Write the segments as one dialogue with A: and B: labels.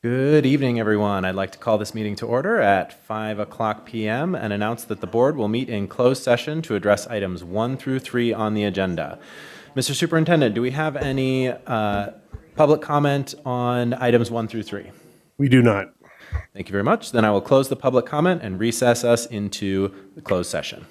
A: Good evening, everyone. I'd like to call this meeting to order at 5 o'clock p.m. and announce that the board will meet in closed session to address items 1 through 3 on the agenda. Mr. Superintendent, do we have any public comment on items 1 through 3?
B: We do not.
A: Thank you very much. Then I will close the public comment and recess us into the closed session.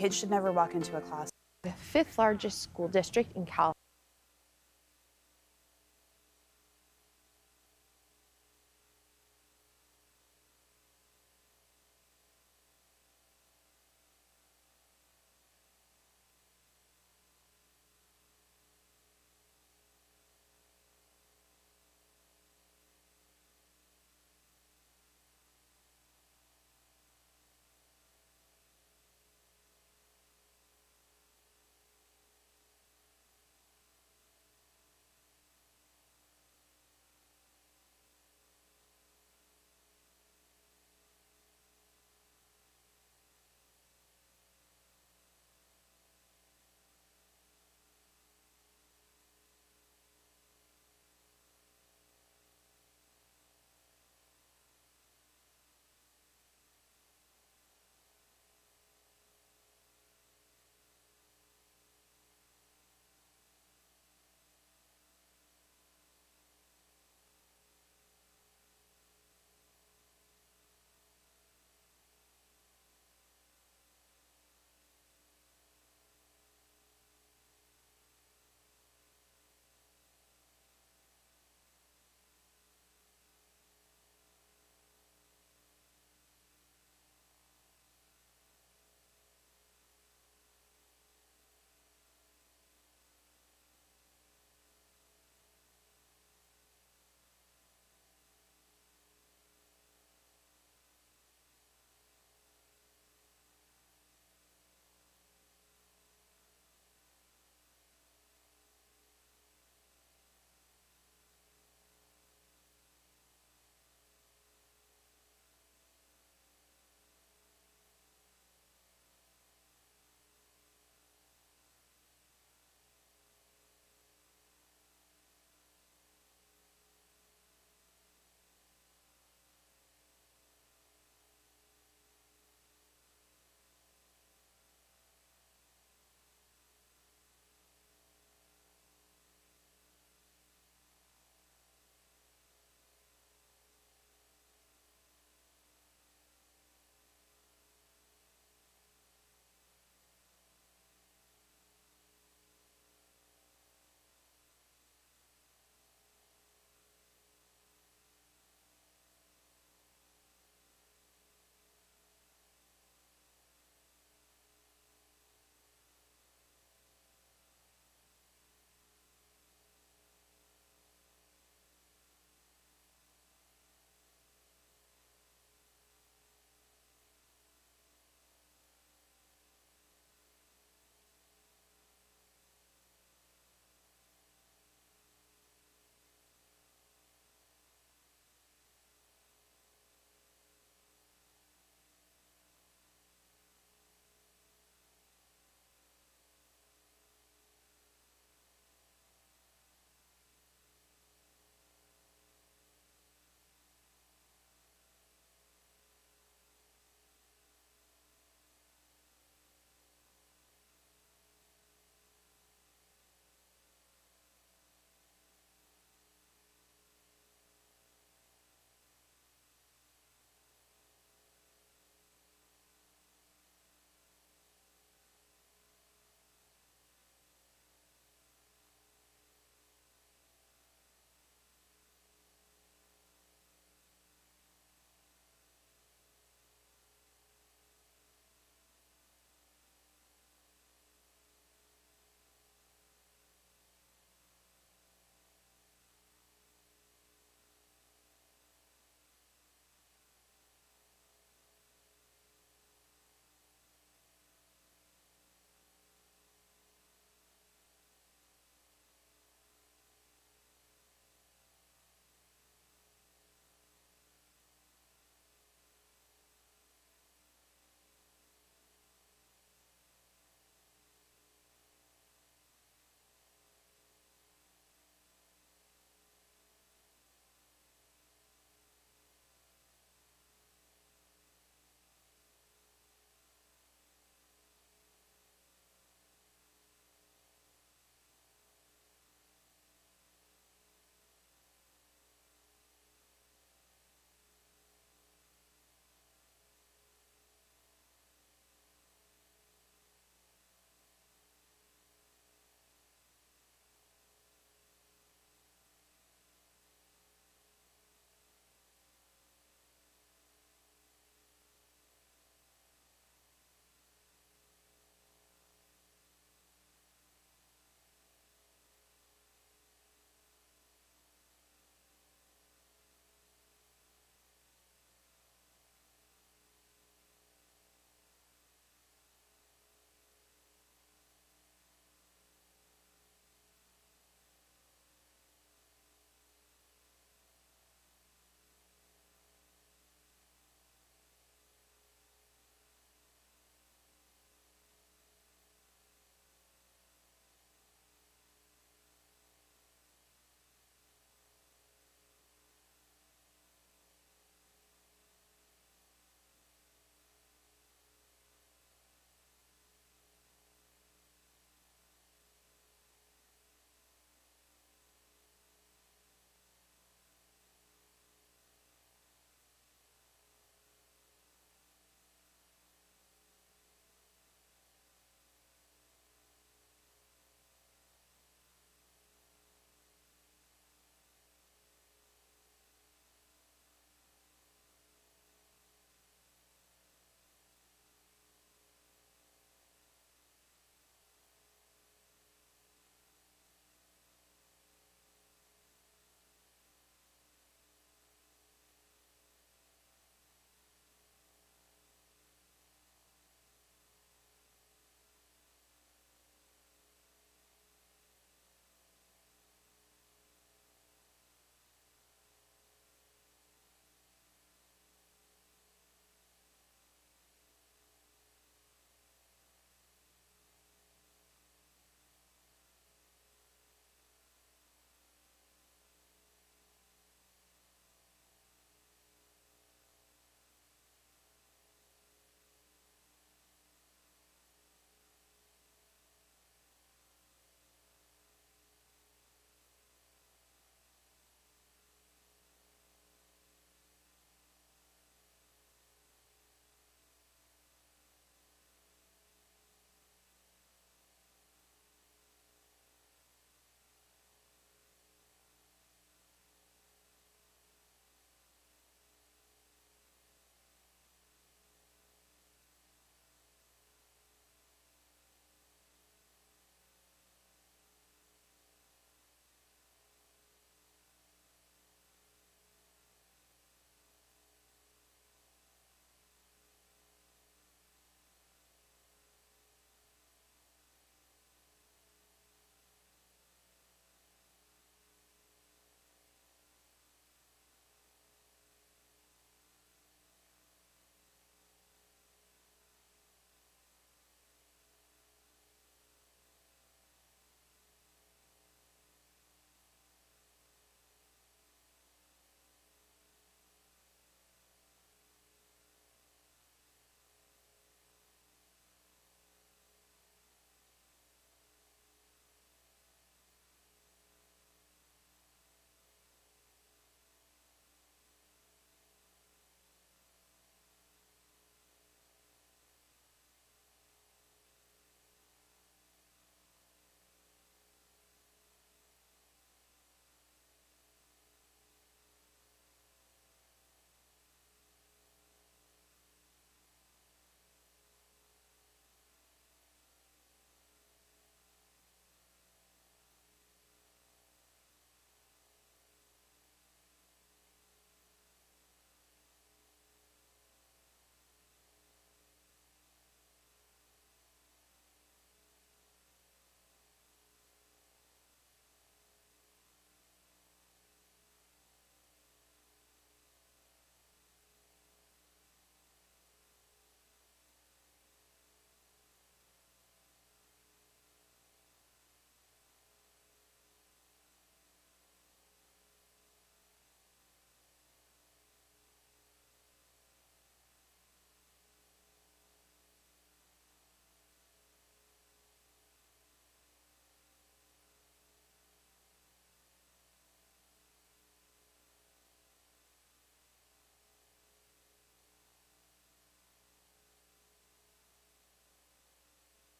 B: Kids should never walk into a class.
C: The fifth largest school district in Calvine.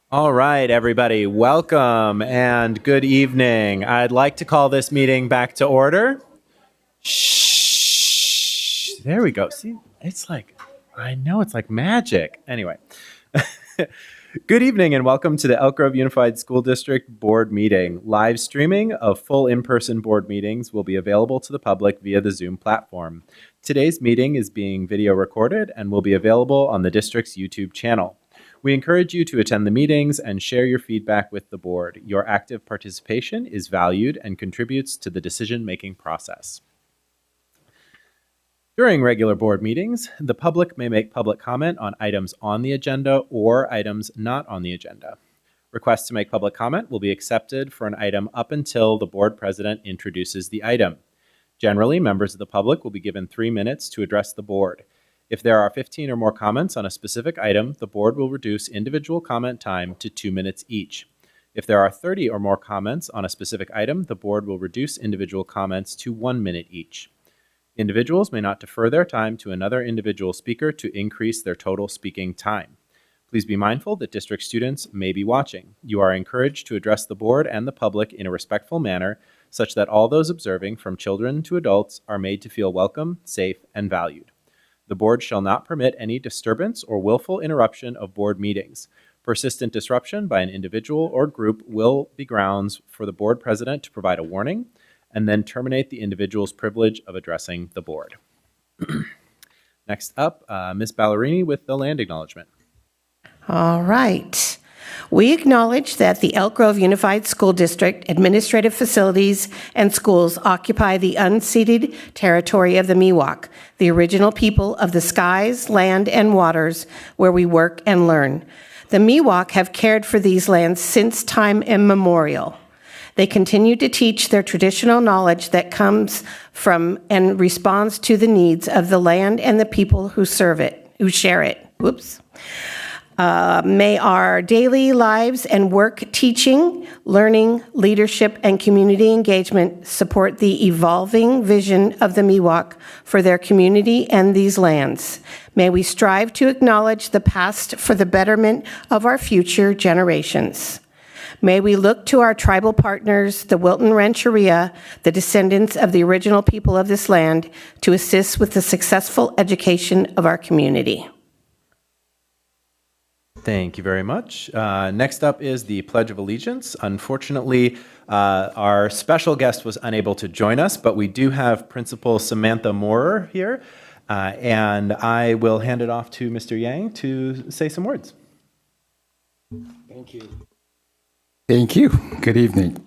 A: All right, everybody, welcome and good evening. I'd like to call this meeting back to order. Shh. There we go. See, it's like, I know it's like magic. Anyway, good evening and welcome to the Elk Grove Unified School District Board Meeting. Live streaming of full in-person board meetings will be available to the public via the Zoom platform. Today's meeting is being video recorded and will be available on the district's YouTube channel. We encourage you to attend the meetings and share your feedback with the board. Your active participation is valued and contributes to the decision-making process. During regular board meetings, the public may make public comment on items on the agenda or items not on the agenda. Requests to make public comment will be accepted for an item up until the board president introduces the item. Generally, members of the public will be given 3 minutes to address the board. If there are 15 or more comments on a specific item, the board will reduce individual comment time to 2 minutes each. If there are 30 or more comments on a specific item, the board will reduce individual comments to 1 minute each. Individuals may not defer their time to another individual speaker to increase their total speaking time. Please be mindful that district students may be watching. You are encouraged to address the board and the public in a respectful manner, such that all those observing, from children to adults, are made to feel welcome, safe, and valued. The board shall not permit any disturbance or willful interruption of board meetings. Persistent disruption by an individual or group will be grounds for the board president to provide a warning and then terminate the individual's privilege of addressing the board. Next up, Ms. Ballerini with the land acknowledgement.
B: All right. We acknowledge that the Elk Grove Unified School District administrative facilities and schools occupy the unceded territory of the Miwok, the original people of the skies, land, and waters where we work and learn. The Miwok have cared for these lands since time immemorial. They continue to teach their traditional knowledge that comes from and responds to the needs of the land and the people who serve it, who share it. Whoops. May our daily lives and work teaching, learning, leadership, and community engagement support the evolving vision of the Miwok for their community and these lands. May we strive to acknowledge the past for the betterment of our future generations. May we look to our tribal partners, the Wilton Rancheria, the descendants of the original people of this land, to assist with the successful education of our community.
A: Thank you very much. Next up is the Pledge of Allegiance. Unfortunately, our special guest was unable to join us, but we do have Principal Samantha Moorer here, and I will hand it off to Mr. Yang to say some words.
D: Thank you. Thank you. Good evening.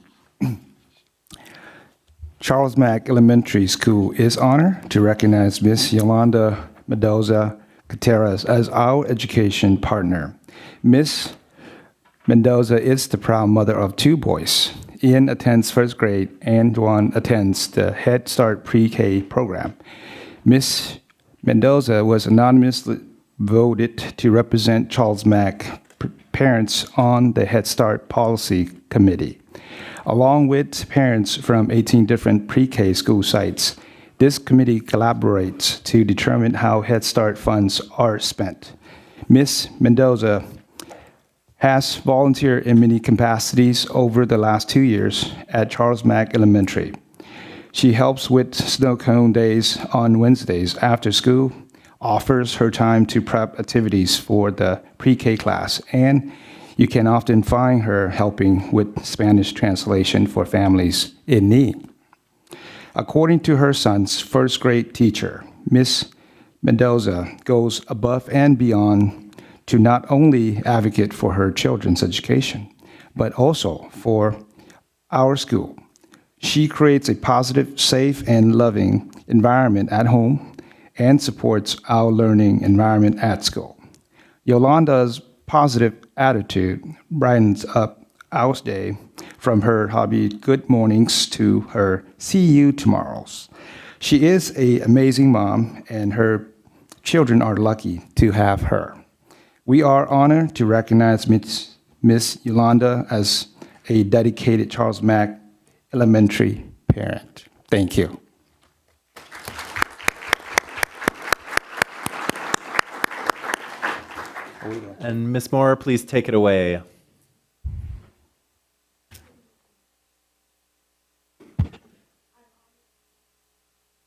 D: Charles Mack Elementary School is honored to recognize Miss Yolanda Mendoza Gutierrez as our education partner. Miss Mendoza is the proud mother of 2 boys. Ian attends 1st grade and Juan attends the Head Start Pre-K program. Miss Mendoza was anonymously voted to represent Charles Mack parents on the Head Start Policy Committee. Along with parents from 18 different pre-K school sites, this committee collaborates to determine how Head Start funds are spent. Ms. Mendoza has volunteered in many capacities over the last 2 years at Charles Mack Elementary. She helps with snow cone days on Wednesdays after school, offers her time to prep activities for the pre-K class, and you can often find her helping with Spanish translation for families in need. According to her son's 1st grade teacher, Ms. Mendoza goes above and beyond to not only advocate for her children's education, but also for our school. She creates a positive, safe, and loving environment at home and supports our learning environment at school. Yolanda's positive attitude brightens up our day, from her hobby good mornings to her see you tomorrows. She is an amazing mom, and her children are lucky to have her. We are honored to recognize Miss Yolanda as a dedicated Charles Mack Elementary parent. Thank you.
A: And Ms. Moore, please take it away.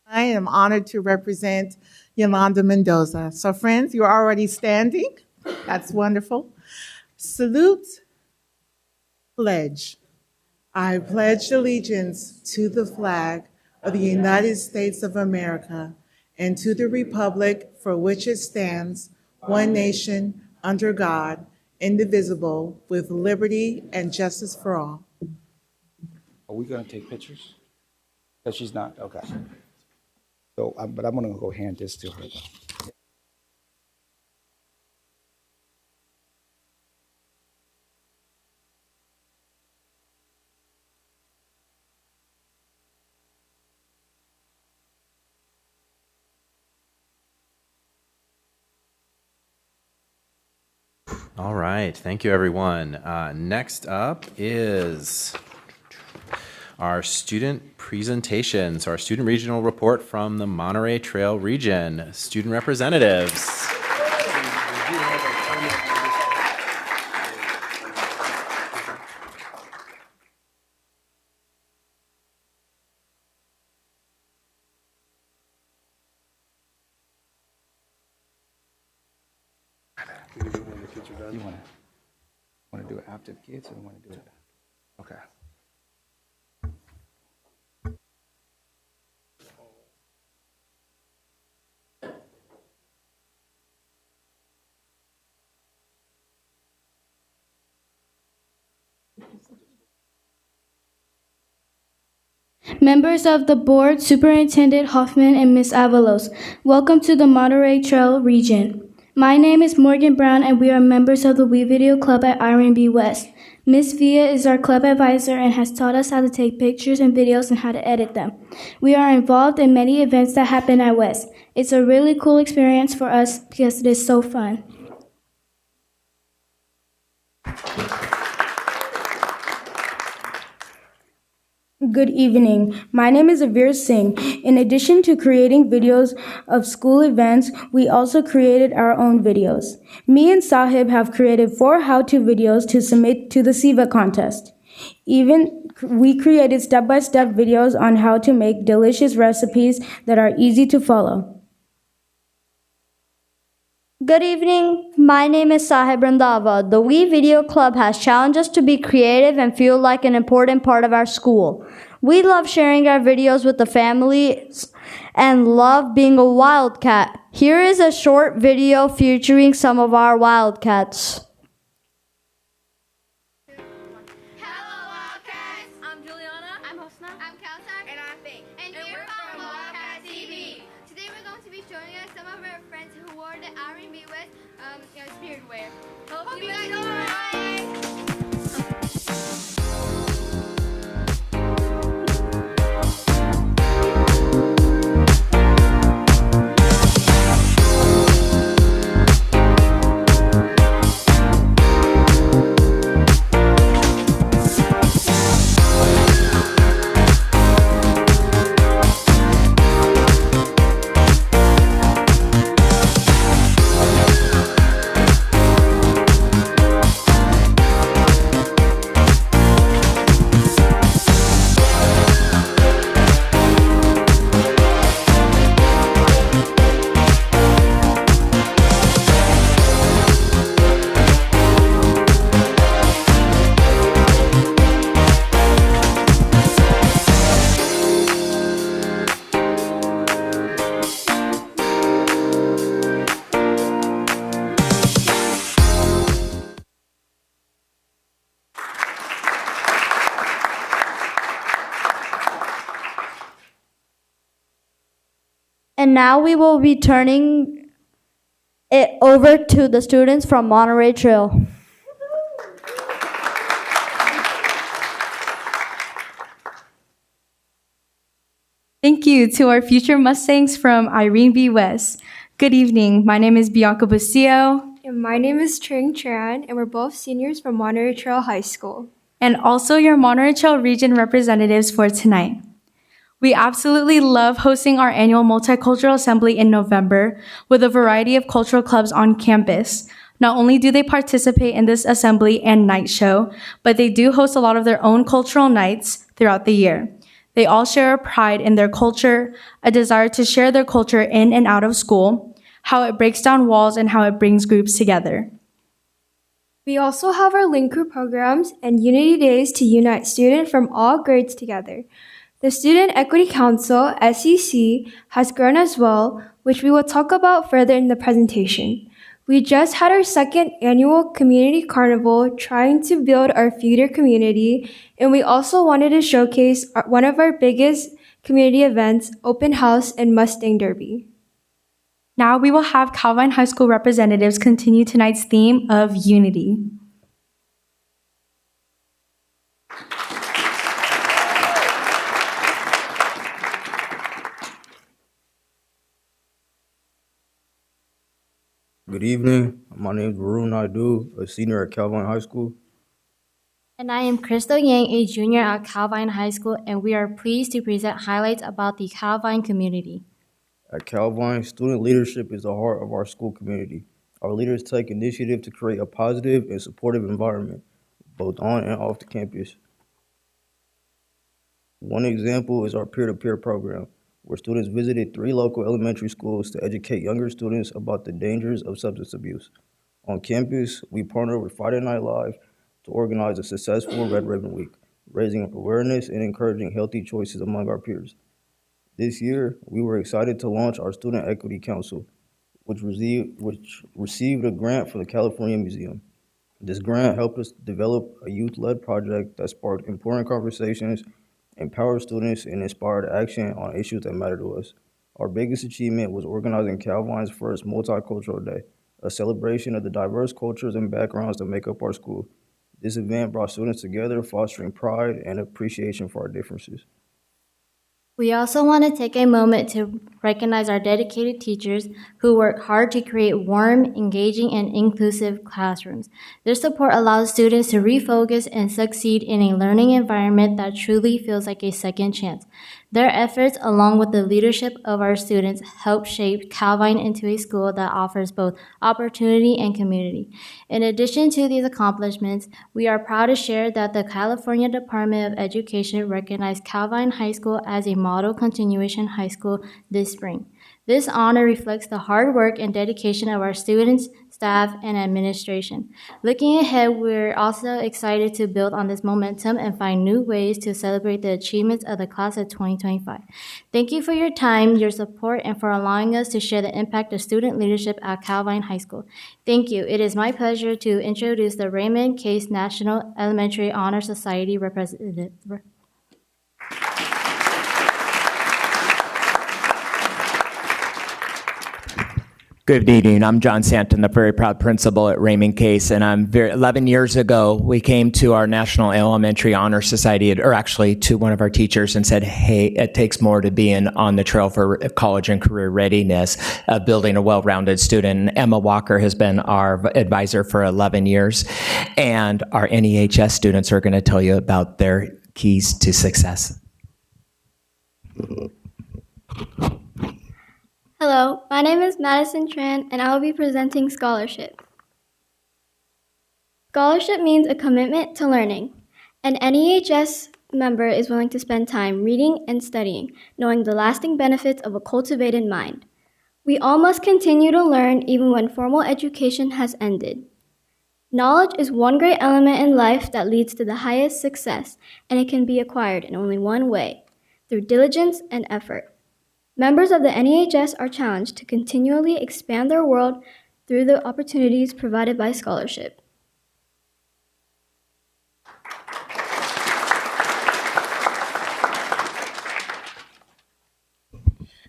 E: I am honored to represent Yolanda Mendoza. So friends, you're already standing. That's wonderful. Salute, pledge. I pledge allegiance to the flag of the United States of America and to the republic for which it stands, one nation, under God, indivisible, with liberty and justice for all.
D: Are we going to take pictures? Because she's not, okay. So, but I'm going to go hand this to her.
A: All right. Thank you, everyone. Next up is our student presentations, our student regional report from the Monterey Trail region. Student representatives.
D: You want to do it after the kids, or you want to do it? Okay.
F: Members of the board, Superintendent Hoffman and Ms. Avalos, welcome to the Monterey Trail region. My name is Morgan Brown, and we are members of the We Video Club at R&B West. Ms. Villa is our club advisor and has taught us how to take pictures and videos and how to edit them. We are involved in many events that happen at West. It's a really cool experience for us because it is so fun. Good evening. My name is Avir Singh. In addition to creating videos of school events, we also created our own videos. Me and Sahib have created 4 how-to videos to submit to the SIVA contest. We created step-by-step videos on how to make delicious recipes that are easy to follow.
G: Good evening. My name is Sahib Randava. The We Video Club has challenged us to be creative and feel like an important part of our school. We love sharing our videos with the families and love being a wildcat. Here is a short video featuring some of our wildcats.
H: Hello, Wildcats! I'm Juliana. I'm Hosna. I'm Kalsak. And I'm Faith. And we're from Wildcat TV. Today we're going to be showing us some of our friends who wore the R&B West spirit wear. Hope you guys enjoy!
G: And now we will be turning it over to the students from Monterey Trail.
I: Thank you to our future Mustangs from Irene B. West. Good evening. My name is Bianca Bustillo.
J: And my name is Tring Tran, and we're both seniors from Monterey Trail High School.
I: And also your Monterey Trail region representatives for tonight. We absolutely love hosting our annual Multicultural Assembly in November with a variety of cultural clubs on campus. Not only do they participate in this assembly and night show, but they do host a lot of their own cultural nights throughout the year. They all share a pride in their culture, a desire to share their culture in and out of school, how it breaks down walls, and how it brings groups together.
J: We also have our Link Crew programs and Unity Days to unite students from all grades together. The Student Equity Council, SEC, has grown as well, which we will talk about further in the presentation. We just had our second annual community carnival trying to build our feeder community, and we also wanted to showcase one of our biggest community events, Open House and Mustang Derby.
I: Now we will have Calvine High School representatives continue tonight's theme of unity.
K: Good evening. My name is Varun Naidu, a senior at Calvine High School.
L: And I am Crystal Yang, a junior at Calvine High School, and we are pleased to present highlights about the Calvine community.
K: At Calvine, student leadership is the heart of our school community. Our leaders take initiative to create a positive and supportive environment, both on and off the campus. One example is our peer-to-peer program, where students visited 3 local elementary schools to educate younger students about the dangers of substance abuse. On campus, we partnered with Friday Night Live to organize a successful Red Ribbon Week, raising awareness and encouraging healthy choices among our peers. This year, we were excited to launch our Student Equity Council, which received a grant from the California Museum. This grant helped us develop a youth-led project that sparked important conversations, empowered students, and inspired action on issues that matter to us. Our biggest achievement was organizing Calvine's first Multicultural Day, a celebration of the diverse cultures and backgrounds that make up our school. This event brought students together, fostering pride and appreciation for our differences.
L: We also want to take a moment to recognize our dedicated teachers who work hard to create warm, engaging, and inclusive classrooms. Their support allows students to refocus and succeed in a learning environment that truly feels like a second chance. Their efforts, along with the leadership of our students, help shape Calvine into a school that offers both opportunity and community. In addition to these accomplishments, we are proud to share that the California Department of Education recognized Calvine High School as a model continuation high school this spring. This honor reflects the hard work and dedication of our students, staff, and administration. Looking ahead, we're also excited to build on this momentum and find new ways to celebrate the achievements of the class of 2025. Thank you for your time, your support, and for allowing us to share the impact of student leadership at Calvine High School. Thank you. It is my pleasure to introduce the Raymond Case National Elementary Honor Society representative.
M: Good evening. I'm John Santon, the very proud principal at Raymond Case, and 11 years ago, we came to our National Elementary Honor Society, or actually to one of our teachers, and said, hey, it takes more to be on the trail for college and career readiness of building a well-rounded student. And Emma Walker has been our advisor for 11 years, and our NEHS students are going to tell you about their keys to success.
N: Hello, my name is Madison Tran, and I will be presenting scholarship. Scholarship means a commitment to learning. An NEHS member is willing to spend time reading and studying, knowing the lasting benefits of a cultivated mind. We all must continue to learn even when formal education has ended. Knowledge is one great element in life that leads to the highest success, and it can be acquired in only one way, through diligence and effort. Members of the NEHS are challenged to continually expand their world through the opportunities provided by scholarship.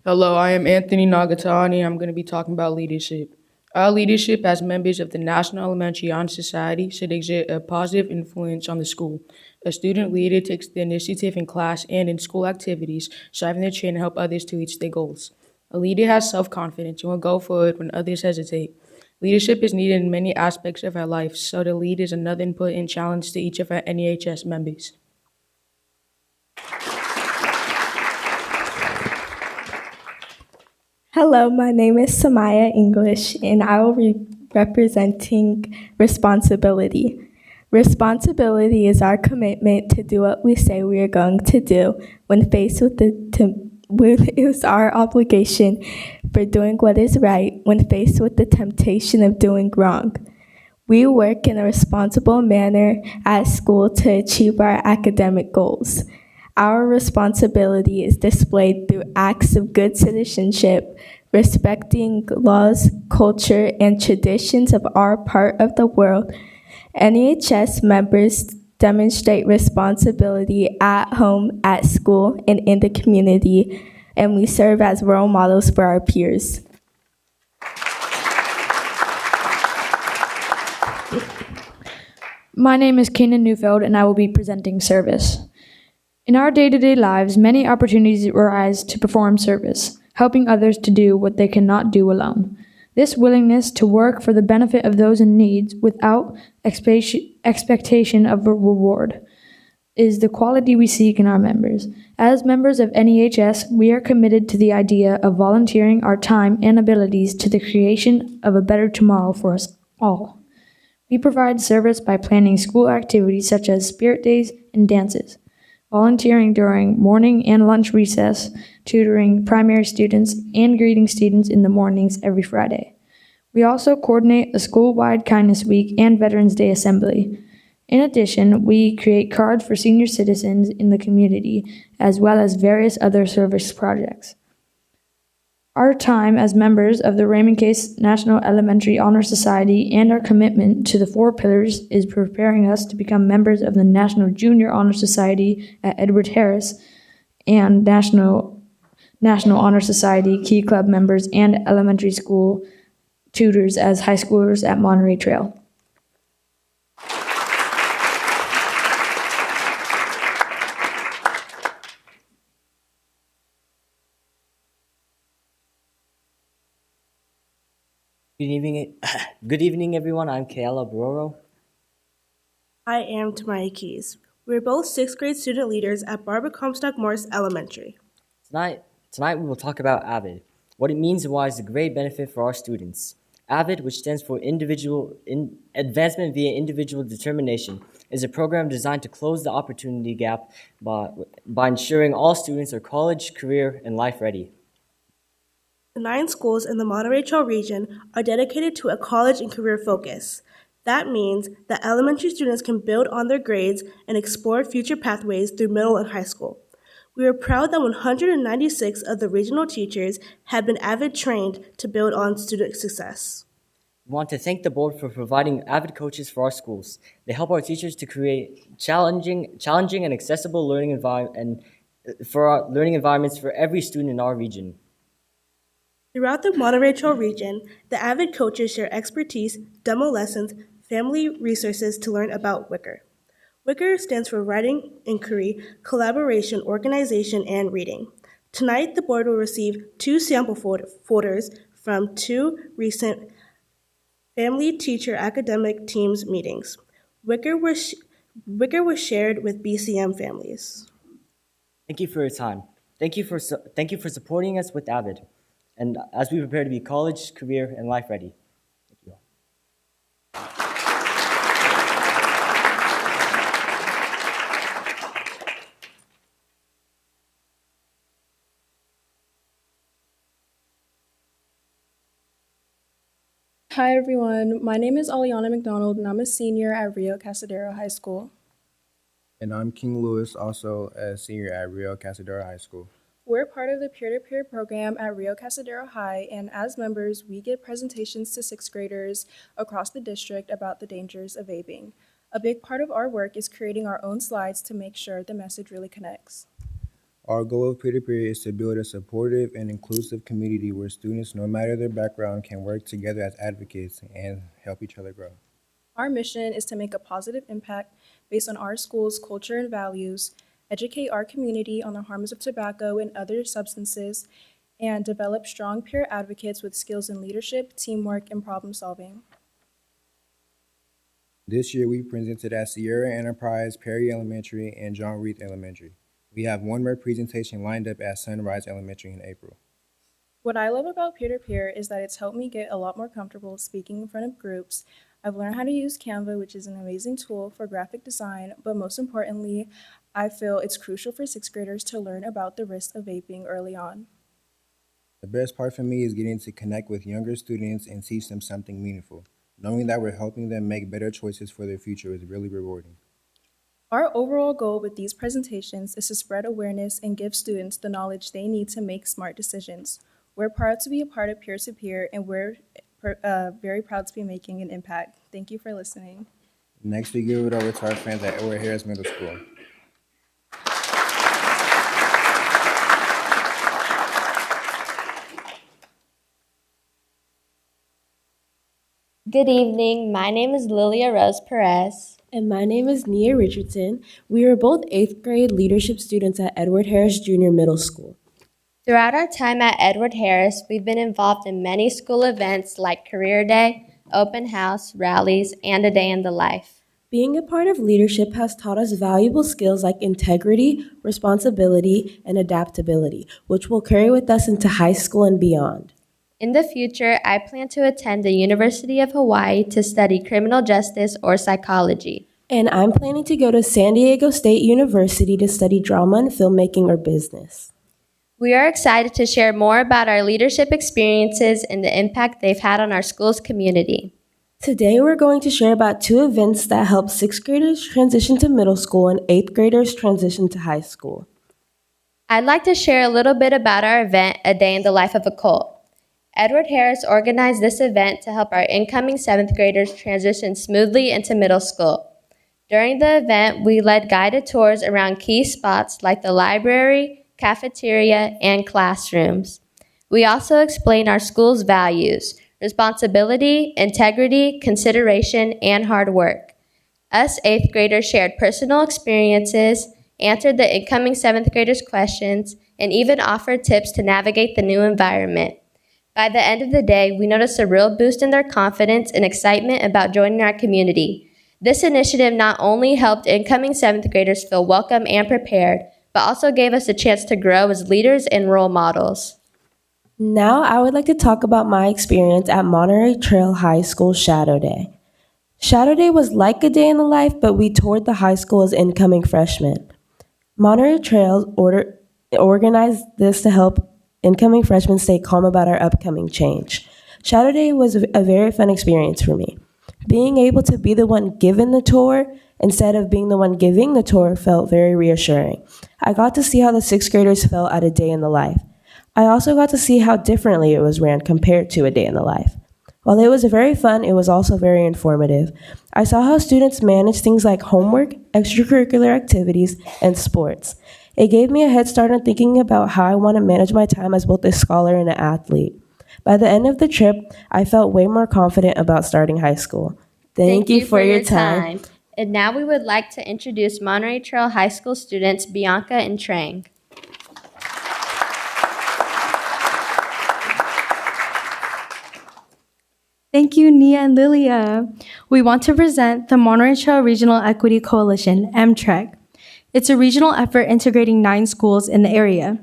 O: Hello, I am Anthony Nagatani. I'm going to be talking about leadership. Our leadership as members of the National Elementary Honor Society should exert a positive influence on the school. A student leader takes the initiative in class and in school activities, striving to train and help others to reach their goals. A leader has self-confidence and will go forward when others hesitate. Leadership is needed in many aspects of our life, so to lead is another important challenge to each of our NEHS members.
P: Hello, my name is Samaya English, and I will be
F: representing responsibility. Responsibility is our commitment to do what we say we are going to do when faced with it is our obligation for doing what is right when faced with the temptation of doing wrong. We work in a responsible manner at school to achieve our academic goals. Our responsibility is displayed through acts of good citizenship, respecting laws, culture, and traditions of our part of the world. NEHS members demonstrate responsibility at home, at school, and in the community, and we serve as role models for our peers.
P: My name is Keenan Neufeld, and I will be presenting service. In our day-to-day lives, many opportunities arise to perform service, helping others to do what they cannot do alone. This willingness to work for the benefit of those in need without expectation of a reward is the quality we seek in our members. As members of NEHS, we are committed to the idea of volunteering our time and abilities to the creation of a better tomorrow for us all. We provide service by planning school activities such as spirit days and dances, volunteering during morning and lunch recess, tutoring primary students, and greeting students in the mornings every Friday. We also coordinate a school-wide Kindness Week and Veterans Day Assembly. In addition, we create cards for senior citizens in the community, as well as various other service projects. Our time as members of the Raymond Case National Elementary Honor Society and our commitment to the 4 pillars is preparing us to become members of the National Junior Honor Society at Edward Harris and National Honor Society Key Club members and elementary school tutors as high schoolers at Monterey Trail.
Q: Good evening, everyone. I'm Kayla Bororo.
R: I am Tamaya Keys. We're both 6th grade student leaders at Barbara Comstock Morse Elementary.
Q: Tonight we will talk about AVID, what it means and why it's a great benefit for our students. AVID, which stands for Advancement via Individual Determination, is a program designed to close the opportunity gap by ensuring all students are college, career, and life ready.
R: The 9 schools in the Monterey Trail region are dedicated to a college and career focus. That means that elementary students can build on their grades and explore future pathways through middle and high school. We are proud that 196 of the regional teachers have been AVID trained to build on student success.
Q: We want to thank the board for providing AVID coaches for our schools. They help our teachers to create challenging and accessible learning environments for every student in our region.
R: Throughout the Monterey Trail region, the AVID coaches share expertise, demo lessons, family resources to learn about WICR. WICR stands for Writing, Inquiry, Collaboration, Organization, and Reading. Tonight, the board will receive 2 sample folders from 2 recent family teacher academic teams meetings. WICR was shared with BCM families.
Q: Thank you for your time. Thank you for supporting us with AVID, and as we prepare to be college, career, and life ready. Thank you all.
S: Hi everyone, my name is Aliana McDonald and I'm a senior at Rio Cazadero High School.
T: And I'm King Lewis, also a senior at Rio Cazadero High School.
S: We're part of the peer-to-peer program at Rio Cazadero High, and as members, we give presentations to 6th graders across the district about the dangers of vaping. A big part of our work is creating our own slides to make sure the message really connects.
T: Our goal of peer-to-peer is to build a supportive and inclusive community where students, no matter their background, can work together as advocates and help each other grow.
S: Our mission is to make a positive impact based on our school's culture and values, educate our community on the harms of tobacco and other substances, and develop strong peer advocates with skills in leadership, teamwork, and problem solving.
T: This year, we presented at Sierra Enterprise, Perry Elementary, and John Reith Elementary. We have one more presentation lined up at Sunrise Elementary in April.
S: What I love about peer-to-peer is that it's helped me get a lot more comfortable speaking in front of groups. I've learned how to use Canva, which is an amazing tool for graphic design, but most importantly, I feel it's crucial for sixth graders to learn about the risks of vaping early on.
T: The best part for me is getting to connect with younger students and teach them something meaningful. Knowing that we're helping them make better choices for their future is really rewarding.
S: Our overall goal with these presentations is to spread awareness and give students the knowledge they need to make smart decisions. We're proud to be a part of Peer-to-Peer, and we're very proud to be making an impact. Thank you for listening.
T: Next, we give it over to our friends at Edward Harris Middle School.
U: Good evening. My name is Lilia Rose Perez.
V: And my name is Nia Richardson. We are both 8th grade leadership students at Edward Harris Junior Middle School.
U: Throughout our time at Edward Harris, we've been involved in many school events like Career Day, Open House, rallies, and A Day in the Life.
V: Being a part of leadership has taught us valuable skills like integrity, responsibility, and adaptability, which we'll carry with us into high school and beyond.
U: In the future, I plan to attend the University of Hawaii to study criminal justice or psychology.
V: And I'm planning to go to San Diego State University to study drama and filmmaking or business.
U: We are excited to share more about our leadership experiences and the impact they've had on our school's community.
V: Today, we're going to share about 2 events that help 6th graders transition to middle school and 8th graders transition to high school.
U: I'd like to share a little bit about our event, A Day in the Life of a Cult. Edward Harris organized this event to help our incoming 7th graders transition smoothly into middle school. During the event, we led guided tours around key spots like the library, cafeteria, and classrooms. We also explained our school's values: responsibility, integrity, consideration, and hard work. Us 8th graders shared personal experiences, answered the incoming 7th graders' questions, and even offered tips to navigate the new environment. By the end of the day, we noticed a real boost in their confidence and excitement about joining our community. This initiative not only helped incoming 7th graders feel welcome and prepared, but also gave us a chance to grow as leaders and role models.
V: Now, I would like to talk about my experience at Monterey Trail High School Shadow Day. Shadow Day was like a day in the life, but we toured the high school as incoming freshmen. Monterey Trail organized this to help incoming freshmen stay calm about our upcoming change. Shadow Day was a very fun experience for me. Being able to be the one given the tour instead of being the one giving the tour felt very reassuring. I got to see how the 6th graders felt at a day in the life. I also got to see how differently it was ran compared to a day in the life. While it was very fun, it was also very informative. I saw how students manage things like homework, extracurricular activities, and sports. It gave me a head start on thinking about how I want to manage my time as both a scholar and an athlete. By the end of the trip, I felt way more confident about starting high school. Thank you for your time.
U: And now we would like to introduce Monterey Trail High School students Bianca and Trang.
I: Thank you, Nia and Lilia. We want to present the Monterey Trail Regional Equity Coalition, MTREC. It's a regional effort integrating 9 schools in the area.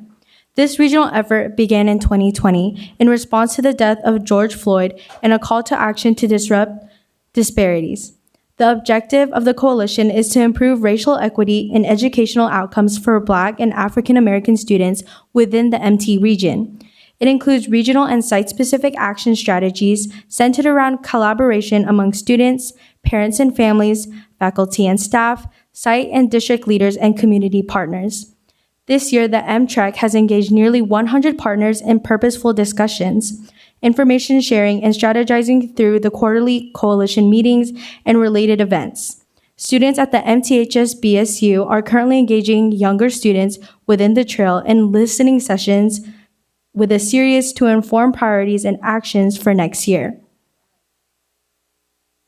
I: This regional effort began in 2020 in response to the death of George Floyd and a call to action to disrupt disparities. The objective of the coalition is to improve racial equity and educational outcomes for Black and African American students within the MT region. It includes regional and site-specific action strategies centered around collaboration among students, parents and families, faculty and staff, site and district leaders, and community partners. This year, the MTREC has engaged nearly 100 partners in purposeful discussions, information sharing, and strategizing through the quarterly coalition meetings and related events. Students at the MTHS BSU are currently engaging younger students within the trail in listening sessions with a series to inform priorities and actions for next year.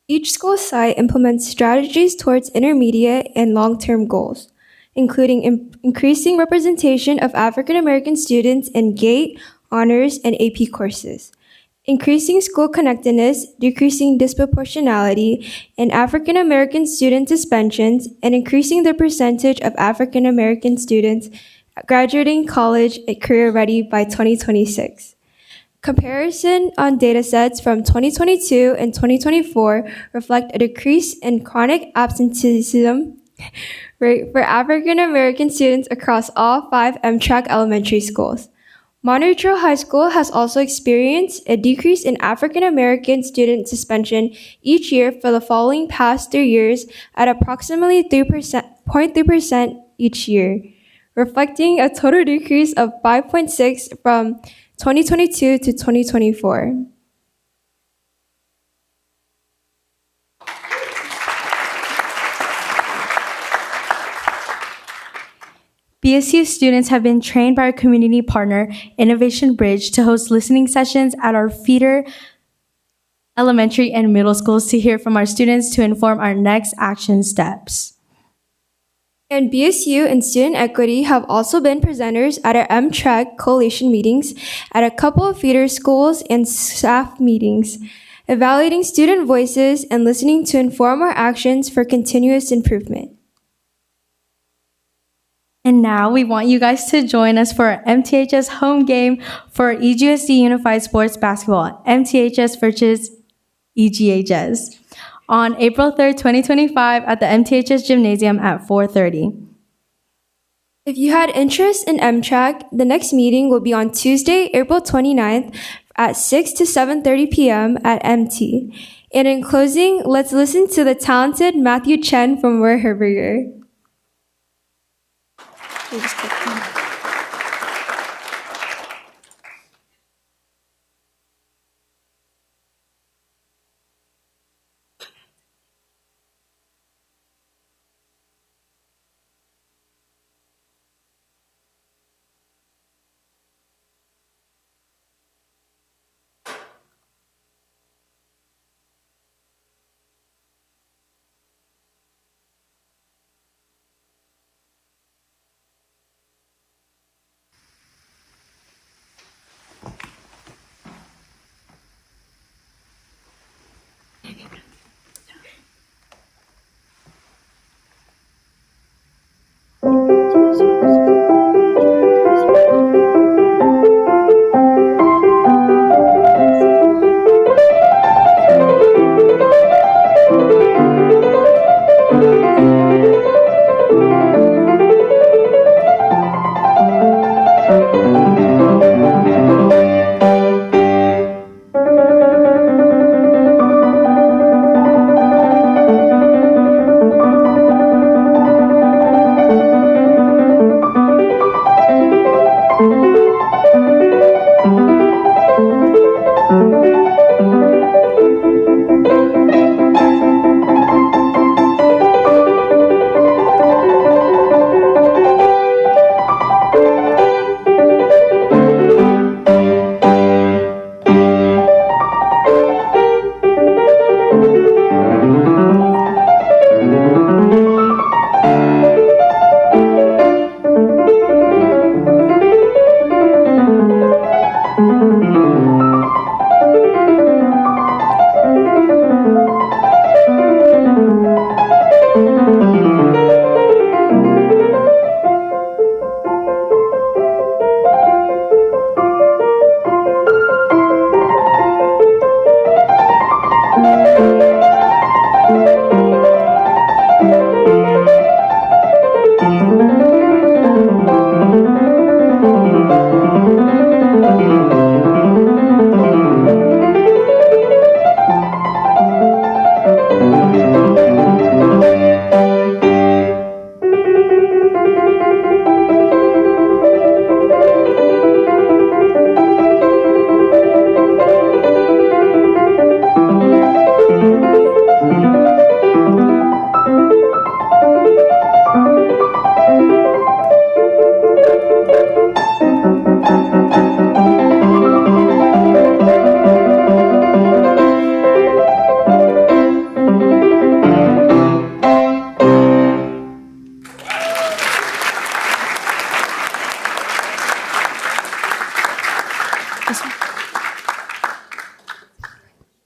J: Each school site implements strategies towards intermediate and long-term goals, including increasing representation of African American students in GATE, honors, and AP courses, increasing school connectedness, decreasing disproportionality in African American student suspensions, and increasing the percentage of African American students graduating college and career ready by 2026. Comparison on datasets from 2022 and 2024 reflect a decrease in chronic absenteeism rate for African American students across all 5 MTRAC elementary schools. Monterey Trail High School has also experienced a decrease in African American student suspension each year for the following past 3 years at approximately 0.3% each year, reflecting a total decrease of 5.6 from 2022 to 2024.
I: BSU students have been trained by our community partner, Innovation Bridge, to host listening sessions at our feeder elementary and middle schools to hear from our students to inform our next action steps.
J: And BSU and Student Equity have also been presenters at our MTRAC coalition meetings, at a couple of feeder schools and staff meetings, evaluating student voices and listening to inform our actions for continuous improvement.
I: And now we want you guys to join us for our MTHS home game for EGUSD Unified Sports Basketball, MTHS versus EGHS, on April 3rd, 2025 at the MTHS Gymnasium at 4:30.
J: If you had interest in MTRAC, the next meeting will be on Tuesday, April 29th at 6 to 7:30 p.m. at MT. And in closing, let's listen to the talented Matthew Chen from Werherberger.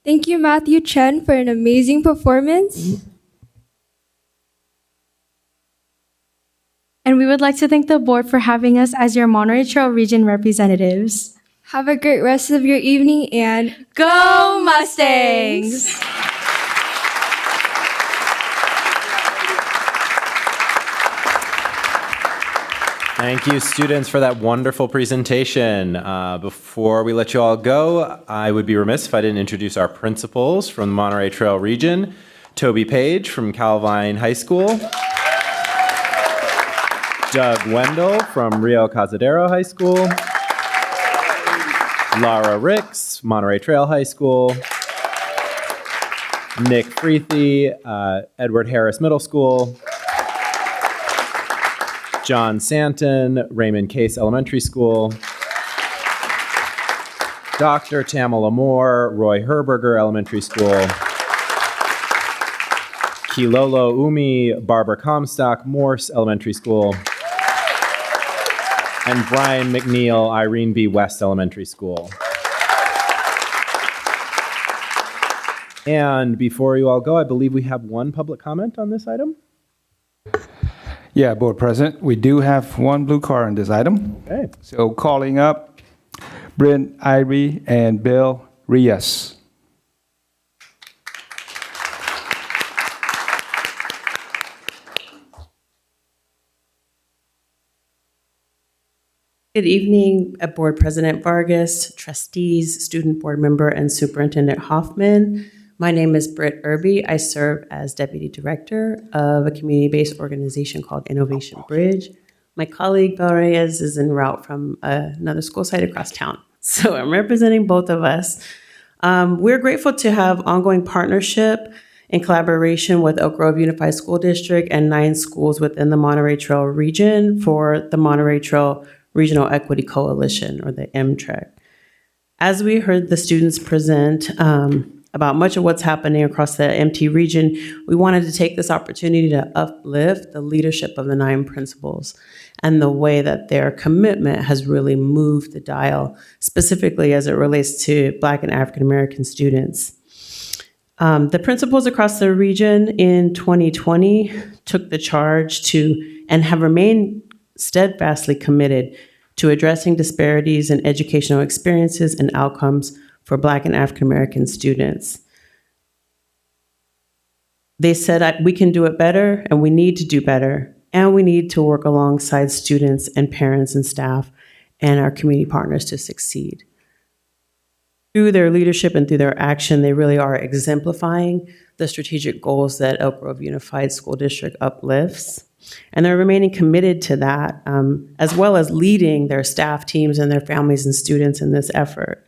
J: Thank you, Matthew Chen, for an amazing performance.
I: And we would like to thank the board for having us as your Monterey Trail Region representatives.
J: Have a great rest of your evening and
I: Go Mustangs!
A: Thank you, students, for that wonderful presentation. Before we let you all go, I would be remiss if I didn't introduce our principals from the Monterey Trail region. Toby Page from Calvine High School. Doug Wendell from Rio Cazadero High School. Lara Ricks, Monterey Trail High School. Nick Freethy, Edward Harris Middle School. John Santon, Raymond Case Elementary School. Dr. Tamala Moore, Roy Herberger Elementary School. Kilolo Umi, Barbara Comstock, Morse Elementary School. And Brian McNeil, Irene B. West Elementary School. And before you all go, I believe we have one public comment on this item.
D: Yeah, Board President, we do have one blue card on this item.
A: Okay.
D: So calling up Brent Irie and Bill Rios.
B: Good evening, Board President Vargas, trustees, student board member, and Superintendent Hoffman. My name is Britt Irby. I serve as Deputy Director of a community-based organization called Innovation Bridge. My colleague, Bel Reyes, is en route from another school site across town. So I'm representing both of us. We're grateful to have ongoing partnership in collaboration with Oak Grove Unified School District and 9 schools within the Monterey Trail region for the Monterey Trail Regional Equity Coalition, or the MTREC. As we heard the students present, about much of what's happening across the MT region, we wanted to take this opportunity to uplift the leadership of the 9 principals and the way that their commitment has really moved the dial, specifically as it relates to Black and African American students. The principals across the region in 2020 took the charge to and have remained steadfastly committed to addressing disparities in educational experiences and outcomes for Black and African American students. They said we can do it better, and we need to do better, and we need to work alongside students and parents and staff and our community partners to succeed. Through their leadership and through their action, they really are exemplifying the strategic goals that Elk Grove Unified School District uplifts. And they're remaining committed to that, as well as leading their staff teams and their families and students in this effort.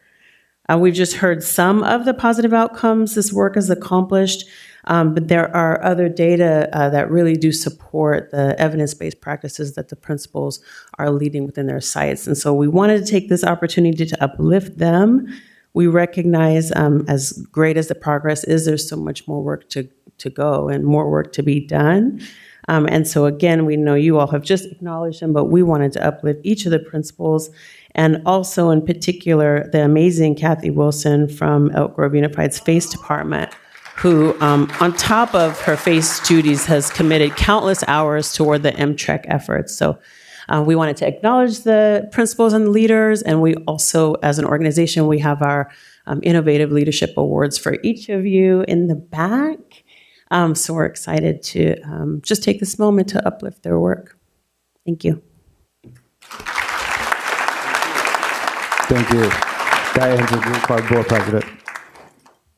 B: We've just heard some of the positive outcomes this work has accomplished, but there are other data that really do support the evidence-based practices that the principals are leading within their sites. And so we wanted to take this opportunity to uplift them. We recognize, as great as the progress is, there's so much more work to go and more work to be done. And so again, we know you all have just acknowledged them, but we wanted to uplift each of the principals, and also in particular, the amazing Kathy Wilson from Elk Grove Unified's FACE department, who on top of her FACE duties has committed countless hours toward the MTREC efforts. So we wanted to acknowledge the principals and the leaders, and we also, as an organization, we have our Innovative Leadership Awards for each of you in the back. So we're excited to just take this moment to uplift their work. Thank you.
D: Thank you. Diane, Board President.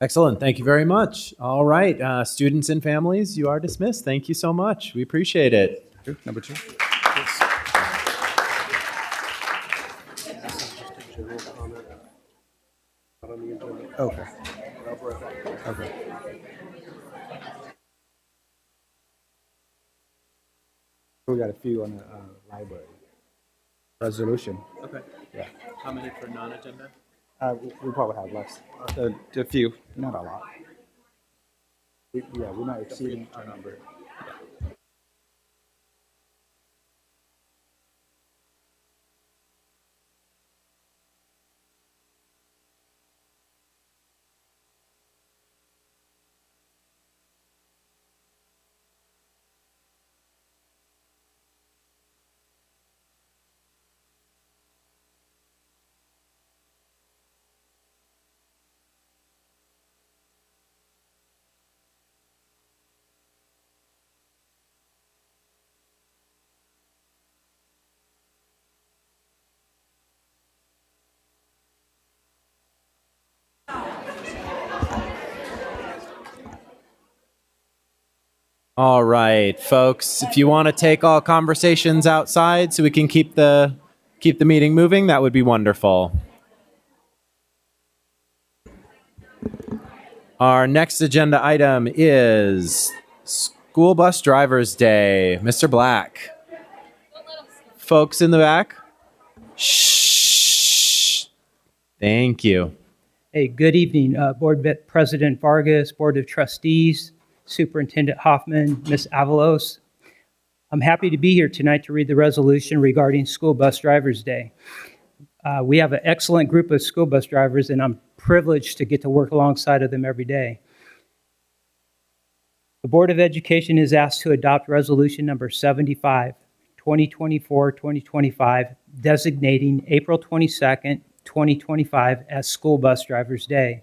A: Excellent. Thank you very much. All right. Students and families, you are dismissed. Thank you so much. We appreciate it.
D: Number 2. Okay. Okay. We got a few on the library. Resolution.
A: Okay.
D: Yeah.
A: How many for non-agenda?
D: We probably have less. A few, not a lot. We're not exceeding our number.
A: All right, folks, if you want to take all conversations outside so we can keep the meeting moving, that would be wonderful. Our next agenda item is School Bus Drivers Day. Mr. Black. Folks in the back. Shh. Thank you.
C: Hey, good evening, Board President Vargas, Board of Trustees, Superintendent Hoffman, Ms. Avalos. I'm happy to be here tonight to read the resolution regarding School Bus Drivers Day. We have an excellent group of school bus drivers, and I'm privileged to get to work alongside of them every day. The Board of Education is asked to adopt Resolution Number 75, 2024-2025, designating April 22nd, 2025 as School Bus Drivers Day.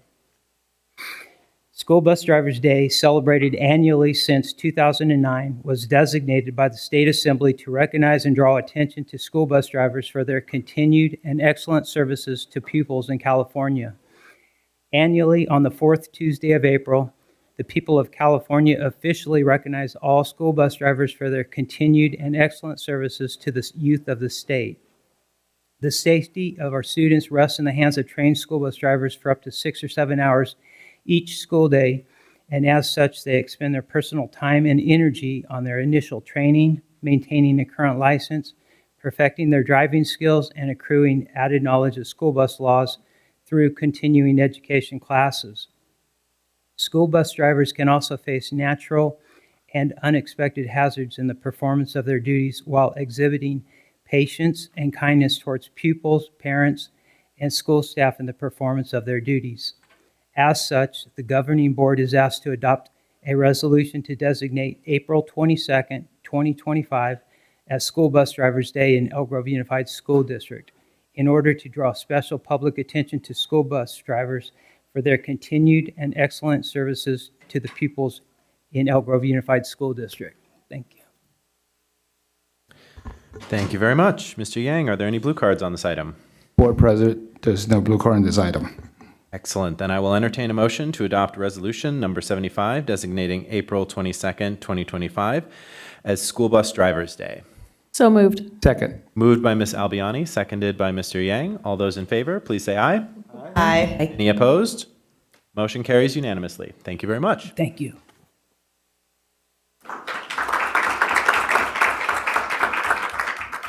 C: School Bus Drivers Day, celebrated annually since 2009, was designated by the State Assembly to recognize and draw attention to school bus drivers for their continued and excellent services to pupils in California. Annually, on the fourth Tuesday of April, the people of California officially recognize all school bus drivers for their continued and excellent services to the youth of the state. The safety of our students rests in the hands of trained school bus drivers for up to 6 or 7 hours each school day, and as such, they expend their personal time and energy on their initial training, maintaining a current license, perfecting their driving skills, and accruing added knowledge of school bus laws through continuing education classes. School bus drivers can also face natural and unexpected hazards in the performance of their duties while exhibiting patience and kindness towards pupils, parents, and school staff in the performance of their duties. As such, the governing board is asked to adopt a resolution to designate April 22nd, 2025 as School Bus Drivers Day in Elk Grove Unified School District in order to draw special public attention to school bus drivers for their continued and excellent services to the pupils in Elk Grove Unified School District. Thank you.
A: Thank you very much. Mr. Yang, are there any blue cards on this item?
D: Board President, there's no blue card on this item.
A: Excellent. Then I will entertain a motion to adopt Resolution Number 75, designating April 22nd, 2025 as School Bus Drivers Day.
B: So moved.
D: Second.
A: Moved by Ms. Albiani, seconded by Mr. Yang. All those in favor, please say aye.
B: Aye.
A: Any opposed? Motion carries unanimously. Thank you very much.
C: Thank you.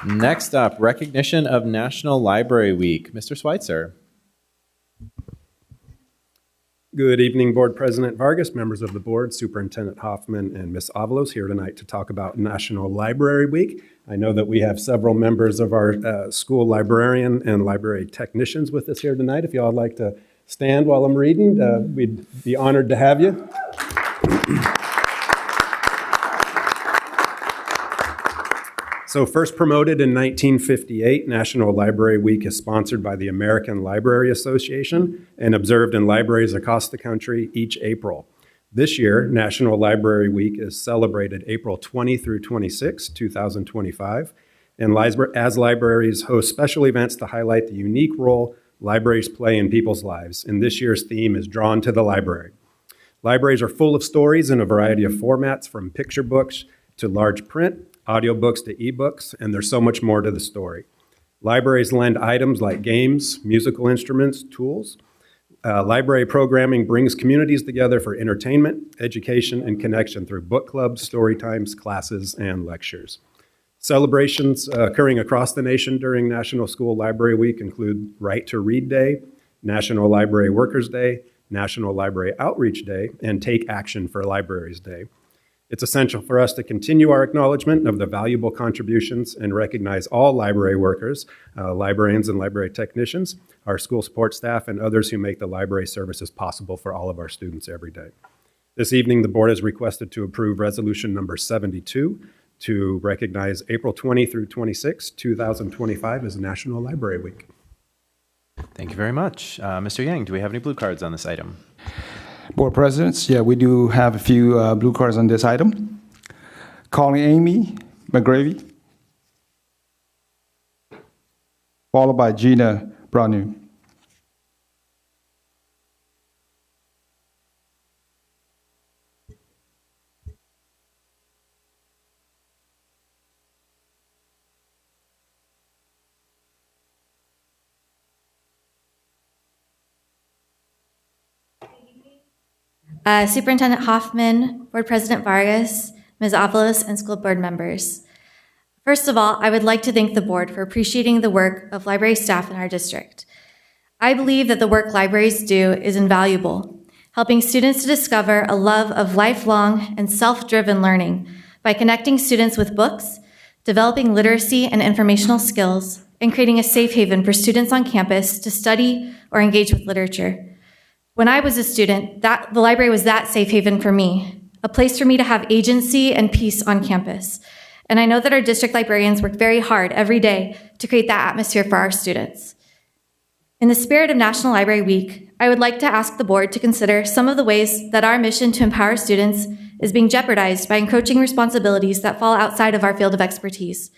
A: Next up, recognition of National Library Week. Mr. Schweitzer.
E: Good evening, Board President Vargas, members of the board, Superintendent Hoffman, and Ms. Avalos here tonight to talk about National Library Week. I know that we have several members of our school librarian and library technicians with us here tonight. If you all would like to stand while I'm reading, we'd be honored to have you. So first promoted in 1958, National Library Week is sponsored by the American Library Association and observed in libraries across the country each April. This year, National Library Week is celebrated April 20 through 26, 2025, and as libraries host special events to highlight the unique role libraries play in people's lives, and this year's theme is Drawn to the Library. Libraries are full of stories in a variety of formats, from picture books to large print, audiobooks to ebooks, and there's so much more to the story. Libraries lend items like games, musical instruments, tools. Library programming brings communities together for entertainment, education, and connection through book clubs, story times, classes, and lectures. Celebrations occurring across the nation during National School Library Week include Right to Read Day, National Library Workers Day, National Library Outreach Day, and Take Action for Libraries Day. It's essential for us to continue our acknowledgement of the valuable contributions and recognize all library workers, librarians and library technicians, our school support staff, and others who make the library services possible for all of our students every day. This evening, the board has requested to approve Resolution Number 72 to recognize April 20 through 26, 2025 as National Library Week.
A: Thank you very much. Mr. Yang, do we have any blue cards on this item?
D: Board Presidents, yeah, we do have a few blue cards on this item. Calling Amy McGravy, followed by Gina Branu.
G: Superintendent Hoffman, Board President Vargas, Ms. Avalos, and school board members. First of all, I would like to thank the board for appreciating the work of library staff in our district. I believe that the work libraries do is invaluable, helping students to discover a love of lifelong and self-driven learning by connecting students with books, developing literacy and informational skills, and creating a safe haven for students on campus to study or engage with literature. When I was a student, the library was that safe haven for me, a place for me to have agency and peace on campus. And I know that our district librarians work very hard every day to create that atmosphere for our students. In the spirit of National Library Week, I would like to ask the board to consider some of the ways that our mission to empower students is being jeopardized by encroaching responsibilities that fall outside of our field of expertise.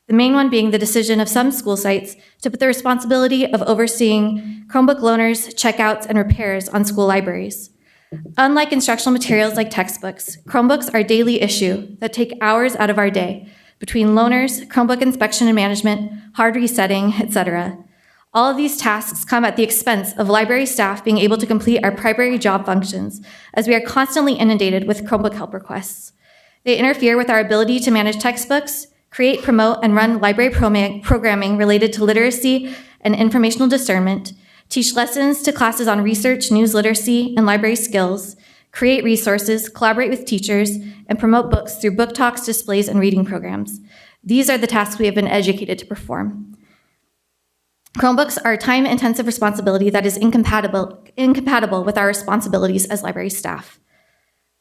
G: The main one being the decision of some school sites to put the responsibility of overseeing Chromebook loaners, checkouts, and repairs on school libraries. Unlike instructional materials like textbooks, Chromebooks are a daily issue that take hours out of our day between loaners, Chromebook inspection and management, hard resetting, etc. All of these tasks come at the expense of library staff being able to complete our primary job functions, as we are constantly inundated with Chromebook help requests. They interfere with our ability to manage textbooks, create, promote, and run library programming related to literacy and informational discernment, teach lessons to classes on research, news literacy, and library skills, create resources, collaborate with teachers, and promote books through book talks, displays, and reading programs. These are the tasks we have been educated to perform. Chromebooks are a time-intensive responsibility that is incompatible with our responsibilities as library staff.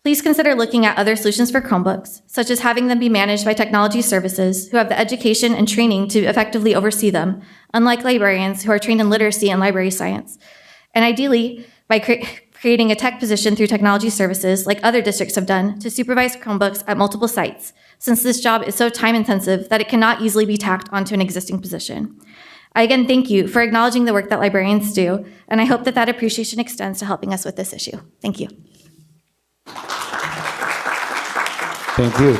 G: Please consider looking at other solutions for Chromebooks, such as having them be managed by technology services who have the education and training to effectively oversee them, unlike librarians who are trained in literacy and library science. And ideally, by creating a tech position through technology services, like other districts have done, to supervise Chromebooks at multiple sites, since this job is so time-intensive that it cannot easily be tacked onto an existing position. I again thank you for acknowledging the work that librarians do, and I hope that that appreciation extends to helping us with this issue. Thank you.
D: Thank you.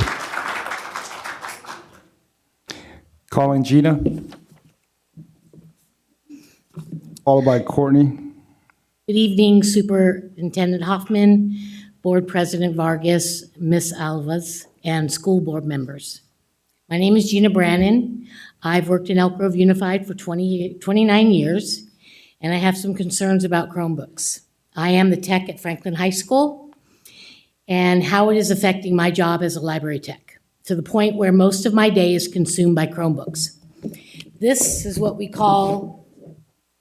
D: Calling Gina, followed by Courtney.
H: Good evening, Superintendent Hoffman, Board President Vargas, Ms. Alvas, and school board members. My name is Gina Brannon. I've worked in Elk Grove Unified for 29 years, and I have some concerns about Chromebooks. I am the tech at Franklin High School, and how it is affecting my job as a library tech, to the point where most of my day is consumed by Chromebooks. This is what we call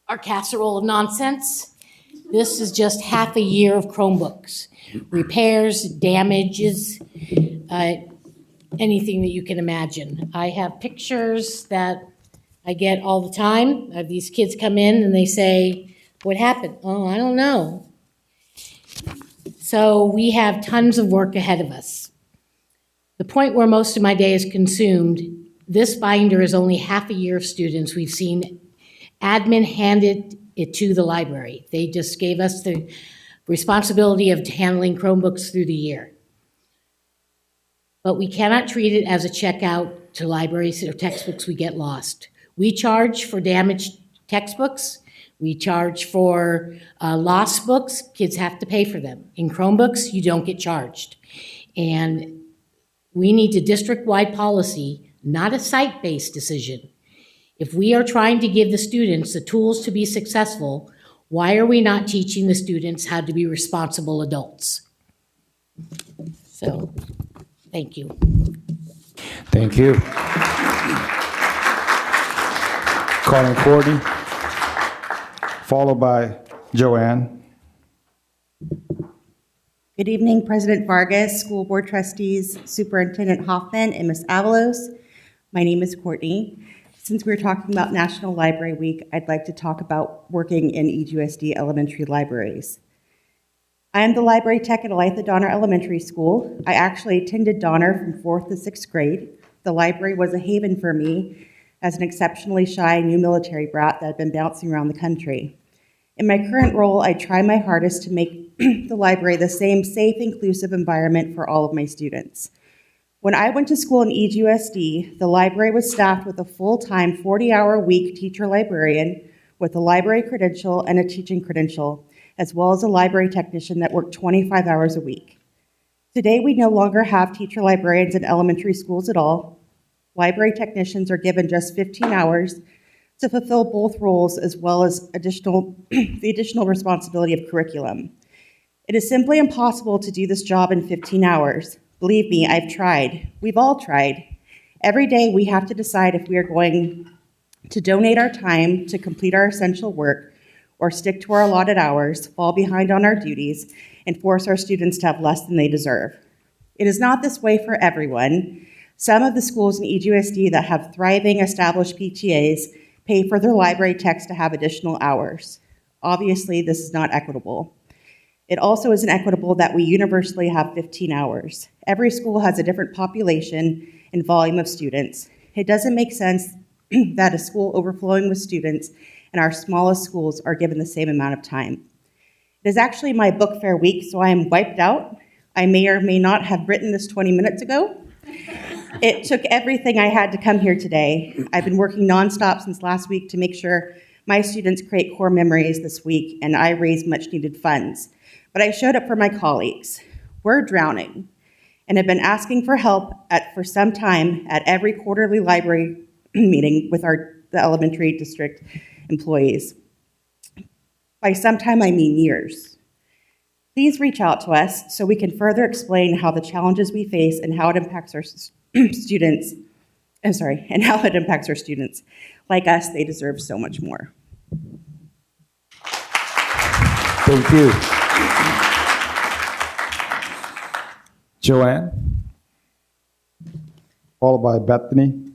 H: our casserole of nonsense. This is just half a year of Chromebooks. Repairs, damages, anything that you can imagine. I have pictures that I get all the time of these kids come in and they say, "What happened?" "Oh, I don't know." So we have tons of work ahead of us. The point where most of my day is consumed, this binder is only half a year of students. We've seen admin handed it to the library. They just gave us the responsibility of handling Chromebooks through the year. But we cannot treat it as a checkout to libraries or textbooks we get lost. We charge for damaged textbooks. We charge for lost books. Kids have to pay for them. In Chromebooks, you don't get charged. And we need a district-wide policy, not a site-based decision. If we are trying to give the students the tools to be successful, why are we not teaching the students how to be responsible adults? So, thank you.
D: Thank you. Calling Courtney, followed by Joanne.
W: Good evening, President Vargas, School Board Trustees, Superintendent Hoffman, and Ms. Avalos. My name is Courtney. Since we're talking about National Library Week, I'd like to talk about working in EGUSD elementary libraries. I am the library tech at Olathe Donner Elementary School. I actually attended Donner from 4th to 6th grade. The library was a haven for me as an exceptionally shy new military brat that had been bouncing around the country. In my current role, I try my hardest to make the library the same safe, inclusive environment for all of my students. When I went to school in EGUSD, the library was staffed with a full-time 40-hour-a-week teacher librarian with a library credential and a teaching credential, as well as a library technician that worked 25 hours a week. Today, we no longer have teacher librarians in elementary schools at all. Library technicians are given just 15 hours to fulfill both roles, as well as the additional responsibility of curriculum. It is simply impossible to do this job in 15 hours. Believe me, I've tried. We've all tried. Every day we have to decide if we are going to donate our time to complete our essential work or stick to our allotted hours, fall behind on our duties, and force our students to have less than they deserve. It is not this way for everyone. Some of the schools in EGUSD that have thriving established PTAs pay for their library techs to have additional hours. Obviously, this is not equitable. It also isn't equitable that we universally have 15 hours. Every school has a different population and volume of students. It doesn't make sense that a school overflowing with students and our smallest schools are given the same amount of time. It is actually my book fair week, so I am wiped out. I may or may not have written this 20 minutes ago. It took everything I had to come here today. I've been working nonstop since last week to make sure my students create core memories this week, and I raise much needed funds. But I showed up for my colleagues. We're drowning and have been asking for help for some time at every quarterly library meeting with the elementary district employees. By some time, I mean years. Please reach out to us so we can further explain how the challenges we face and how it impacts our students. And how it impacts our students. Like us, they deserve so much more.
D: Thank you. Joanne, followed by Bethany.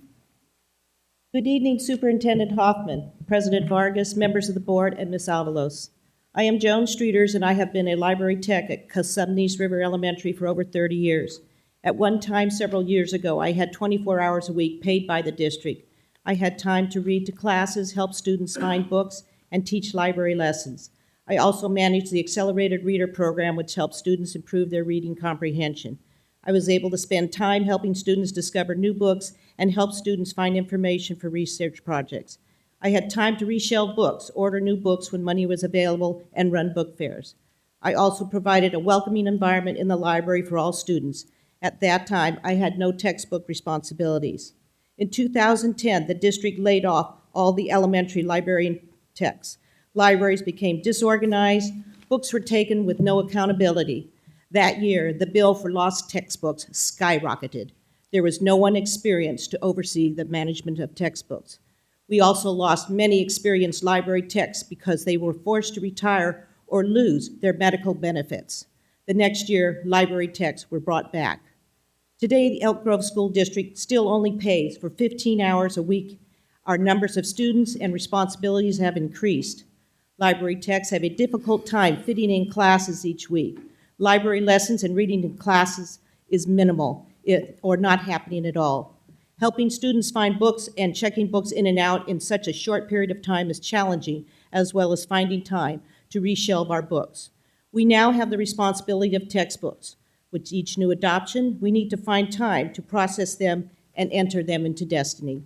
K: Good evening, Superintendent Hoffman, President Vargas, members of the board, and Ms. Avalos. I am Joan Streeters, and I have been a library tech at Cazadero River Elementary for over 30 years. At one time, several years ago, I had 24 hours a week paid by the district. I had time to read to classes, help students find books, and teach library lessons. I also managed the Accelerated Reader Program, which helps students improve their reading comprehension. I was able to spend time helping students discover new books and help students find information for research projects. I had time to reshelve books, order new books when money was available, and run book fairs. I also provided a welcoming environment in the library for all students. At that time, I had no textbook responsibilities. In 2010, the district laid off all the elementary librarian techs. Libraries became disorganized, books were taken with no accountability. That year, the bill for lost textbooks skyrocketed. There was no one experienced to oversee the management of textbooks. We also lost many experienced library techs because they were forced to retire or lose their medical benefits. The next year, library techs were brought back. Today, the Elk Grove School District still only pays for 15 hours a week. Our numbers of students and responsibilities have increased. Library techs have a difficult time fitting in classes each week. Library lessons and reading in classes is minimal or not happening at all. Helping students find books and checking books in and out in such a short period of time is challenging, as well as finding time to reshelve our books. We now have the responsibility of textbooks. With each new adoption, we need to find time to process them and enter them into destiny.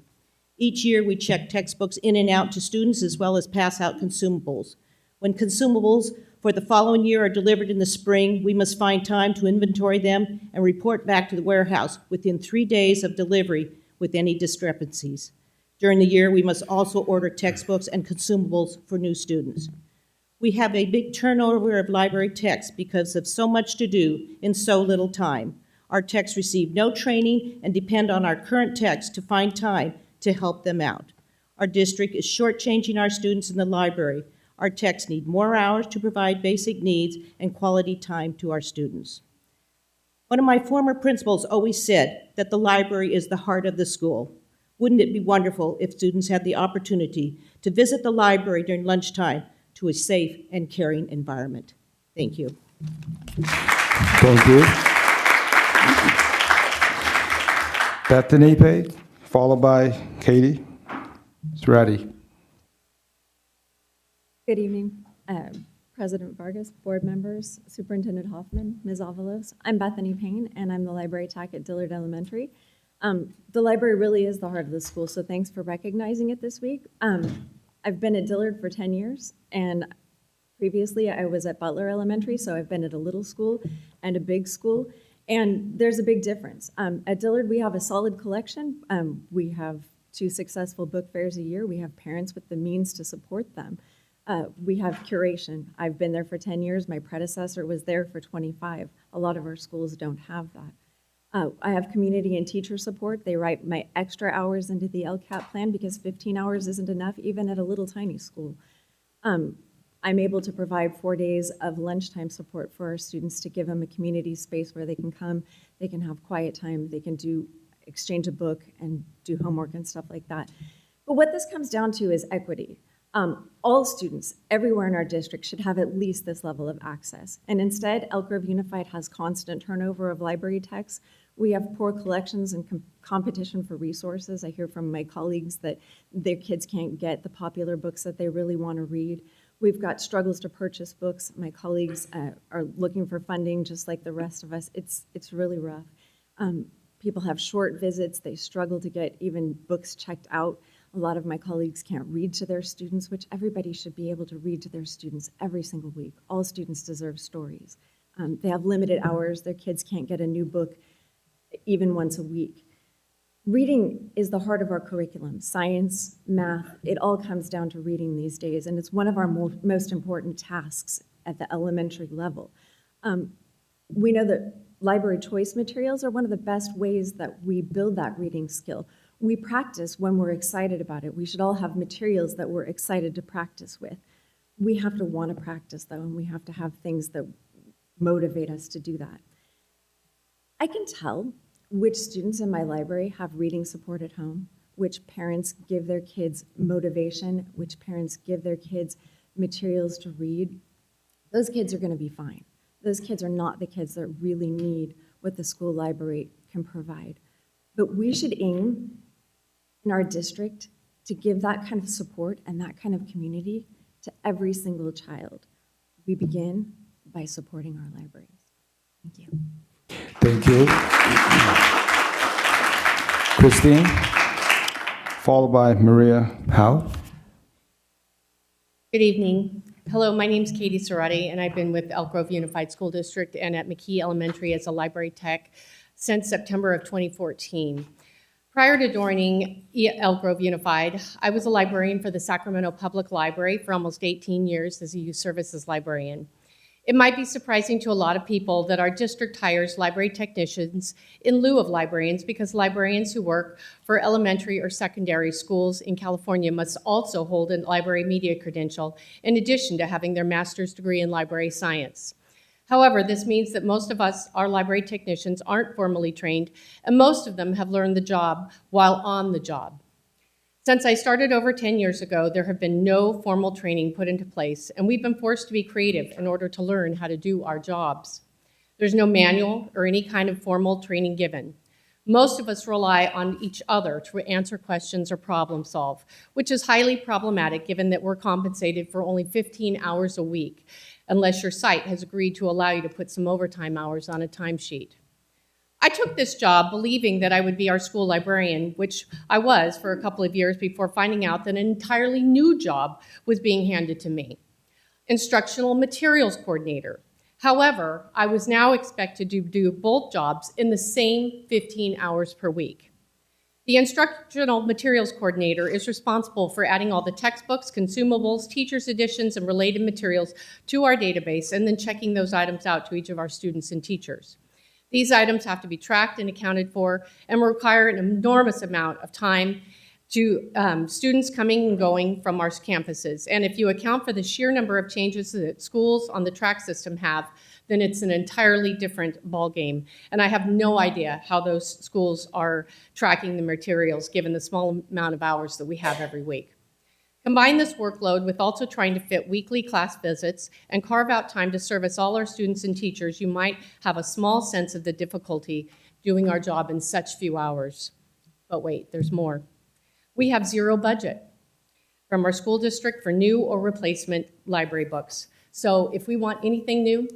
K: Each year, we check textbooks in and out to students as well as pass out consumables. When consumables for the following year are delivered in the spring, we must find time to inventory them and report back to the warehouse within 3 days of delivery with any discrepancies. During the year, we must also order textbooks and consumables for new students. We have a big turnover of library techs because of so much to do in so little time. Our techs receive no training and depend on our current techs to find time to help them out. Our district is shortchanging our students in the library. Our techs need more hours to provide basic needs and quality time to our students. One of my former principals always said that the library is the heart of the school. Wouldn't it be wonderful if students had the opportunity to visit the library during lunchtime to a safe and caring environment? Thank you.
D: Thank you. Bethany Pate, followed by Katie. It's ready.
L: Good evening, President Vargas, board members, Superintendent Hoffman, Ms. Avalos. I'm Bethany Payne, and I'm the library tech at Dillard Elementary. The library really is the heart of the school, so thanks for recognizing it this week. I've been at Dillard for 10 years, and Previously, I was at Butler Elementary, so I've been at a little school and a big school, and there's a big difference. At Dillard, we have a solid collection. We have 2 successful book fairs a year. We have parents with the means to support them. We have curation. I've been there for 10 years. My predecessor was there for 25. A lot of our schools don't have that. I have community and teacher support. They write my extra hours into the LCAP plan because 15 hours isn't enough, even at a little tiny school. I'm able to provide 4 days of lunchtime support for our students to give them a community space where they can come, they can have quiet time, they can exchange a book and do homework and stuff like that. But what this comes down to is equity. All students everywhere in our district should have at least this level of access. And instead, Elk Grove Unified has constant turnover of library techs. We have poor collections and competition for resources. I hear from my colleagues that their kids can't get the popular books that they really want to read. We've got struggles to purchase books. My colleagues are looking for funding just like the rest of us. It's really rough. People have short visits. They struggle to get even books checked out. A lot of my colleagues can't read to their students, which everybody should be able to read to their students every single week. All students deserve stories. They have limited hours. Their kids can't get a new book even once a week. Reading is the heart of our curriculum. Science, math, it all comes down to reading these days, and it's one of our most important tasks at the elementary level. We know that library choice materials are one of the best ways that we build that reading skill. We practice when we're excited about it. We should all have materials that we're excited to practice with. We have to want to practice, though, and we have to have things that motivate us to do that. I can tell which students in my library have reading support at home, which parents give their kids motivation, which parents give their kids materials to read. Those kids are going to be fine. Those kids are not the kids that really need what the school library can provide. But we should aim in our district to give that kind of support and that kind of community to every single child. We begin by supporting our libraries. Thank you.
D: Thank you. Christine, followed by Maria Howe.
M: Good evening. Hello, my name is Katie Cerati, and I've been with Elk Grove Unified School District and at McKee Elementary as a library tech since September of 2014. Prior to joining Elk Grove Unified, I was a librarian for the Sacramento Public Library for almost 18 years as a youth services librarian. It might be surprising to a lot of people that our district hires library technicians in lieu of librarians because librarians who work for elementary or secondary schools in California must also hold a library media credential in addition to having their master's degree in library science. However, this means that most of us, our library technicians, aren't formally trained, and most of them have learned the job while on the job. Since I started over 10 years ago, there have been no formal training put into place, and we've been forced to be creative in order to learn how to do our jobs. There's no manual or any kind of formal training given. Most of us rely on each other to answer questions or problem solve, which is highly problematic given that we're compensated for only 15 hours a week, unless your site has agreed to allow you to put some overtime hours on a timesheet. I took this job believing that I would be our school librarian, which I was for a couple of years before finding out that an entirely new job was being handed to me, instructional materials coordinator. However, I was now expected to do both jobs in the same 15 hours per week. The instructional materials coordinator is responsible for adding all the textbooks, consumables, teachers' editions, and related materials to our database, and then checking those items out to each of our students and teachers. These items have to be tracked and accounted for and require an enormous amount of time to students coming and going from our campuses. And if you account for the sheer number of changes that schools on the track system have, then it's an entirely different ballgame. And I have no idea how those schools are tracking the materials given the small amount of hours that we have every week. Combine this workload with also trying to fit weekly class visits and carve out time to service all our students and teachers, you might have a small sense of the difficulty doing our job in such few hours. But wait, there's more. We have zero budget from our school district for new or replacement library books. So if we want anything new,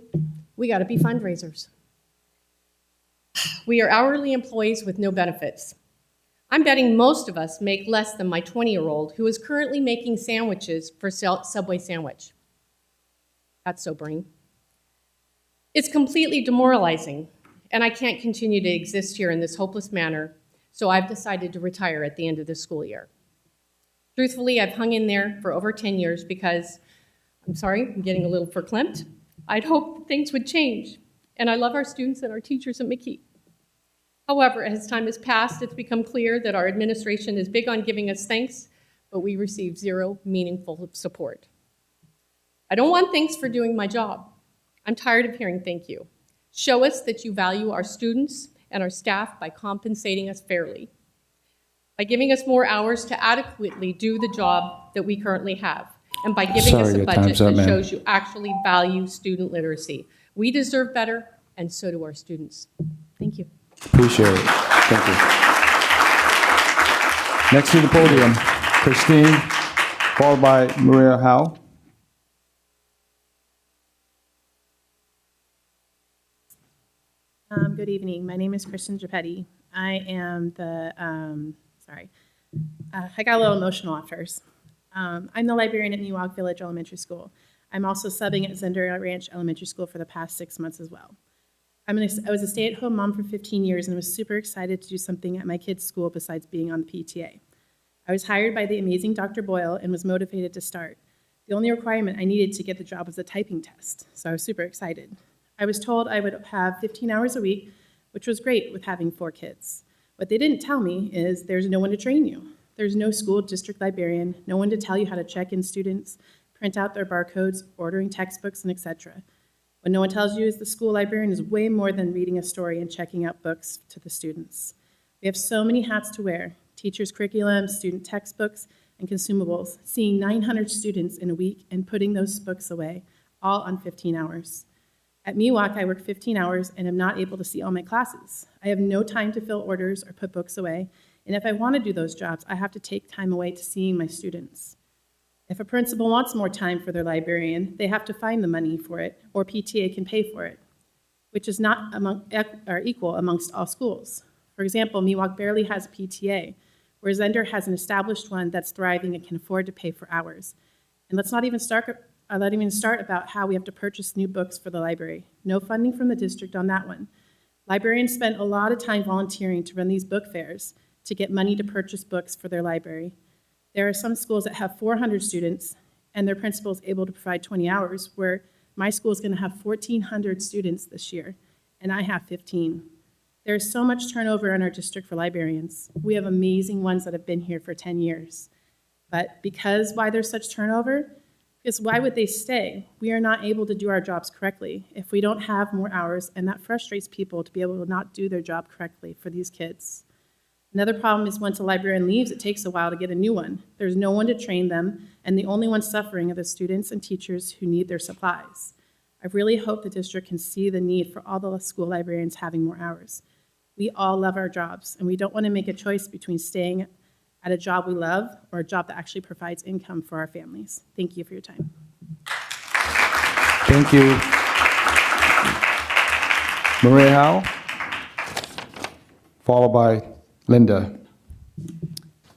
M: we gotta be fundraisers. We are hourly employees with no benefits. I'm betting most of us make less than my 20-year-old who is currently making sandwiches for Subway Sandwich. That's sobering. It's completely demoralizing, and I can't continue to exist here in this hopeless manner, so I've decided to retire at the end of this school year. Truthfully, I've hung in there for over 10 years because, I'm sorry, I'm getting a little verklempt. I'd hoped things would change, and I love our students and our teachers at McKee. However, as time has passed, it's become clear that our administration is big on giving us thanks, but we receive zero meaningful support. I don't want thanks for doing my job. I'm tired of hearing thank you. Show us that you value our students and our staff by compensating us fairly, by giving us more hours to adequately do the job that we currently have, and by giving us a budget that shows you actually value student literacy. We deserve better, and so do our students. Thank you.
D: Appreciate it. Thank you. Next to the podium, Christine, followed by Maria Howe.
F: Good evening. My name is Kristen Gepetti. I am the, I got a little emotional at first. I'm the librarian at Miwok Village Elementary School. I'm also subbing at Zendera Ranch Elementary School for the past 6 months as well. I was a stay-at-home mom for 15 years and was super excited to do something at my kids' school besides being on the PTA. I was hired by the amazing Dr. Boyle and was motivated to start. The only requirement I needed to get the job was a typing test, so I was super excited. I was told I would have 15 hours a week, which was great with having 4 kids. What they didn't tell me is there's no one to train you. There's no school district librarian, no one to tell you how to check in students, print out their barcodes, ordering textbooks, and etc. What no one tells you is the school librarian is way more than reading a story and checking out books to the students. We have so many hats to wear: teachers' curriculum, student textbooks, and consumables, seeing 900 students in a week and putting those books away, all on 15 hours. At Miwok, I work 15 hours and am not able to see all my classes. I have no time to fill orders or put books away, and if I want to do those jobs, I have to take time away to seeing my students. If a principal wants more time for their librarian, they have to find the money for it, or PTA can pay for it, which is not equal amongst all schools. For example, Miwok barely has a PTA, whereas Zender has an established one that's thriving and can afford to pay for hours. And let's not even start about how we have to purchase new books for the library. No funding from the district on that one. Librarians spend a lot of time volunteering to run these book fairs to get money to purchase books for their library. There are some schools that have 400 students and their principal is able to provide 20 hours, where my school is going to have 1,400 students this year, and I have 15. There is so much turnover in our district for librarians. We have amazing ones that have been here for 10 years. But why there's such turnover? Because why would they stay? We are not able to do our jobs correctly if we don't have more hours, and that frustrates people to be able to not do their job correctly for these kids. Another problem is once a librarian leaves, it takes a while to get a new one. There's no one to train them, and the only ones suffering are the students and teachers who need their supplies. I really hope the district can see the need for all the school librarians having more hours. We all love our jobs, and we don't want to make a choice between staying at a job we love or a job that actually provides income for our families. Thank you for your time.
D: Thank you. Maria Howe, followed by Linda.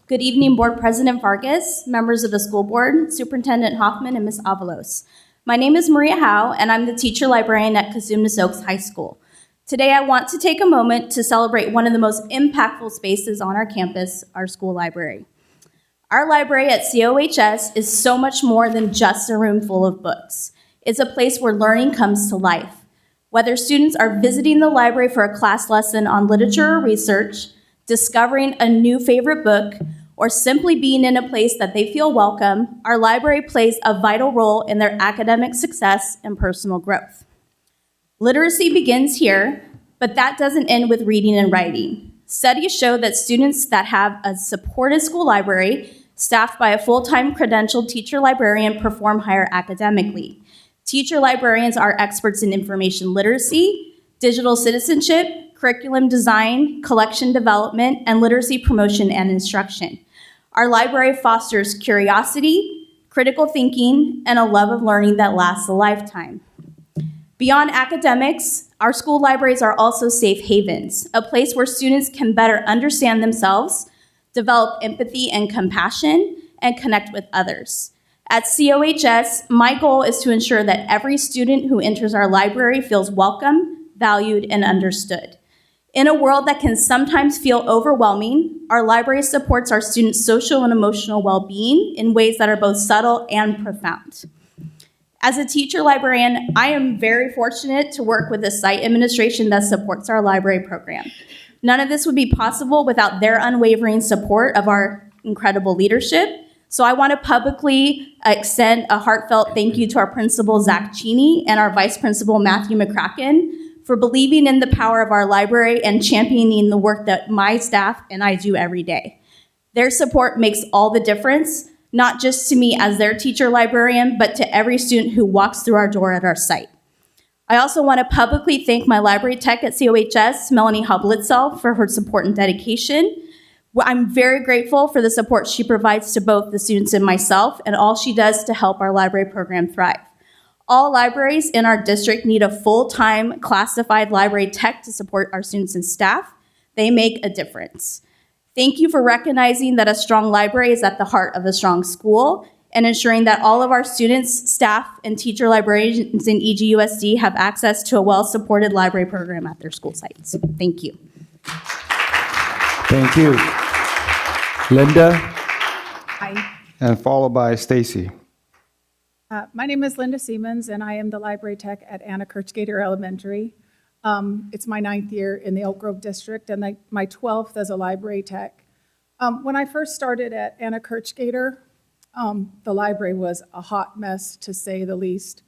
N: Good evening, Board President Vargas, members of the school board, Superintendent Hoffman, and Ms. Avalos. My name is Maria Howe, and I'm the teacher librarian at Cazumnes Oaks High School. Today, I want to take a moment to celebrate one of the most impactful spaces on our campus, our school library. Our library at COHS is so much more than just a room full of books. It's a place where learning comes to life. Whether students are visiting the library for a class lesson on literature or research, discovering a new favorite book, or simply being in a place that they feel welcome, our library plays a vital role in their academic success and personal growth. Literacy begins here, but that doesn't end with reading and writing. Studies show that students that have a supported school library, staffed by a full-time credentialed teacher librarian, perform higher academically. Teacher librarians are experts in information literacy, digital citizenship, curriculum design, collection development, and literacy promotion and instruction. Our library fosters curiosity, critical thinking, and a love of learning that lasts a lifetime. Beyond academics, our school libraries are also safe havens, a place where students can better understand themselves, develop empathy and compassion, and connect with others. At COHS, my goal is to ensure that every student who enters our library feels welcome, valued, and understood. In a world that can sometimes feel overwhelming, our library supports our students' social and emotional well-being in ways that are both subtle and profound. As a teacher librarian, I am very fortunate to work with a site administration that supports our library program. None of this would be possible without their unwavering support of our incredible leadership. So I want to publicly extend a heartfelt thank you to our principal, Zach Cheney, and our vice principal, Matthew McCracken, for believing in the power of our library and championing the work that my staff and I do every day. Their support makes all the difference, not just to me as their teacher librarian, but to every student who walks through our door at our site. I also want to publicly thank my library tech at COHS, Melanie Hoblitzel, for her support and dedication. I'm very grateful for the support she provides to both the students and myself, and all she does to help our library program thrive. All libraries in our district need a full-time classified library tech to support our students and staff. They make a difference. Thank you for recognizing that a strong library is at the heart of a strong school and ensuring that all of our students, staff, and teacher librarians in EGUSD have access to a well-supported library program at their school sites. Thank you.
D: Thank you. Linda?
O: Hi.
D: And followed by Stacy.
O: My name is Linda Siemens, and I am the library tech at Anna Kirchgater Elementary. It's my 9th year in the Elk Grove District, and my 12th as a library tech. When I first started at Anna Kirchgater, the library was a hot mess, to say the least.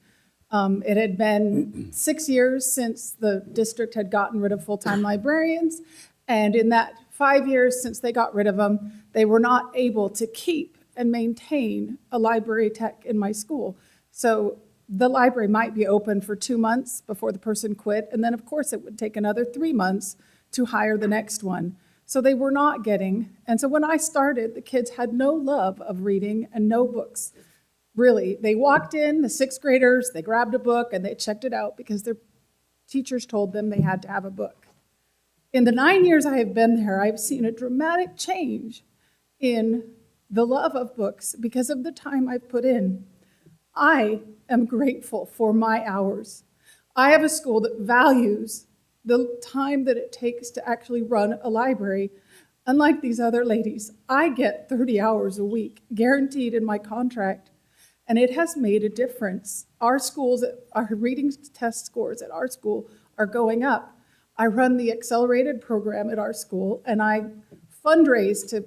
O: It had been 6 years since the district had gotten rid of full-time librarians, and in that 5 years since they got rid of them, they were not able to keep and maintain a library tech in my school. So the library might be open for 2 months before the person quit, and then of course it would take another 3 months to hire the next one. So they were not getting, and so when I started, the kids had no love of reading and no books. Really, they walked in, the 6th graders, they grabbed a book and they checked it out because their teachers told them they had to have a book. In the 9 years I have been there, I've seen a dramatic change in the love of books because of the time I've put in. I am grateful for my hours. I have a school that values the time that it takes to actually run a library. Unlike these other ladies, I get 30 hours a week, guaranteed in my contract, and it has made a difference. Our reading test scores at our school are going up. I run the accelerated program at our school, and I fundraise to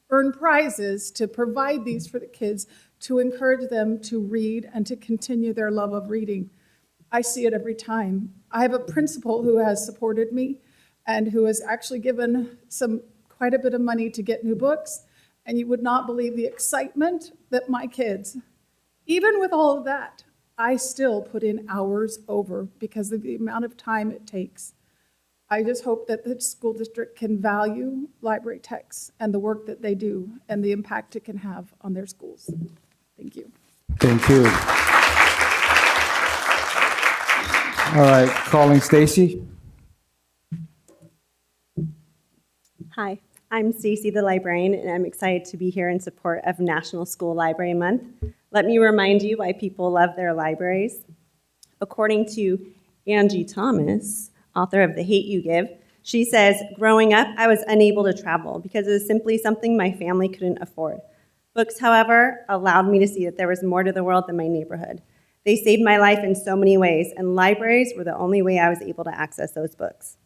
O: earn prizes to provide these for the kids to encourage them to read and to continue their love of reading. I see it every time. I have a principal who has supported me and who has actually given quite a bit of money to get new books, and you would not believe the excitement that my kids, even with all of that, I still put in hours over because of the amount of time it takes. I just hope that the school district can value library techs and the work that they do and the impact it can have on their schools. Thank you.
D: Thank you. All right, calling Stacy.
P: Hi, I'm Stacy, the librarian, and I'm excited to be here in support of National School Library Month. Let me remind you why people love their libraries. According to Angie Thomas, author of The Hate You Give, she says, growing up, I was unable to travel because it was simply something my family couldn't afford. Books, however, allowed me to see that there was more to the world than my neighborhood. They saved my life in so many ways, and libraries were the only way I was able to access those books.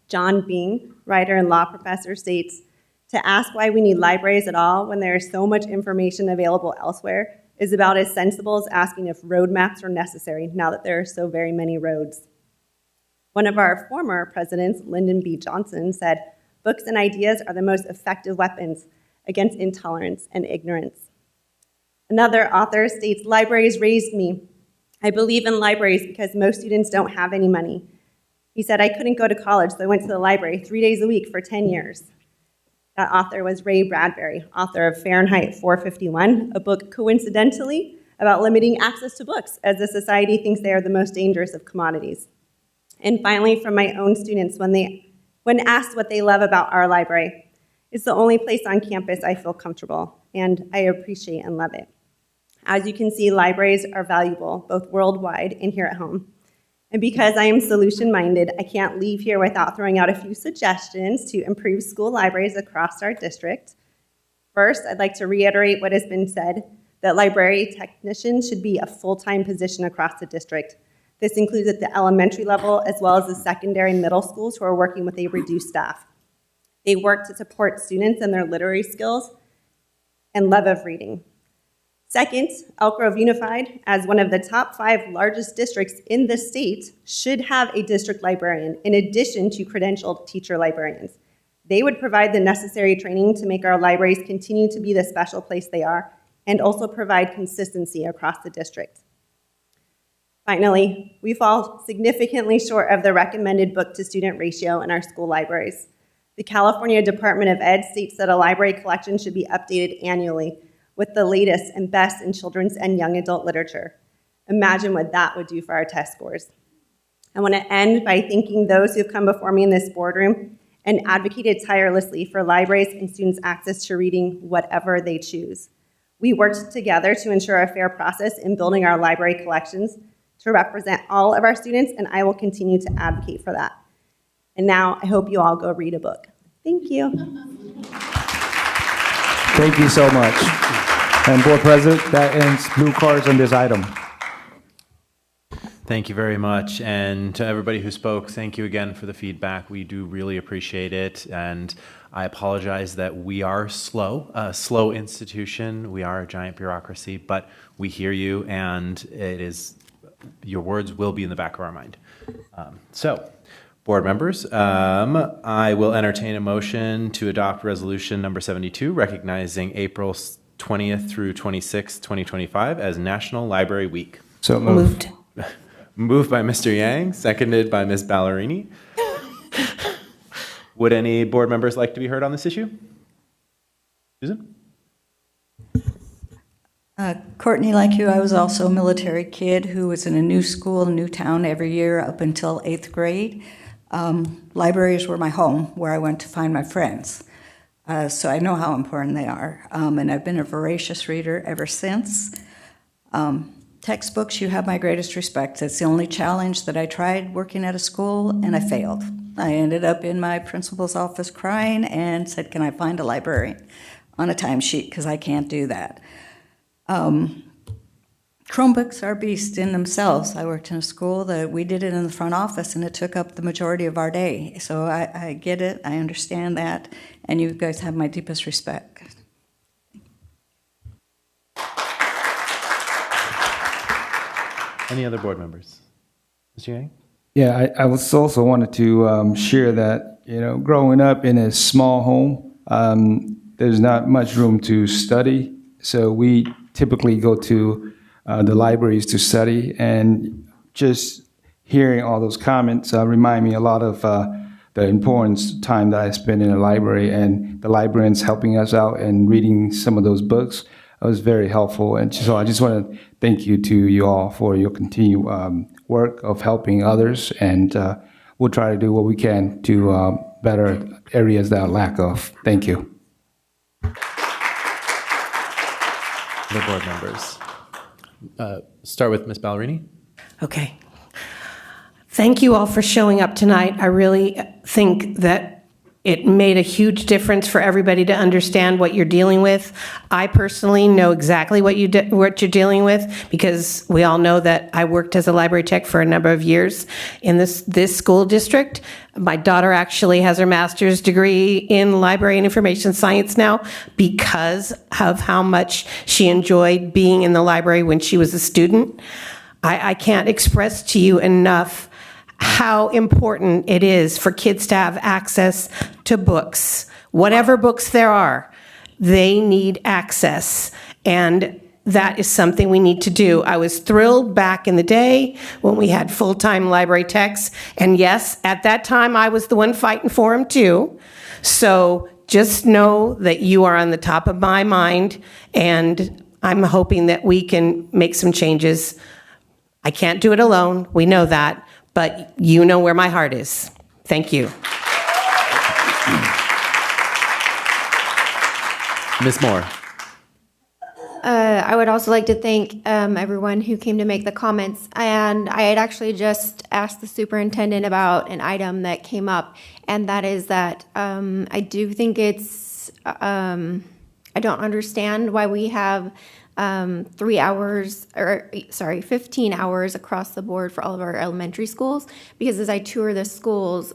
P: John Bing, writer and law professor, states, to ask why we need libraries at all when there is so much information available elsewhere is about as sensible as asking if road maps are necessary now that there are so very many roads. One of our former presidents, Lyndon B. Johnson, said, books and ideas are the most effective weapons against intolerance and ignorance. Another author states, libraries raised me. I believe in libraries because most students don't have any money. He said, I couldn't go to college, so I went to the library 3 days a week for 10 years. That author was Ray Bradbury, author of Fahrenheit 451, a book coincidentally about limiting access to books as the society thinks they are the most dangerous of commodities. And finally, from my own students, when asked what they love about our library, it's the only place on campus I feel comfortable, and I appreciate and love it. As you can see, libraries are valuable, both worldwide and here at home. And because I am solution-minded, I can't leave here without throwing out a few suggestions to improve school libraries across our district. First, I'd like to reiterate what has been said, that library technician should be a full-time position across the district. This includes at the elementary level as well as the secondary and middle schools who are working with a reduced staff. They work to support students in their literary skills and love of reading. Second, Elk Grove Unified, as one of the top 5 largest districts in the state, should have a district librarian in addition to credentialed teacher librarians. They would provide the necessary training to make our libraries continue to be the special place they are and also provide consistency across the district. Finally, we fall significantly short of the recommended book-to-student ratio in our school libraries. The California Department of Ed states that a library collection should be updated annually with the latest and best in children's and young adult literature. Imagine what that would do for our test scores. I want to end by thanking those who have come before me in this boardroom and advocated tirelessly for libraries and students' access to reading whatever they choose. We worked together to ensure a fair process in building our library collections to represent all of our students, and I will continue to advocate for that. And now I hope you all go read a book. Thank you.
D: Thank you so much. And Board President, that ends blue cards on this item.
A: Thank you very much. And to everybody who spoke, thank you again for the feedback. We do really appreciate it. And I apologize that we are slow, a slow institution. We are a giant bureaucracy, but we hear you, and your words will be in the back of our mind. So, board members, I will entertain a motion to adopt resolution number 72, recognizing April 20th through 26th, 2025 as National Library Week.
D: So moved.
A: Moved by Mr. Yang, seconded by Ms. Ballerini. Would any board members like to be heard on this issue? Susan?
Q: Courtney, like you, I was also a military kid who was in a new school, a new town every year up until 8th grade. Libraries were my home, where I went to find my friends. So I know how important they are. And I've been a voracious reader ever since. Textbooks, you have my greatest respect. It's the only challenge that I tried working at a school, and I failed. I ended up in my principal's office crying and said, can I find a librarian on a timesheet, because I can't do that. Chromebooks are a beast in themselves. I worked in a school that we did it in the front office, and it took up the majority of our day. So I get it, I understand that, and you guys have my deepest respect.
A: Any other board members? Mr. Yang?
D: Yeah, I was also wanted to share that, growing up in a small home, there's not much room to study. So we typically go to the libraries to study, and just hearing all those comments remind me a lot of the important time that I spent in a library, and the librarians helping us out and reading some of those books. It was very helpful. And so I just want to thank you all for your continued work of helping others, and we'll try to do what we can to better areas that are lack of. Thank you.
A: The board members. Start with Ms. Ballerini.
R: Okay. Thank you all for showing up tonight. I really think that it made a huge difference for everybody to understand what you're dealing with. I personally know exactly what you're dealing with, because we all know that I worked as a library tech for a number of years in this school district. My daughter actually has her master's degree in library and information science now because of how much she enjoyed being in the library when she was a student. I can't express to you enough how important it is for kids to have access to books. Whatever books there are, they need access. And that is something we need to do. I was thrilled back in the day when we had full-time library techs. And yes, at that time, I was the one fighting for them too. So just know that you are on the top of my mind, and I'm hoping that we can make some changes. I can't do it alone. We know that. But you know where my heart is. Thank you.
A: Ms. Moore.
S: I would also like to thank everyone who came to make the comments. And I had actually just asked the superintendent about an item that came up, and that is that I do think it's, I don't understand why we have 15 hours across the board for all of our elementary schools, because as I tour the schools,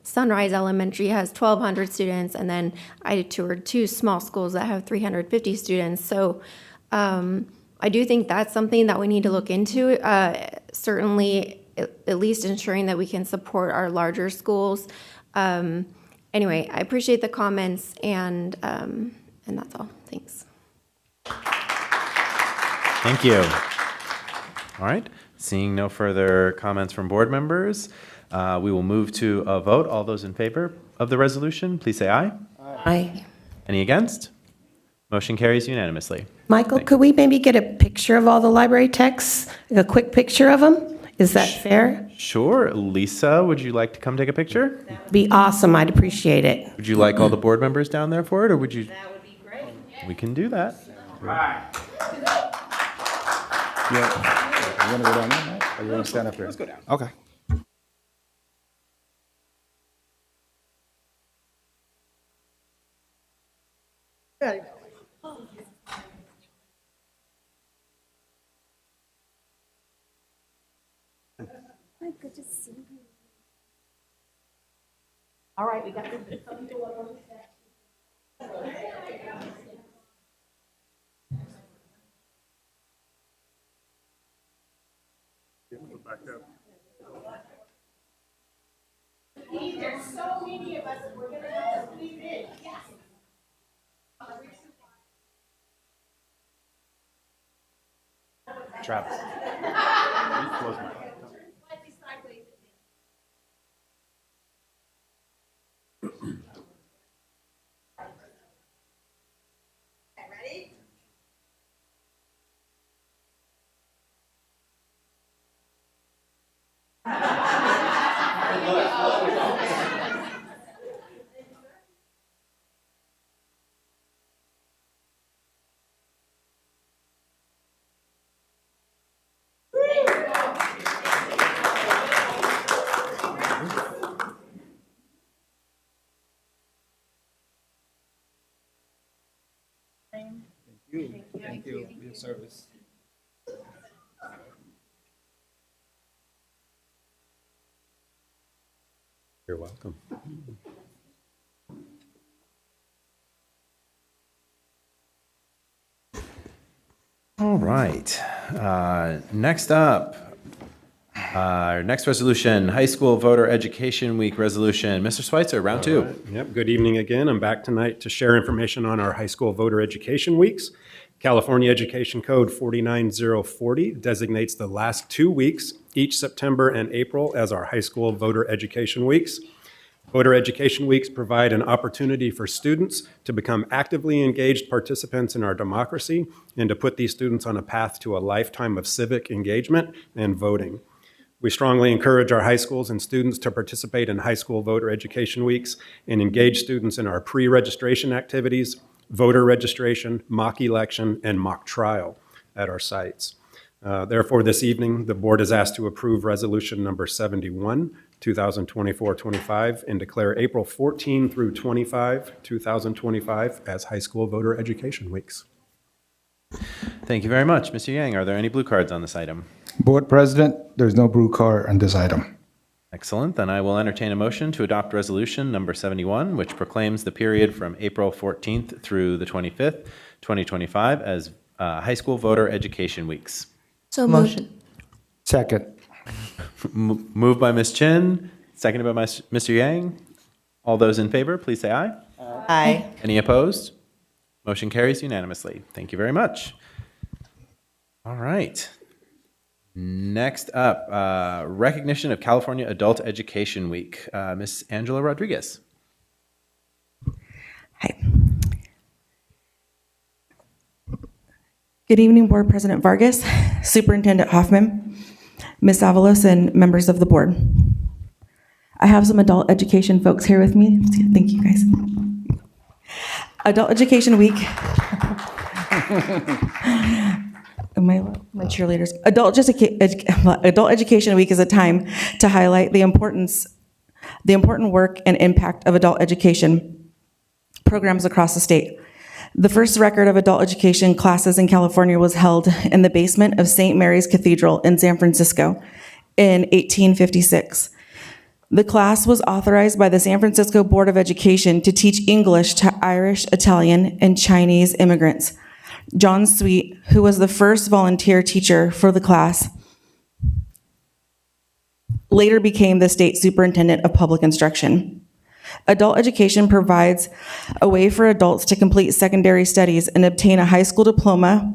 S: Sunrise Elementary has 1,200 students, and then I toured 2 small schools that have 350 students. So I do think that's something that we need to look into. Certainly, at least ensuring that we can support our larger schools. Anyway, I appreciate the comments, and that's all. Thanks.
A: Thank you. All right. Seeing no further comments from board members, we will move to a vote. All those in favor of the resolution, please say aye.
R: Aye.
A: Any against? Motion carries unanimously.
R: Michael, could we maybe get a picture of all the library techs? Like a quick picture of them? Is that fair?
A: Sure. Lisa, would you like to come take a picture?
R: Be awesome. I'd appreciate it.
A: Would you like all the board members down there for it, or would you? That would be great. We can do that.
D: Yeah. You want to go down there, Mike? Or you want to stand up here? Let's go down. Okay.
J: Good to see you.
B: All right, we got this.
T: There's so many of us, we're going to have to leave it in. Yes.
A: Travis. Close my eyes.
D: Thank you for your service.
E: You're welcome.
A: All right. Next up, our next resolution, High School Voter Education Week resolution. Mr. Schweitzer, round 2.
E: Right. Yep. Good evening again. I'm back tonight to share information on our high school voter education weeks. California Education Code 49040 designates the last 2 weeks, each September and April, as our high school voter education weeks. Voter education weeks provide an opportunity for students to become actively engaged participants in our democracy and to put these students on a path to a lifetime of civic engagement and voting. We strongly encourage our high schools and students to participate in high school voter education weeks and engage students in our pre-registration activities, voter registration, mock election, and mock trial at our sites. Therefore, this evening, the board is asked to approve resolution number 71, 2024-25, and declare April 14 through 25, 2025 as high school voter education weeks.
A: Thank you very much. Mr. Yang, are there any blue cards on this item?
D: Board President, there's no blue card on this item.
A: Excellent. Then I will entertain a motion to adopt resolution number 71, which proclaims the period from April 14th through the 25th, 2025 as high school voter education weeks.
S: So motion.
D: Second.
A: Moved by Ms. Chin, seconded by Mr. Yang. All those in favor, please say aye.
S: Aye.
A: Any opposed? Motion carries unanimously. Thank you very much. All right. Next up, recognition of California Adult Education Week. Ms. Angela Rodriguez.
V: Good evening, Board President Vargas, Superintendent Hoffman, Ms. Avalos, and members of the board. I have some adult education folks here with me. Thank you, guys. Adult Education Week. My cheerleaders. Adult Education Week is a time to highlight the important work and impact of adult education programs across the state. The first record of adult education classes in California was held in the basement of St. Mary's Cathedral in San Francisco in 1856. The class was authorized by the San Francisco Board of Education to teach English to Irish, Italian, and Chinese immigrants. John Sweet, who was the first volunteer teacher for the class, later became the state superintendent of public instruction. Adult education provides a way for adults to complete secondary studies and obtain a high school diploma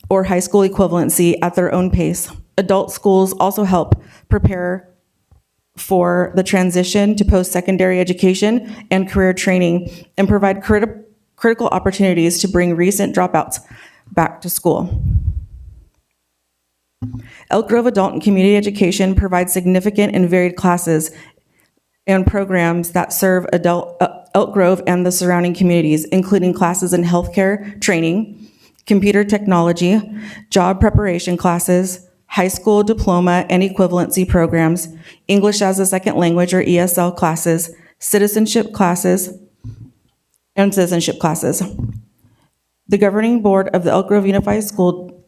V: or high school equivalency at their own pace. Adult schools also help prepare for the transition to post-secondary education and career training and provide critical opportunities to bring recent dropouts back to school. Elk Grove Adult and Community Education provides significant and varied classes and programs that serve Elk Grove and the surrounding communities, including classes in healthcare training, computer technology, job preparation classes, high school diploma and equivalency programs, English as a second language or ESL classes, citizenship classes. The governing board of the Elk Grove Unified School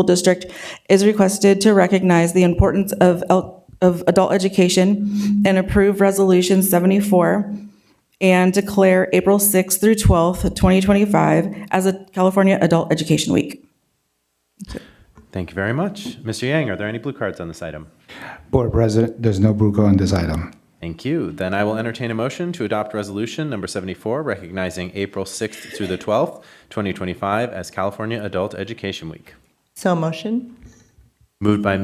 V: District is requested to recognize the importance of adult education and approve Resolution 74 and declare April 6th through 12th, 2025 as a California Adult Education Week.
A: Thank you very much. Mr. Yang, are there any blue cards on this item?
D: Board President, there's no blue card on this item.
A: Thank you. Then I will entertain a motion to adopt Resolution number 74, recognizing April 6th through the 12th, 2025 as California Adult Education Week.
C: So motion.
A: Moved by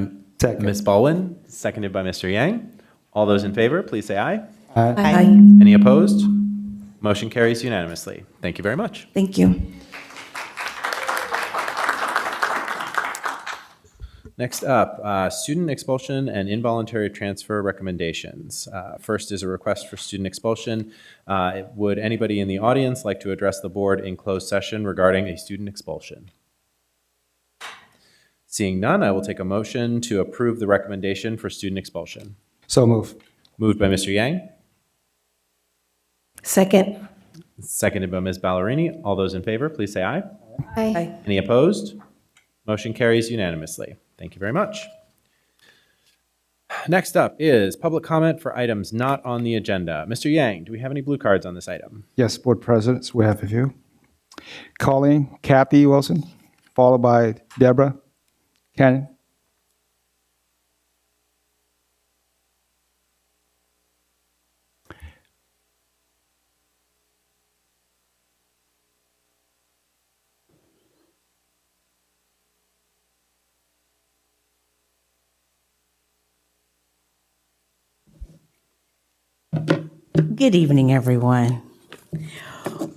A: Ms. Baldwin, seconded by Mr. Yang. All those in favor, please say aye.
V: Aye.
A: Any opposed? Motion carries unanimously. Thank you very much.
V: Thank you.
A: Next up, student expulsion and involuntary transfer recommendations. First is a request for student expulsion. Would anybody in the audience like to address the board in closed session regarding a student expulsion? Seeing none, I will take a motion to approve the recommendation for student expulsion.
D: So move.
A: Moved by Mr. Yang.
R: Second.
A: Seconded by Ms. Ballerini. All those in favor, please say aye.
R: Aye.
A: Any opposed? Motion carries unanimously. Thank you very much. Next up is public comment for items not on the agenda. Mr. Yang, do we have any blue cards on this item?
D: Yes, Board Presidents, we have a few. Colleen Kathy Wilson, followed by Deborah Cannon.
I: Good evening, everyone.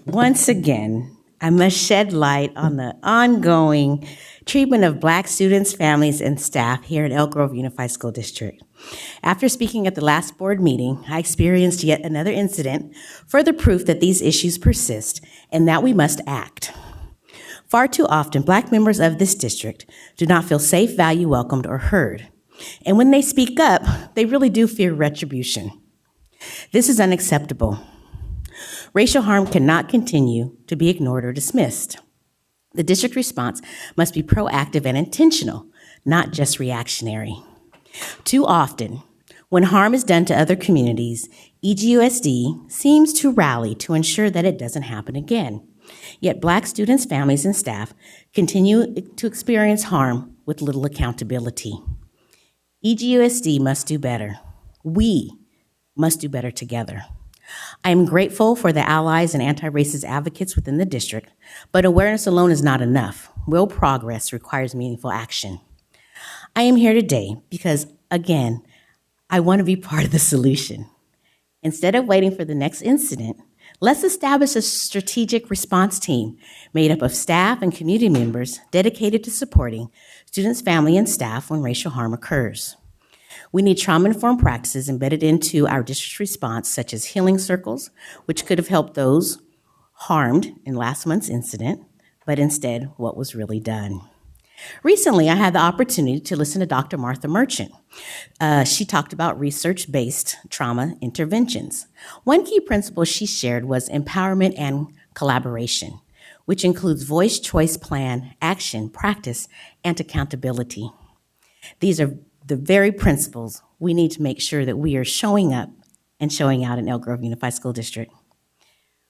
I: Once again, I must shed light on the ongoing treatment of Black students, families, and staff here at Elk Grove Unified School District. After speaking at the last board meeting, I experienced yet another incident, further proof that these issues persist and that we must act. Far too often, Black members of this district do not feel safe, valued, welcomed, or heard. And when they speak up, they really do fear retribution. This is unacceptable. Racial harm cannot continue to be ignored or dismissed. The district response must be proactive and intentional, not just reactionary. Too often, when harm is done to other communities, EGUSD seems to rally to ensure that it doesn't happen again. Yet Black students, families, and staff continue to experience harm with little accountability. EGUSD must do better. We must do better together. I am grateful for the allies and anti-racist advocates within the district, but awareness alone is not enough. Real progress requires meaningful action. I am here today because, again, I want to be part of the solution. Instead of waiting for the next incident, let's establish a strategic response team made up of staff and community members dedicated to supporting students, family, and staff when racial harm occurs. We need trauma-informed practices embedded into our district's response, such as healing circles, which could have helped those harmed in last month's incident, but instead what was really done. Recently, I had the opportunity to listen to Dr. Martha Merchant. She talked about research-based trauma interventions. One key principle she shared was empowerment and collaboration, which includes voice, choice, plan, action, practice, and accountability. These are the very principles we need to make sure that we are showing up and showing out in Elk Grove Unified School District.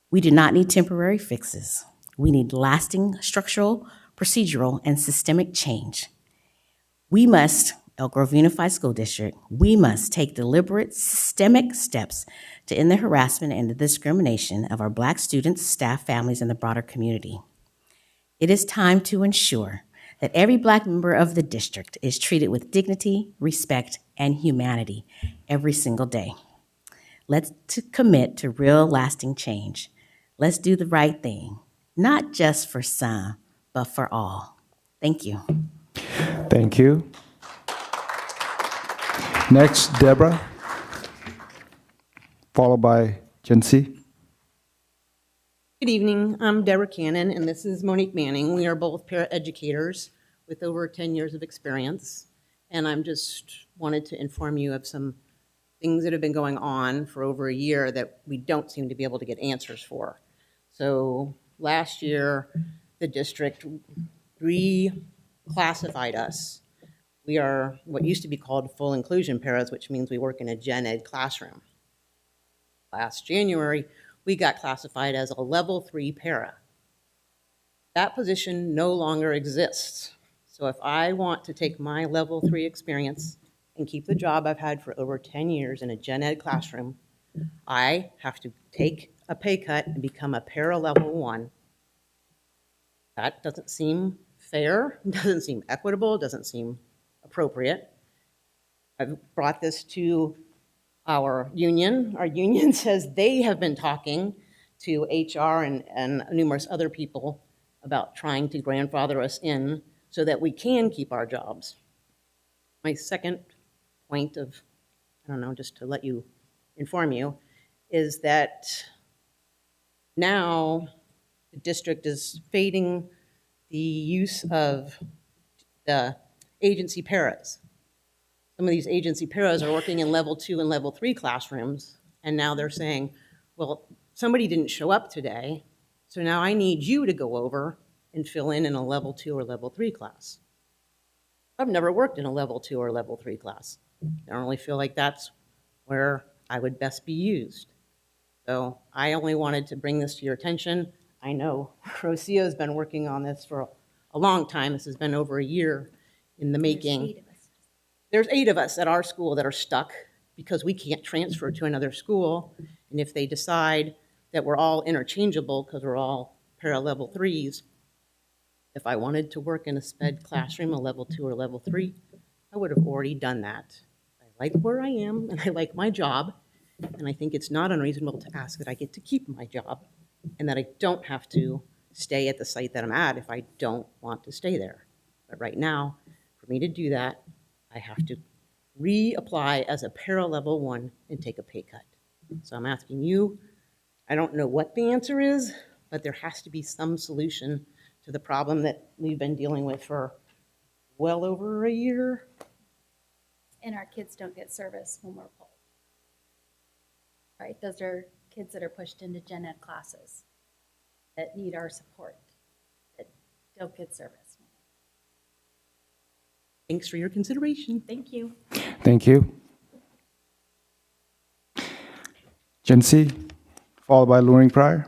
I: We do not need temporary fixes. We need lasting structural, procedural, and systemic change. We must, Elk Grove Unified School District, we must take deliberate, systemic steps to end the harassment and the discrimination of our Black students, staff, families, and the broader community. It is time to ensure that every Black member of the district is treated with dignity, respect, and humanity every single day. Let's commit to real lasting change. Let's do the right thing, not just for some, but for all. Thank you.
D: Thank you. Next, Deborah, followed by Jency.
C: Good evening. I'm Deborah Cannon, and this is Monique Manning. We are both paraeducators with over 10 years of experience, and I'm just wanted to inform you of some things that have been going on for over a year that we don't seem to be able to get answers for. So last year, the district reclassified us. We are what used to be called full inclusion paras, which means we work in a gen ed classroom. Last January, we got classified as a level 3 para. That position no longer exists. So if I want to take my level 3 experience and keep the job I've had for over 10 years in a gen ed classroom, I have to take a pay cut and become a para level 1. That doesn't seem fair, doesn't seem equitable, doesn't seem appropriate. I've brought this to our union. Our union says they have been talking to HR and numerous other people about trying to grandfather us in so that we can keep our jobs. My second point of, I don't know, just to let you inform you, is that now the district is fading the use of the agency paras. Some of these agency paras are working in level 2 and level 3 classrooms, and now they're saying, well, somebody didn't show up today, so now I need you to go over and fill in a level 2 or level 3 class. I've never worked in a level 2 or level 3 class. I don't really feel like that's where I would best be used. So I only wanted to bring this to your attention. I know Rocio's been working on this for a long time. This has been over a year in the making. There's 8 of us at our school that are stuck because we can't transfer to another school. And if they decide that we're all interchangeable because we're all para level 3s, if I wanted to work in a SPED classroom, a level 2 or level 3, I would have already done that. I like where I am and I like my job. And I think it's not unreasonable to ask that I get to keep my job and that I don't have to stay at the site that I'm at if I don't want to stay there. But right now, for me to do that, I have to reapply as a para level 1 and take a pay cut. So I'm asking you, I don't know what the answer is, but there has to be some solution to the problem that we've been dealing with for well over a year.
N: And our kids don't get service when we're pulled. Right? Those are kids that are pushed into gen ed classes that need our support, that don't get service.
C: Thanks for your consideration.
N: Thank you.
D: Thank you. Jency, followed by Loring Pryor.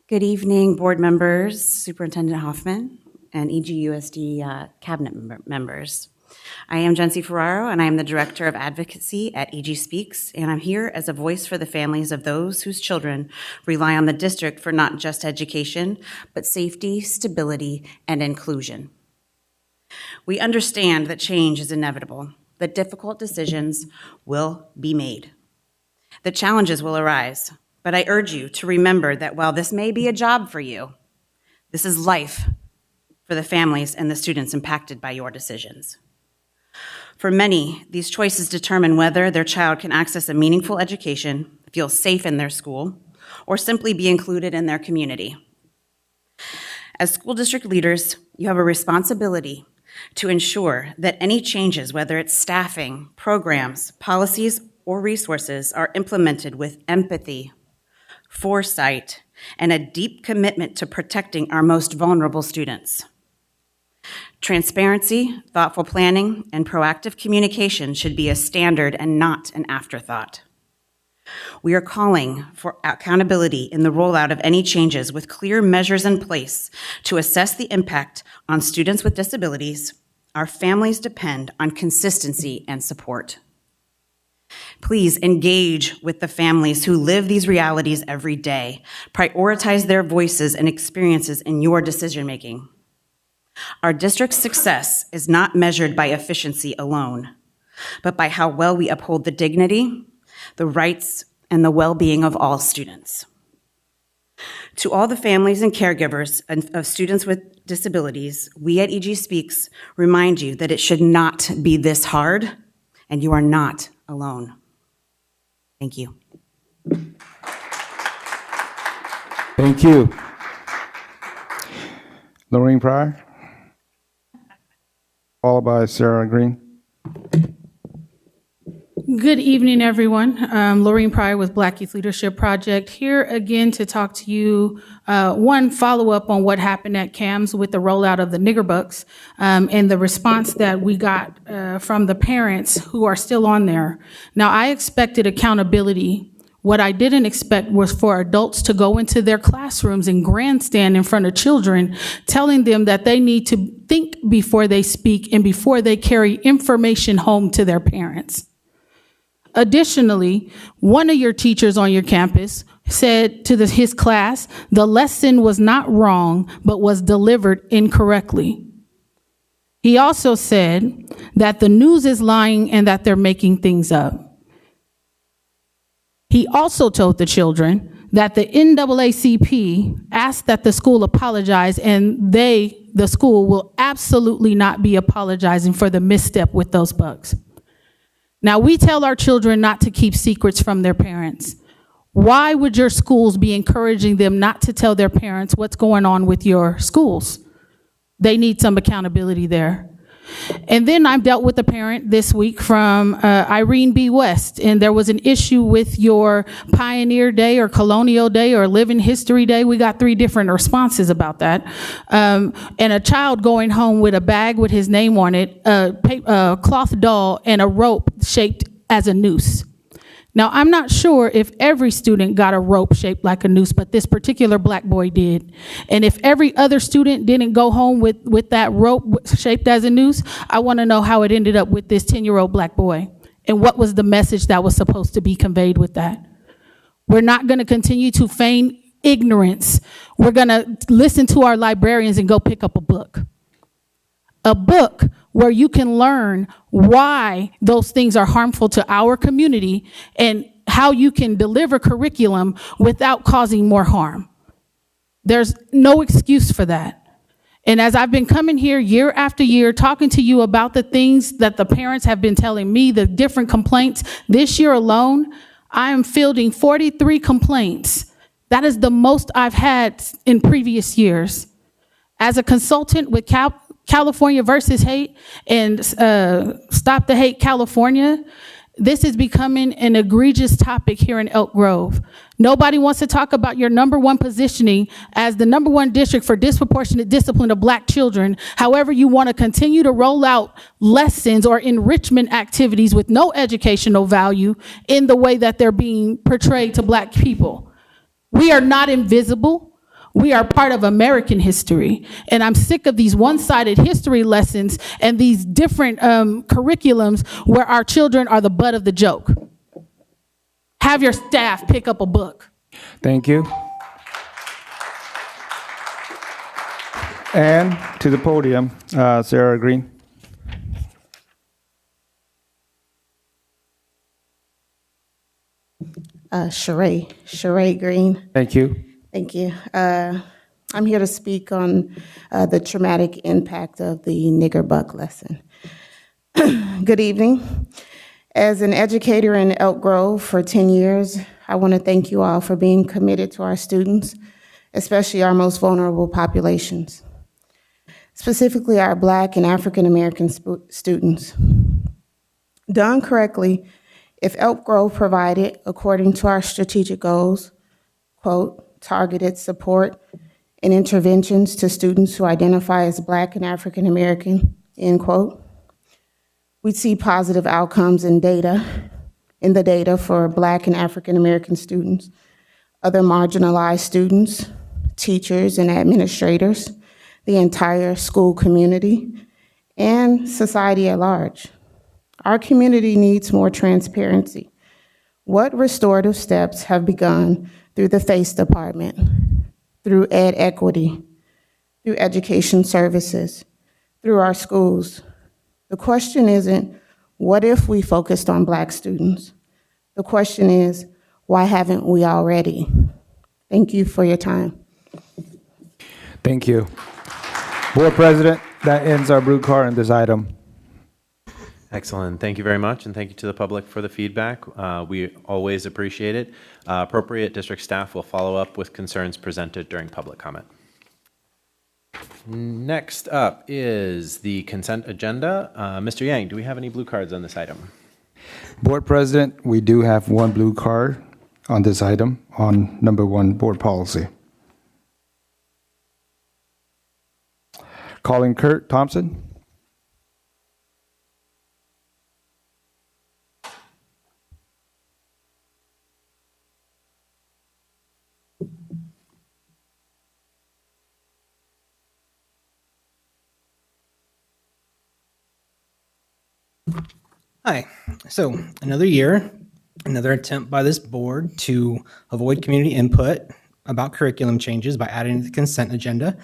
G: Good evening, board members, Superintendent Hoffman, and EGUSD cabinet members. I am Jency Ferraro, and I am the Director of Advocacy at EG Speaks, and I'm here as a voice for the families of those whose children rely on the district for not just education, but safety, stability, and inclusion. We understand that change is inevitable, that difficult decisions will be made, that challenges will arise, but I urge you to remember that while this may be a job for you, this is life for the families and the students impacted by your decisions. For many, these choices determine whether their child can access a meaningful education, feel safe in their school, or simply be included in their community. As school district leaders, you have a responsibility to ensure that any changes, whether it's staffing, programs, policies, or resources, are implemented with empathy, foresight, and a deep commitment to protecting our most vulnerable students. Transparency, thoughtful planning, and proactive communication should be a standard and not an afterthought. We are calling for accountability in the rollout of any changes with clear measures in place to assess the impact on students with disabilities. Our families depend on consistency and support. Please engage with the families who live these realities every day. Prioritize their voices and experiences in your decision-making. Our district's success is not measured by efficiency alone, but by how well we uphold the dignity, the rights, and the well-being of all students. To all the families and caregivers of students with disabilities, we at EG Speaks remind you that it should not be this hard, and you are not alone. Thank you.
D: Thank you. Lorraine Pryor, followed by Sarah Green.
H: Good evening, everyone. Laureen Pryor with Black Youth Leadership Project, here again to talk to you, one, follow up on what happened at CAMS with the rollout of the nigger bucks, and the response that we got from the parents who are still on there. Now, I expected accountability. What I didn't expect was for adults to go into their classrooms and grandstand in front of children, telling them that they need to think before they speak and before they carry information home to their parents. Additionally, one of your teachers on your campus said to his class, the lesson was not wrong, but was delivered incorrectly. He also said that the news is lying and that they're making things up. He also told the children that the NAACP asked that the school apologize, and the school, will absolutely not be apologizing for the misstep with those bugs. Now, we tell our children not to keep secrets from their parents. Why would your schools be encouraging them not to tell their parents what's going on with your schools? They need some accountability there. And then I've dealt with a parent this week from Irene B. West, and there was an issue with your Pioneer Day or Colonial Day or Living History Day. We got 3 different responses about that. And a child going home with a bag with his name on it, a cloth doll, and a rope shaped as a noose. Now, I'm not sure if every student got a rope shaped like a noose, but this particular black boy did. And if every other student didn't go home with that rope shaped as a noose, I want to know how it ended up with this 10-year-old black boy. And what was the message that was supposed to be conveyed with that? We're not going to continue to feign ignorance. We're going to listen to our librarians and go pick up a book. A book where you can learn why those things are harmful to our community and how you can deliver curriculum without causing more harm. There's no excuse for that. And as I've been coming here year after year, talking to you about the things that the parents have been telling me, the different complaints, this year alone, I am fielding 43 complaints. That is the most I've had in previous years. As a consultant with California versus Hate and Stop the Hate California, this is becoming an egregious topic here in Elk Grove. Nobody wants to talk about your #1 positioning as the #1 district for disproportionate discipline of black children. However, you want to continue to roll out lessons or enrichment activities with no educational value in the way that they're being portrayed to black people. We are not invisible. We are part of American history, and I'm sick of these one-sided history lessons and these different curriculums where our children are the butt of the joke. Have your staff pick up a book.
D: Thank you. And to the podium, Sarah Green.
U: Sheree Green.
D: Thank you.
U: Thank you. I'm here to speak on the traumatic impact of the nigger buck lesson. Good evening. As an educator in Elk Grove for 10 years, I want to thank you all for being committed to our students, especially our most vulnerable populations, specifically our Black and African American students. Done correctly, if Elk Grove provided, according to our strategic goals, quote, targeted support and interventions to students who identify as Black and African American, end quote, we'd see positive outcomes in the data for Black and African American students, other marginalized students, teachers and administrators, the entire school community, and society at large. Our community needs more transparency. What restorative steps have begun through the FACE department, through Ed Equity, through education services, through our schools? The question isn't, what if we focused on Black students? The question is, why haven't we already? Thank you for your time.
D: Thank you. Board President, that ends our blue card on this item.
A: Excellent. Thank you very much, and thank you to the public for the feedback. We always appreciate it. Appropriate district staff will follow up with concerns presented during public comment. Next up is the consent agenda. Mr. Yang, do we have any blue cards on this item?
D: Board President, we do have one blue card on this item on number 1 board policy. Calling Kurt Thompson.
K: Hi. So another year, another attempt by this board to avoid community input about curriculum changes by adding to the consent agenda.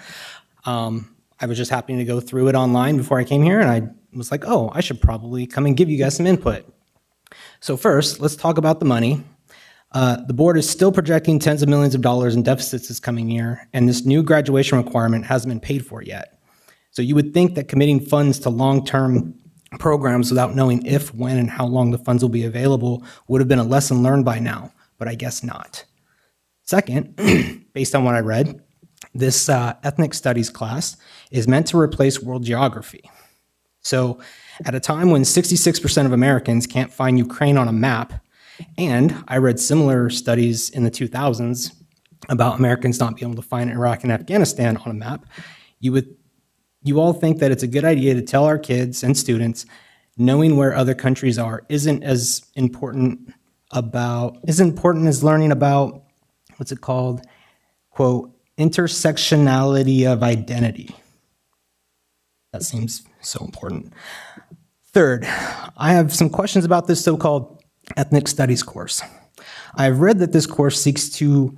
K: I was just happening to go through it online before I came here, and I was like, oh, I should probably come and give you guys some input. So first, let's talk about the money. The board is still projecting tens of millions of dollars in deficits this coming year, and this new graduation requirement hasn't been paid for yet. So you would think that committing funds to long-term programs without knowing if, when, and how long the funds will be available would have been a lesson learned by now, but I guess not. Second, based on what I read, this ethnic studies class is meant to replace world geography. So at a time when 66% of Americans can't find Ukraine on a map, and I read similar studies in the 2000s about Americans not being able to find Iraq and Afghanistan on a map, you all think that it's a good idea to tell our kids and students knowing where other countries are isn't as important as learning about, what's it called, quote, intersectionality of identity. That seems so important. Third, I have some questions about this so-called ethnic studies course. I've read that this course seeks to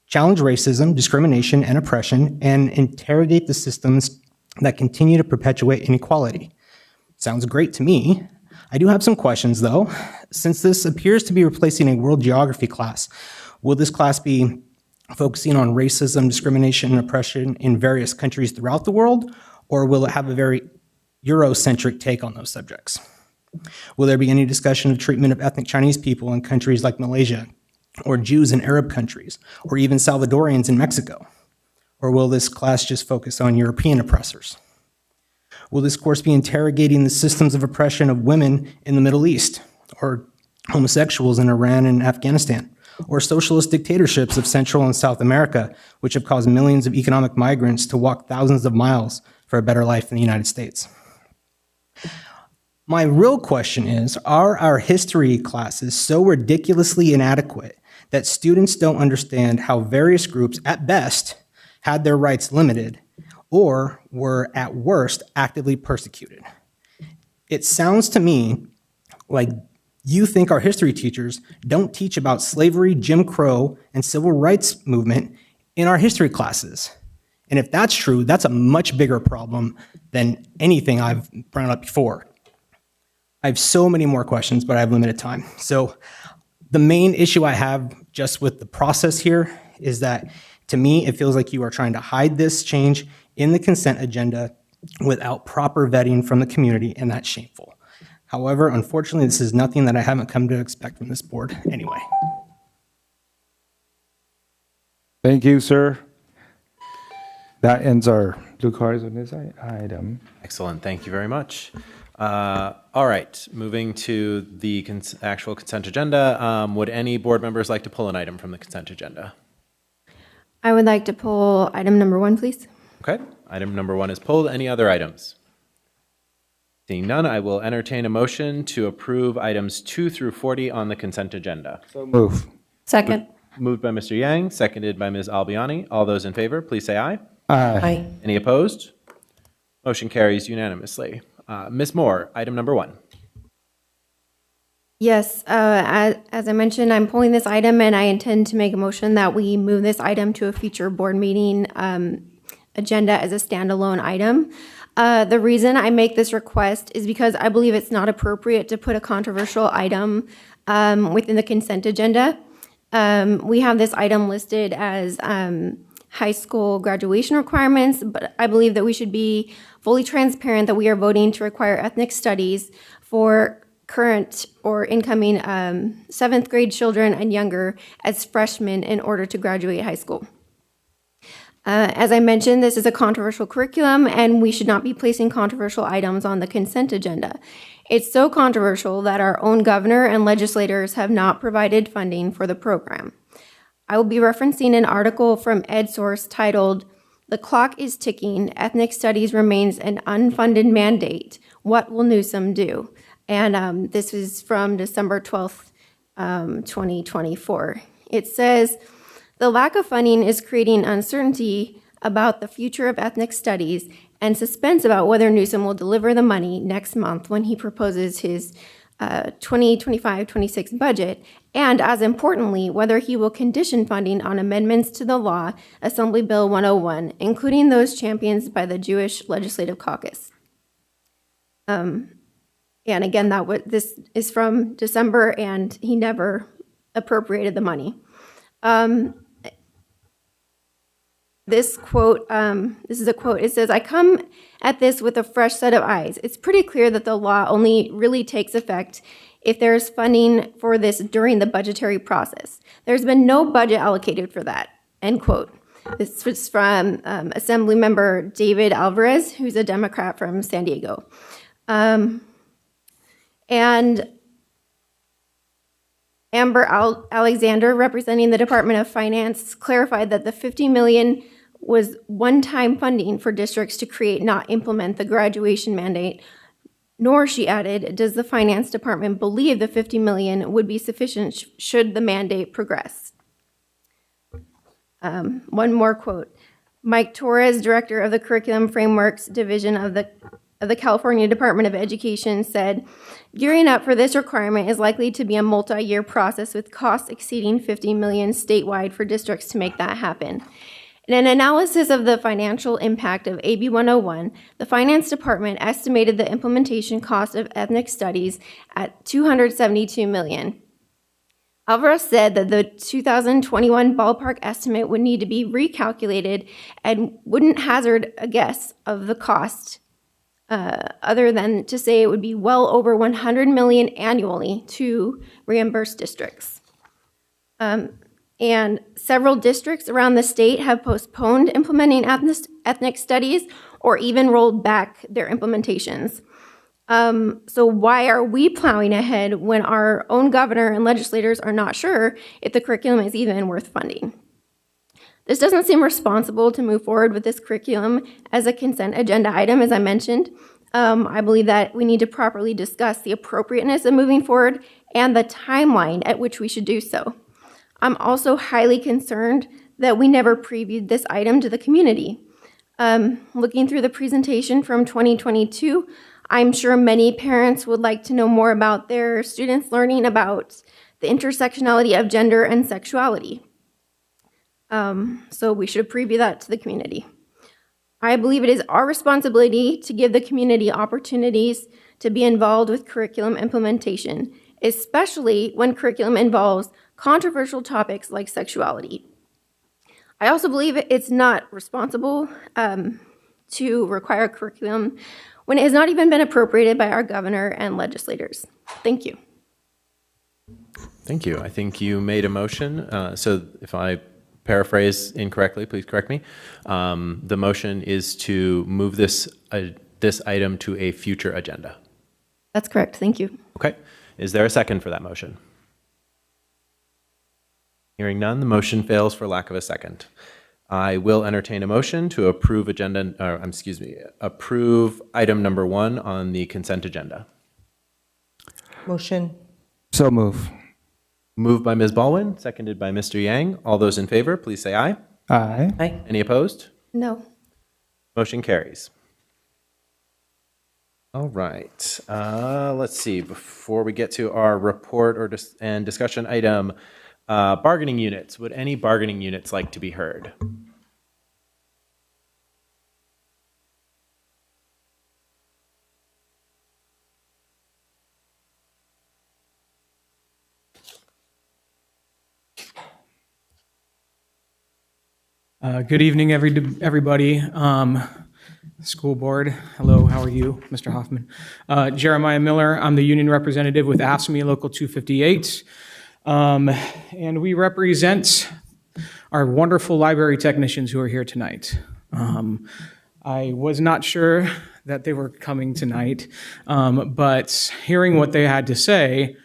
K: challenge racism, discrimination, and oppression, and interrogate the systems that continue to perpetuate inequality. Sounds great to me. I do have some questions, though. Since this appears to be replacing a world geography class, will this class be focusing on racism, discrimination, and oppression in various countries throughout the world, or will it have a very Eurocentric take on those subjects? Will there be any discussion of treatment of ethnic Chinese people in countries like Malaysia, or Jews in Arab countries, or even Salvadorians in Mexico? Or will this class just focus on European oppressors? Will this course be interrogating the systems of oppression of women in the Middle East, or homosexuals in Iran and Afghanistan, or socialist dictatorships of Central and South America, which have caused millions of economic migrants to walk thousands of miles for a better life in the United States? My real question is, are our history classes so ridiculously inadequate that students don't understand how various groups, at best, had their rights limited, or were, at worst, actively persecuted? It sounds to me like you think our history teachers don't teach about slavery, Jim Crow, and civil rights movement in our history classes. And if that's true, that's a much bigger problem than anything I've brought up before. I have so many more questions, but I have limited time. So the main issue I have just with the process here is that, to me, it feels like you are trying to hide this change in the consent agenda without proper vetting from the community, and that's shameful. However, unfortunately, this is nothing that I haven't come to expect from this board anyway.
D: Thank you, sir. That ends our blue cards on this item.
A: Excellent. Thank you very much. All right. Moving to the actual consent agenda. Would any board members like to pull an item from the consent agenda?
S: I would like to pull item number 1, please.
A: Okay. Item number 1 is pulled. Any other items? Seeing none, I will entertain a motion to approve items 2 through 40 on the consent agenda.
D: So move.
N: Second.
A: Moved by Mr. Yang, seconded by Ms. Albiani. All those in favor, please say aye.
D: Aye.
A: Any opposed? Motion carries unanimously. Ms. Moore, item number 1.
S: Yes, as I mentioned, I'm pulling this item and I intend to make a motion that we move this item to a future board meeting agenda as a standalone item. The reason I make this request is because I believe it's not appropriate to put a controversial item within the consent agenda. We have this item listed as high school graduation requirements, but I believe that we should be fully transparent that we are voting to require ethnic studies for current or incoming 7th grade children and younger as freshmen in order to graduate high school. As I mentioned, this is a controversial curriculum and we should not be placing controversial items on the consent agenda. It's so controversial that our own governor and legislators have not provided funding for the program. I will be referencing an article from EdSource titled, "The Clock is Ticking, Ethnic Studies Remains an Unfunded Mandate. What Will Newsom Do?" And this is from December 12th, 2024. It says, "The lack of funding is creating uncertainty about the future of ethnic studies and suspense about whether Newsom will deliver the money next month when he proposes his 2025-26 budget, and as importantly, whether he will condition funding on amendments to the law, Assembly Bill 101, including those championed by the Jewish Legislative Caucus." And again, this is from December, and he never appropriated the money. This quote, this is a quote, it says, "I come at this with a fresh set of eyes. It's pretty clear that the law only really takes effect if there's funding for this during the budgetary process. There's been no budget allocated for that," end quote. This was from Assemblymember David Alvarez, who's a Democrat from San Diego. And Amber Alexander, representing the Department of Finance, clarified that the $50 million was one-time funding for districts to create, not implement the graduation mandate. Nor, she added, does the Finance Department believe the $50 million would be sufficient should the mandate progress. One more quote. Mike Torres, director of the Curriculum Frameworks Division of the California Department of Education, said, "Gearing up for this requirement is likely to be a multi-year process with costs exceeding $50 million statewide for districts to make that happen." In an analysis of the financial impact of AB 101, the Finance Department estimated the implementation cost of ethnic studies at $272 million. Alvarez said that the 2021 ballpark estimate would need to be recalculated and wouldn't hazard a guess of the cost other than to say it would be well over $100 million annually to reimburse districts. And several districts around the state have postponed implementing ethnic studies or even rolled back their implementations. So why are we plowing ahead when our own governor and legislators are not sure if the curriculum is even worth funding? This doesn't seem responsible to move forward with this curriculum as a consent agenda item, as I mentioned. I believe that we need to properly discuss the appropriateness of moving forward and the timeline at which we should do so. I'm also highly concerned that we never previewed this item to the community. Looking through the presentation from 2022, I'm sure many parents would like to know more about their students learning about the intersectionality of gender and sexuality. So we should preview that to the community. I believe it is our responsibility to give the community opportunities to be involved with curriculum implementation, especially when curriculum involves controversial topics like sexuality. I also believe it's not responsible to require curriculum when it has not even been appropriated by our governor and legislators. Thank you.
A: Thank you. I think you made a motion. So if I paraphrase incorrectly, please correct me. The motion is to move this item to a future agenda.
S: That's correct. Thank you.
A: Okay. Is there a second for that motion? Hearing none, the motion fails for lack of a second. I will entertain a motion to approve approve item number 1 on the consent agenda.
L: Motion.
D: So move.
A: Moved by Ms. Baldwin, seconded by Mr. Yang. All those in favor, please say aye.
D: Aye.
L: Aye.
A: Any opposed?
S: No.
A: Motion carries. All right. Let's see. Before we get to our report and discussion item, bargaining units. Would any bargaining units like to be heard?
M: Good evening, everybody. School board, hello, how are you, Mr. Hoffman? Jeremiah Miller, I'm the union representative with AFSCME Local 258. And we represent our wonderful library technicians who are here tonight. I was not sure that they were coming tonight, but hearing what they had to say,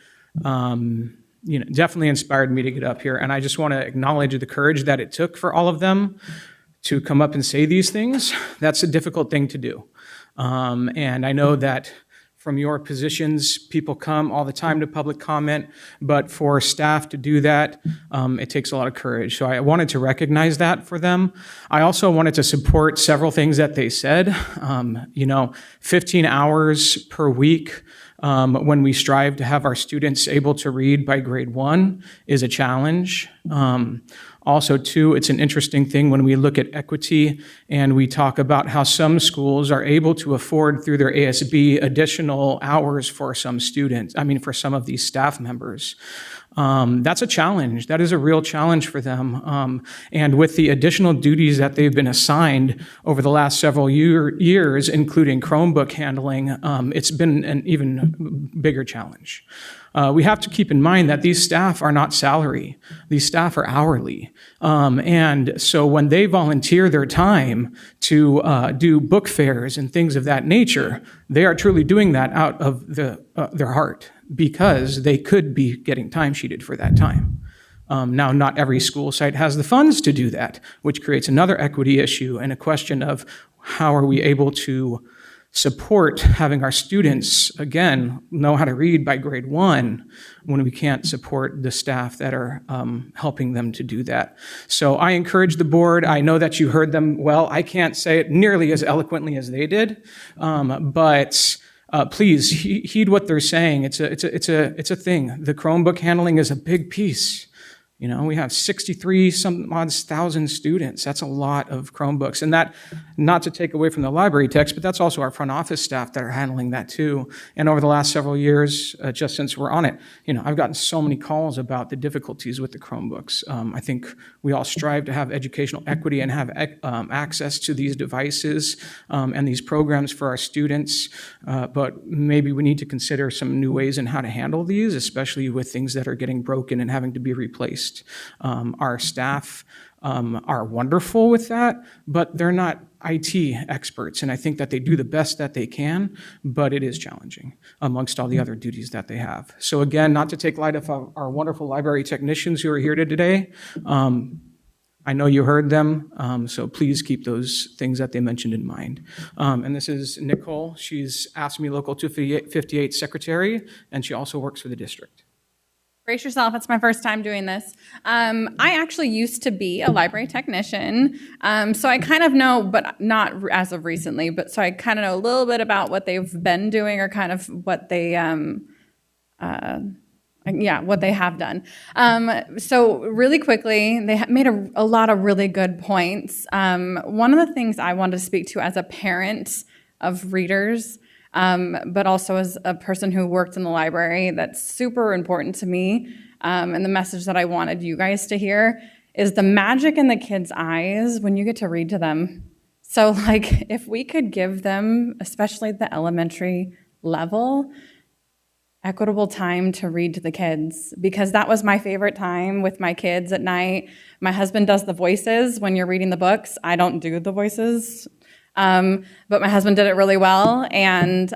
M: definitely inspired me to get up here. And I just want to acknowledge the courage that it took for all of them to come up and say these things. That's a difficult thing to do. And I know that from your positions, people come all the time to public comment, but for staff to do that, it takes a lot of courage. So I wanted to recognize that for them. I also wanted to support several things that they said. 15 hours per week when we strive to have our students able to read by grade 1 is a challenge. Also, too, it's an interesting thing when we look at equity and we talk about how some schools are able to afford through their ASB additional hours for some students, for some of these staff members. That's a challenge. That is a real challenge for them. And with the additional duties that they've been assigned over the last several years, including Chromebook handling, it's been an even bigger challenge. We have to keep in mind that these staff are not salary. These staff are hourly. And so when they volunteer their time to do book fairs and things of that nature, they are truly doing that out of their heart because they could be getting timesheeted for that time. Now, not every school site has the funds to do that, which creates another equity issue and a question of how are we able to support having our students, again, know how to read by grade 1 when we can't support the staff that are helping them to do that. So I encourage the board. I know that you heard them well. I can't say it nearly as eloquently as they did, but please heed what they're saying. It's a thing. The Chromebook handling is a big piece. We have 63 some odd thousand students. That's a lot of Chromebooks. And that, not to take away from the library techs, but that's also our front office staff that are handling that too. And over the last several years, just since we're on it, I've gotten so many calls about the difficulties with the Chromebooks. I think we all strive to have educational equity and have access to these devices and these programs for our students. But maybe we need to consider some new ways in how to handle these, especially with things that are getting broken and having to be replaced. Our staff are wonderful with that, but they're not IT experts, and I think that they do the best that they can, but it is challenging amongst all the other duties that they have. So again, not to take light of our wonderful library technicians who are here today. I know you heard them, so please keep those things that they mentioned in mind. And this is Nicole. She's AFSCME Local 258 secretary, and she also works for the district.
W: Brace yourself, it's my first time doing this. I actually used to be a library technician, so I kind of know, but not as of recently, but so I kind of know a little bit about what they've been doing or kind of what they, what they have done. So really quickly, they made a lot of really good points. One of the things I wanted to speak to as a parent of readers, but also as a person who worked in the library, that's super important to me, and the message that I wanted you guys to hear is the magic in the kids' eyes when you get to read to them So like if we could give them, especially at the elementary level, equitable time to read to the kids, because that was my favorite time with my kids at night. My husband does the voices when you're reading the books. I don't do the voices. But my husband did it really well. And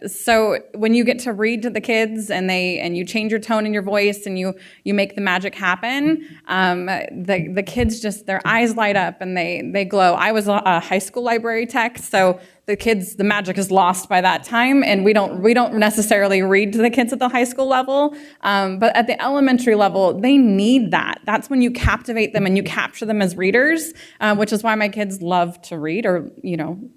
W: so when you get to read to the kids and you change your tone in your voice and you make the magic happen, the kids just, their eyes light up and they glow. I was a high school library tech, so the magic is lost by that time, and we don't necessarily read to the kids at the high school level, but at the elementary level, they need that. That's when you captivate them and you capture them as readers, which is why my kids love to read, or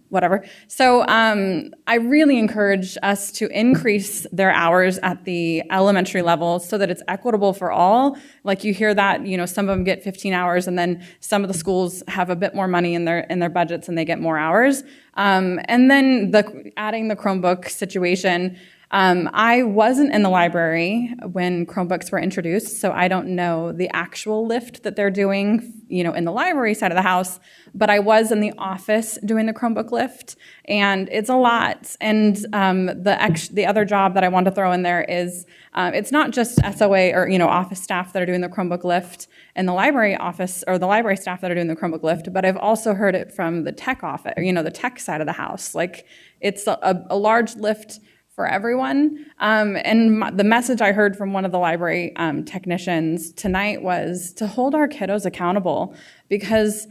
W: whatever. So I really encourage us to increase their hours at the elementary level so that it's equitable for all. Like you hear that, some of them get 15 hours, and then some of the schools have a bit more money in their budgets and they get more hours. And then adding the Chromebook situation, I wasn't in the library when Chromebooks were introduced, so I don't know the actual lift that they're doing, in the library side of the house, but I was in the office doing the Chromebook lift, and it's a lot. And the other job that I want to throw in there is it's not just SOA or office staff that are doing the Chromebook lift in the library office, or the library staff that are doing the Chromebook lift, but I've also heard it from the tech office, the tech side of the house. Like it's a large lift for everyone. And the message I heard from one of the library technicians tonight was to hold our kiddos accountable, because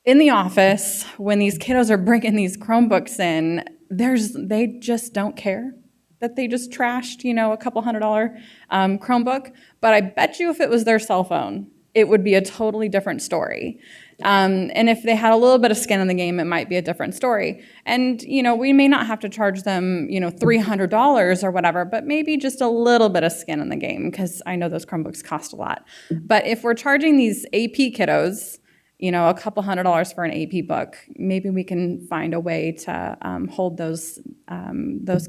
W: in the office, when these kiddos are bringing these Chromebooks in, they just don't care that they just trashed, a couple $100 Chromebook. But I bet you if it was their cell phone, it would be a totally different story. And if they had a little bit of skin in the game, it might be a different story. And, we may not have to charge them, $300 or whatever, but maybe just a little bit of skin in the game, because I know those Chromebooks cost a lot. But if we're charging these AP kiddos, a couple $100 for an AP book, maybe we can find a way to hold those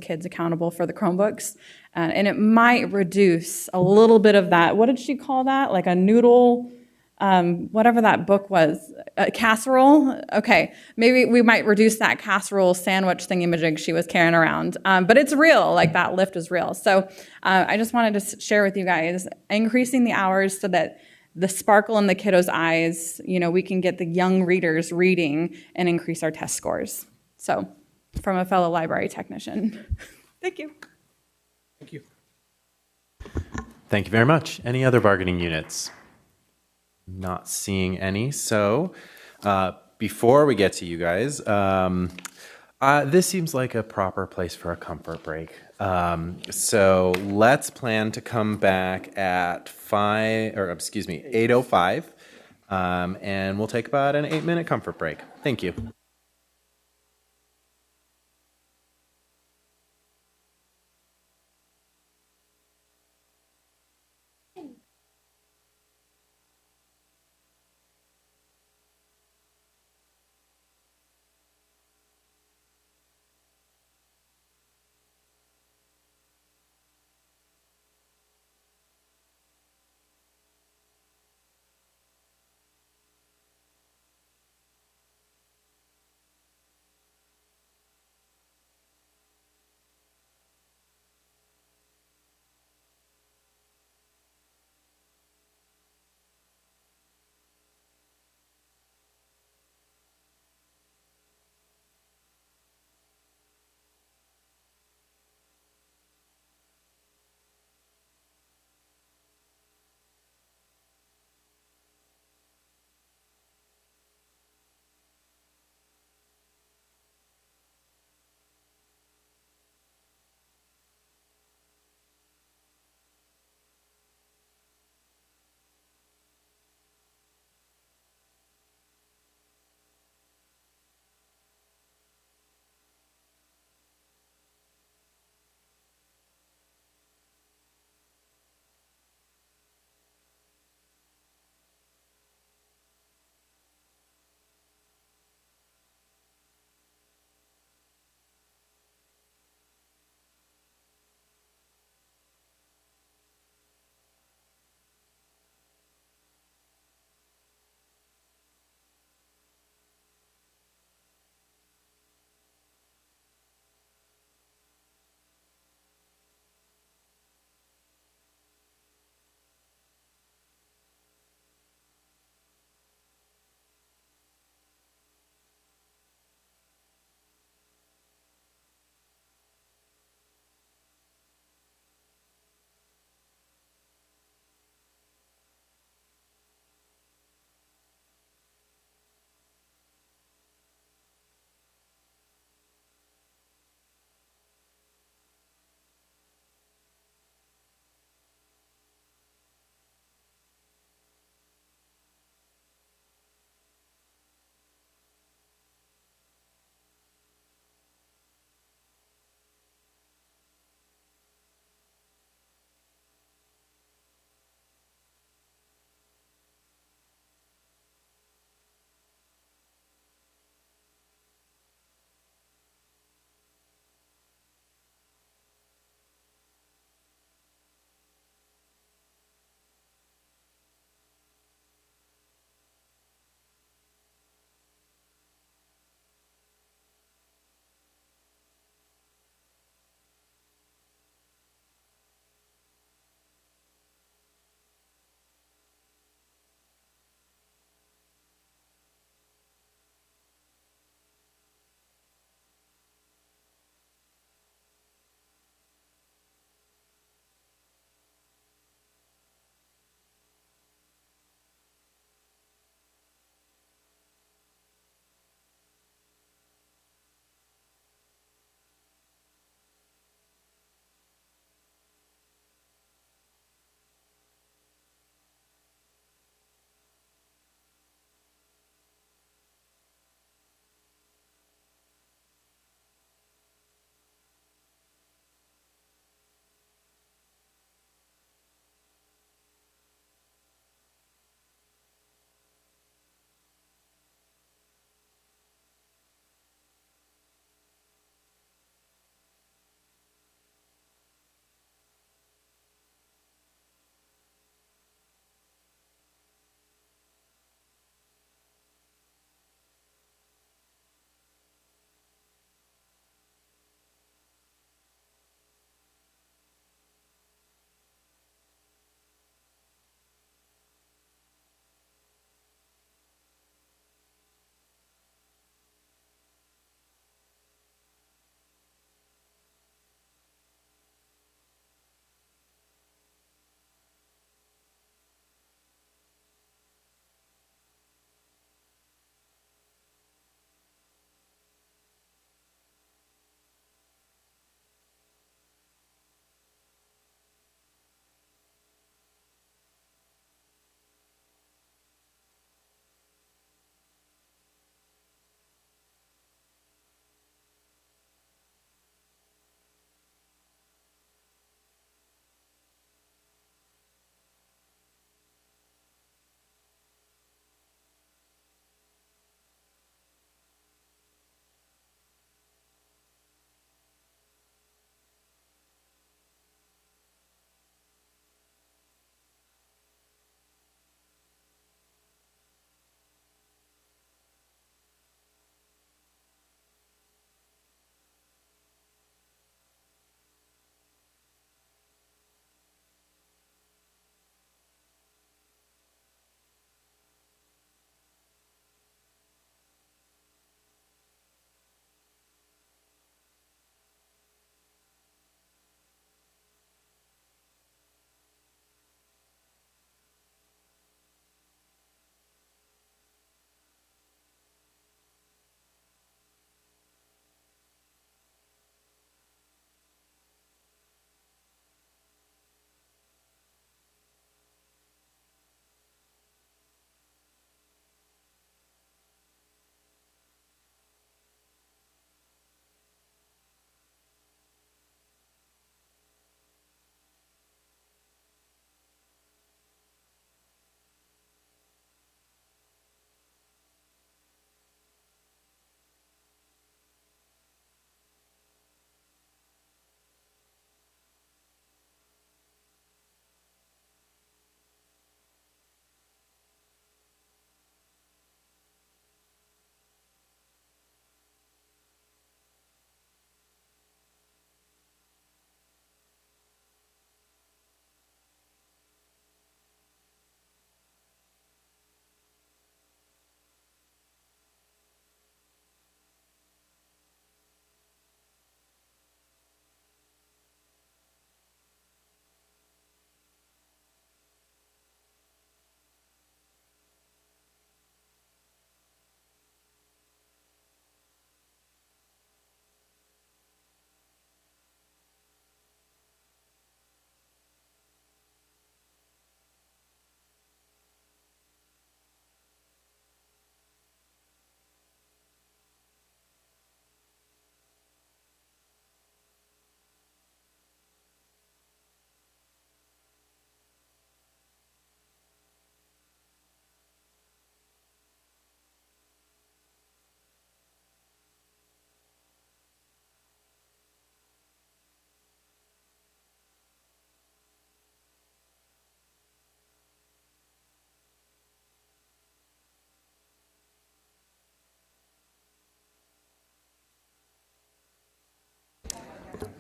W: kids accountable for the Chromebooks. And it might reduce a little bit of that. What did she call that? Like a noodle, whatever that book was, a casserole. Okay, maybe we might reduce that casserole sandwich thingamajig she was carrying around. But it's real, like that lift is real. So I just wanted to share with you guys, increasing the hours so that the sparkle in the kiddos' eyes, we can get the young readers reading and increase our test scores. So from a fellow library technician. Thank you.
M: Thank you.
A: Thank you very much. Any other bargaining units? Not seeing any. So before we get to you guys, this seems like a proper place for a comfort break. So let's plan to come back at 8:05, and we'll take about an 8-minute comfort break. Thank you.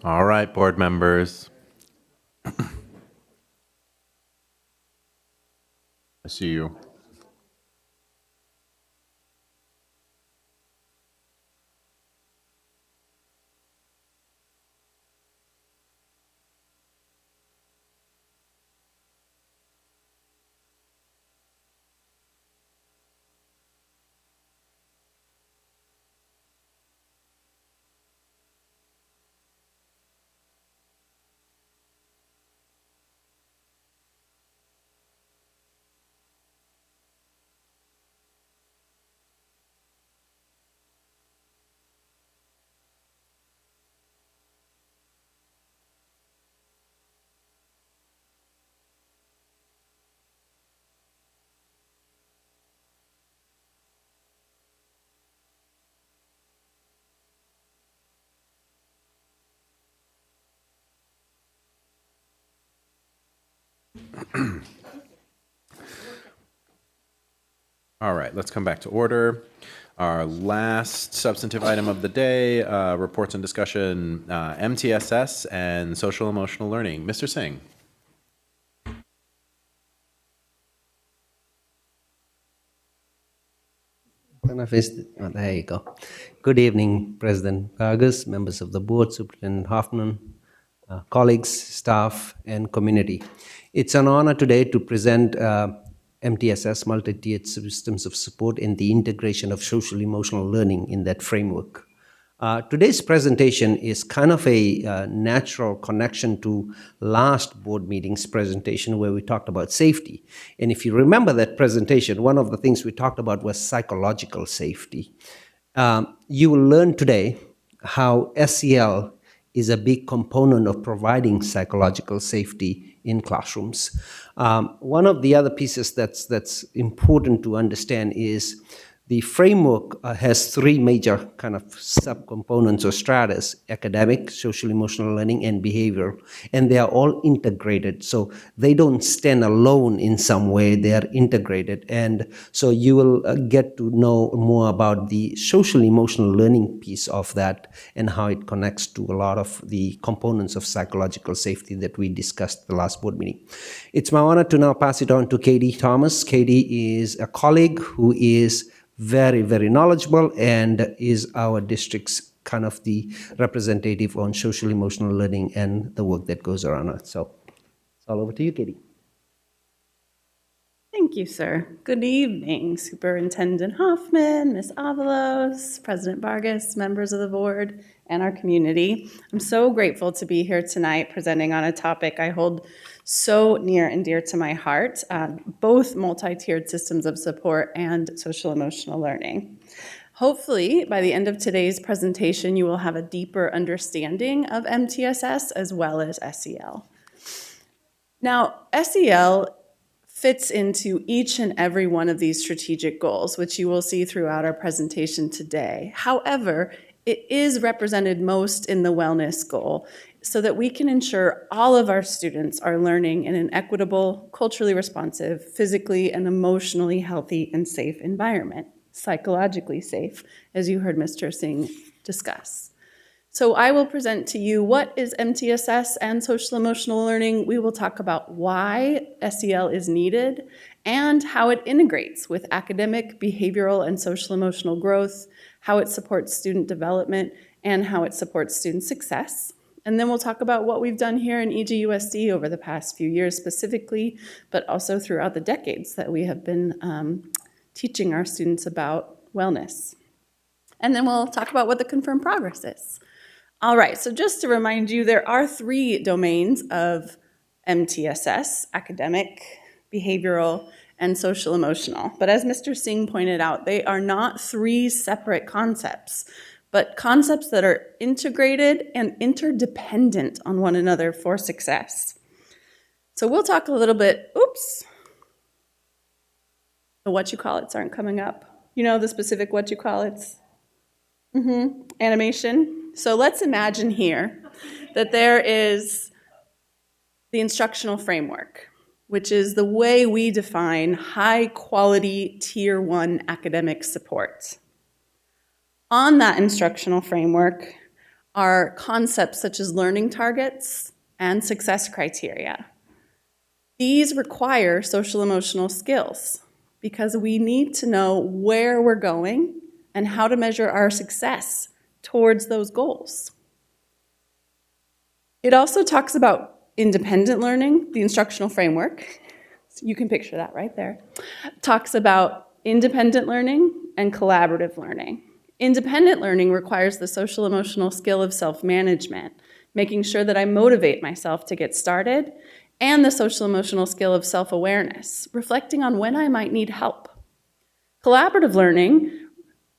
A: All right, board members. I see you. All right, let's come back to order. Our last substantive item of the day, reports and discussion, MTSS and social emotional learning. Mr. Singh.
F: There you go. Good evening, President Vargas, members of the board, Superintendent Hoffman, colleagues, staff, and community. It's an honor today to present MTSS, multi-tiered systems of support, and the integration of social emotional learning in that framework. Today's presentation is kind of a natural connection to last board meeting's presentation where we talked about safety. And if you remember that presentation, one of the things we talked about was psychological safety. You will learn today how SEL is a big component of providing psychological safety in classrooms. One of the other pieces that's important to understand is the framework has three major kind of subcomponents or stratas: academic, social emotional learning, and behavioral. And they are all integrated. So they don't stand alone in some way, they are integrated. And so you will get to know more about the social emotional learning piece of that and how it connects to a lot of the components of psychological safety that we discussed the last board meeting. It's my honor to now pass it on to Katie Thomas. Katie is a colleague who is very, very knowledgeable and is our district's kind of the representative on social emotional learning and the work that goes around it. So it's all over to you, Katie.
L: Thank you, sir. Good evening, Superintendent Hoffman, Ms. Avalos, President Vargas, members of the board, and our community. I'm so grateful to be here tonight presenting on a topic I hold so near and dear to my heart, both multi-tiered systems of support and social emotional learning. Hopefully, by the end of today's presentation, you will have a deeper understanding of MTSS as well as SEL. Now, SEL fits into each and every one of these strategic goals, which you will see throughout our presentation today. However, it is represented most in the wellness goal so that we can ensure all of our students are learning in an equitable, culturally responsive, physically and emotionally healthy and safe environment, psychologically safe, as you heard Mr. Singh discuss. So I will present to you what is MTSS and social emotional learning. We will talk about why SEL is needed and how it integrates with academic, behavioral, and social emotional growth, how it supports student development, and how it supports student success. And then we'll talk about what we've done here in EGUSD over the past few years specifically, but also throughout the decades that we have been teaching our students about wellness. And then we'll talk about what the confirmed progress is. All right, so just to remind you, there are three domains of MTSS: academic, behavioral, and social emotional. But as Mr. Singh pointed out, they are not three separate concepts, but concepts that are integrated and interdependent on one another for success. So we'll talk a little bit, the what-you-call-its aren't coming up. You know the specific what-you-call-its? Animation. So let's imagine here that there is the instructional framework, which is the way we define high-quality Tier 1 academic support. On that instructional framework are concepts such as learning targets and success criteria. These require social emotional skills because we need to know where we're going and how to measure our success towards those goals. It also talks about independent learning, the instructional framework. You can picture that right there. Talks about independent learning and collaborative learning. Independent learning requires the social emotional skill of self-management, making sure that I motivate myself to get started, and the social emotional skill of self-awareness, reflecting on when I might need help. Collaborative learning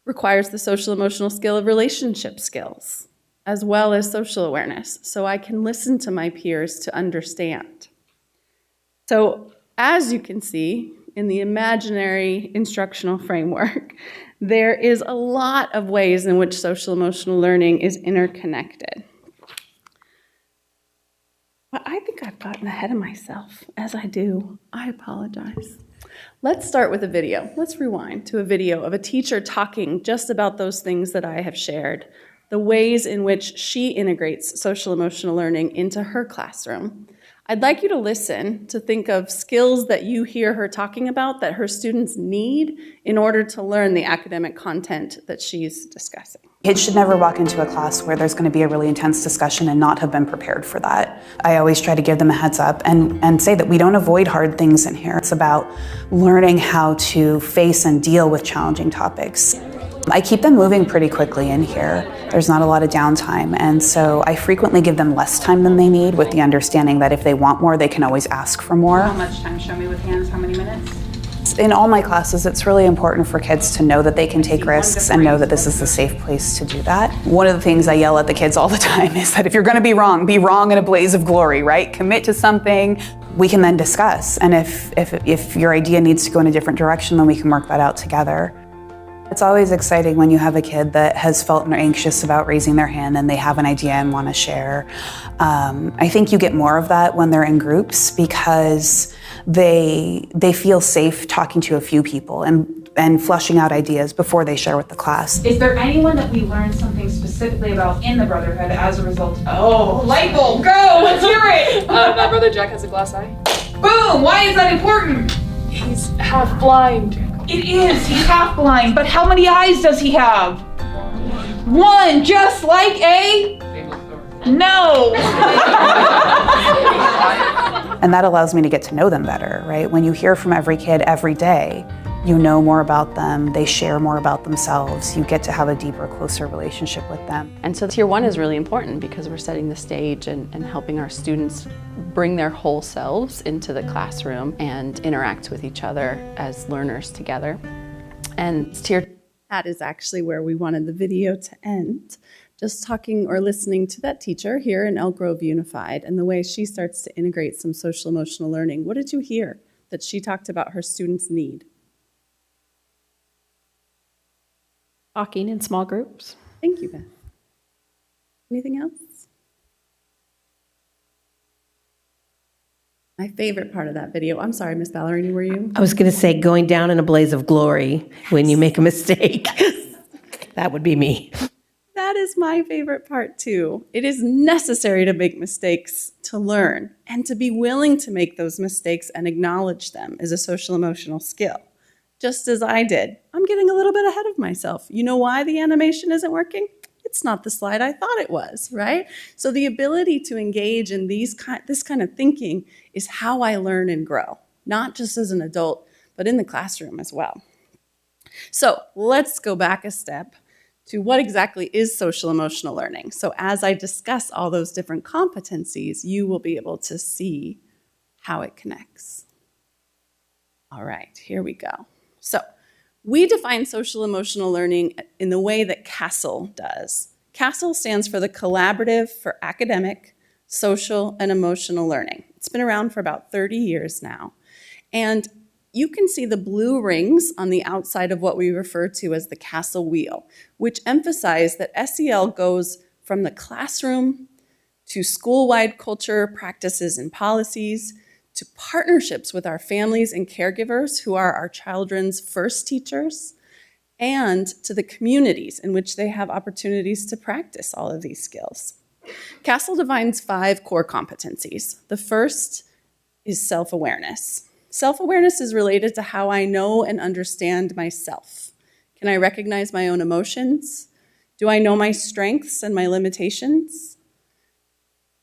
L: requires the social emotional skill of relationship skills, as well as social awareness, so I can listen to my peers to understand. So, as you can see, in the imaginary instructional framework, there is a lot of ways in which social emotional learning is interconnected. But I think I've gotten ahead of myself. As I do, I apologize. Let's start with a video. Let's rewind to a video of a teacher talking just about those things that I have shared, the ways in which she integrates social emotional learning into her classroom. I'd like you to listen to think of skills that you hear her talking about that her students need in order to learn the academic content that she's discussing.
O: Kids should never walk into a class where there's going to be a really intense discussion and not have been prepared for that. I always try to give them a heads up and say that we don't avoid hard things in here. It's about learning how to face and deal with challenging topics. I keep them moving pretty quickly in here. There's not a lot of downtime, and so I frequently give them less time than they need, with the understanding that if they want more, they can always ask for more.
P: How much time? Show me with hands. How many minutes?
O: In all my classes, it's really important for kids to know that they can take risks and know that this is a safe place to do that. One of the things I yell at the kids all the time is that if you're going to be wrong in a blaze of glory, right? Commit to something. We can then discuss, and if your idea needs to go in a different direction, then we can work that out together. It's always exciting when you have a kid that has felt anxious about raising their hand and they have an idea and want to share. I think you get more of that when they're in groups because they feel safe talking to a few people and flushing out ideas before they share with the class.
P: Is there anyone that we learned something specifically about in the Brotherhood as a result? Oh, light bulb, go! Let's hear it!
Q: That Brother Jack has a glass eye.
P: Boom! Why is that important?
Q: He's half blind.
P: It is. He's half blind, but how many eyes does he have? One, just like a... No!
O: And that allows me to get to know them better, right? When you hear from every kid every day, you know more about them, they share more about themselves, you get to have a deeper, closer relationship with them.
X: And so Tier 1 is really important because we're setting the stage and helping our students bring their whole selves into the classroom and interact with each other as learners together. And Tier...
L: That is actually where we wanted the video to end. Just talking or listening to that teacher here in Elk Grove Unified and the way she starts to integrate some social emotional learning. What did you hear that she talked about her students need?
X: Talking in small groups.
L: Thank you, Beth. Anything else? My favorite part of that video. I'm sorry, Miss Ballerini, were you?
R: I was going to say going down in a blaze of glory when you make a mistake. That would be me.
L: That is my favorite part too. It is necessary to make mistakes to learn, and to be willing to make those mistakes and acknowledge them is a social emotional skill. Just as I did. I'm getting a little bit ahead of myself. You know why the animation isn't working? It's not the slide I thought it was, right? So the ability to engage in this kind of thinking is how I learn and grow, not just as an adult, but in the classroom as well. So let's go back a step to what exactly is social emotional learning. So as I discuss all those different competencies, you will be able to see how it connects. All right, here we go. So we define social emotional learning in the way that CASEL does. CASEL stands for the Collaborative for Academic, Social, and Emotional Learning. It's been around for about 30 years now. And you can see the blue rings on the outside of what we refer to as the CASEL wheel, which emphasize that SEL goes from the classroom to school-wide culture, practices, and policies, to partnerships with our families and caregivers who are our children's first teachers, and to the communities in which they have opportunities to practice all of these skills. CASEL defines 5 core competencies. The first is self-awareness. Self-awareness is related to how I know and understand myself. Can I recognize my own emotions? Do I know my strengths and my limitations?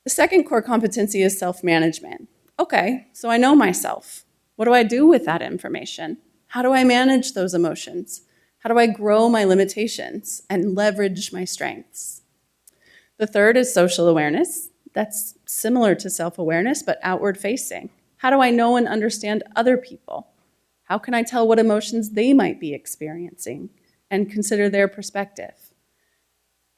L: The second core competency is self-management. Okay, so I know myself. What do I do with that information? How do I manage those emotions? How do I grow my limitations and leverage my strengths? The third is social awareness. That's similar to self-awareness, but outward-facing. How do I know and understand other people? How can I tell what emotions they might be experiencing and consider their perspective?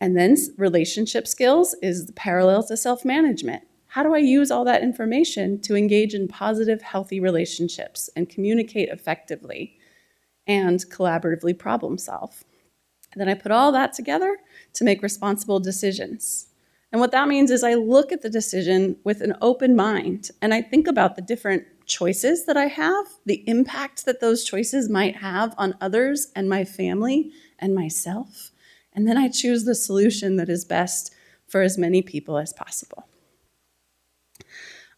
L: And then relationship skills is the parallel to self-management. How do I use all that information to engage in positive, healthy relationships and communicate effectively and collaboratively problem solve? And then I put all that together to make responsible decisions. And what that means is I look at the decision with an open mind and I think about the different choices that I have, the impact that those choices might have on others and my family and myself. And then I choose the solution that is best for as many people as possible.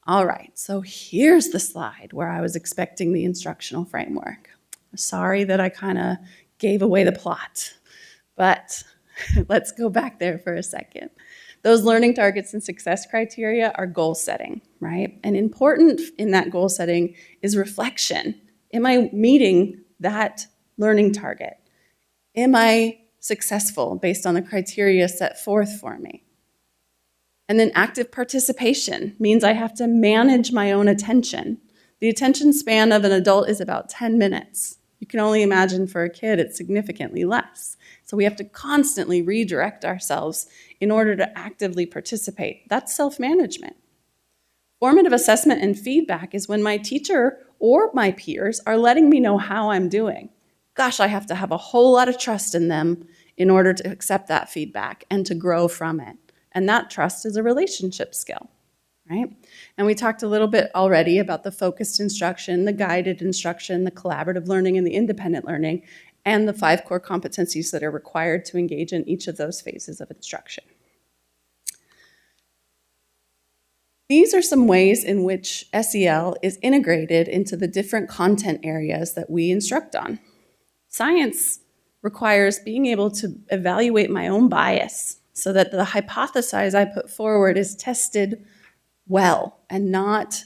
L: All right, so here's the slide where I was expecting the instructional framework. Sorry that I kind of gave away the plot, but let's go back there for a second. Those learning targets and success criteria are goal setting, right? And important in that goal setting is reflection. Am I meeting that learning target? Am I successful based on the criteria set forth for me? And then active participation means I have to manage my own attention. The attention span of an adult is about 10 minutes. You can only imagine for a kid it's significantly less. So we have to constantly redirect ourselves in order to actively participate. That's self-management. Formative assessment and feedback is when my teacher or my peers are letting me know how I'm doing. Gosh, I have to have a whole lot of trust in them in order to accept that feedback and to grow from it. And that trust is a relationship skill, right? And we talked a little bit already about the focused instruction, the guided instruction, the collaborative learning, and the independent learning, and the 5 core competencies that are required to engage in each of those phases of instruction. These are some ways in which SEL is integrated into the different content areas that we instruct on. Science requires being able to evaluate my own bias so that the hypothesis I put forward is tested well and not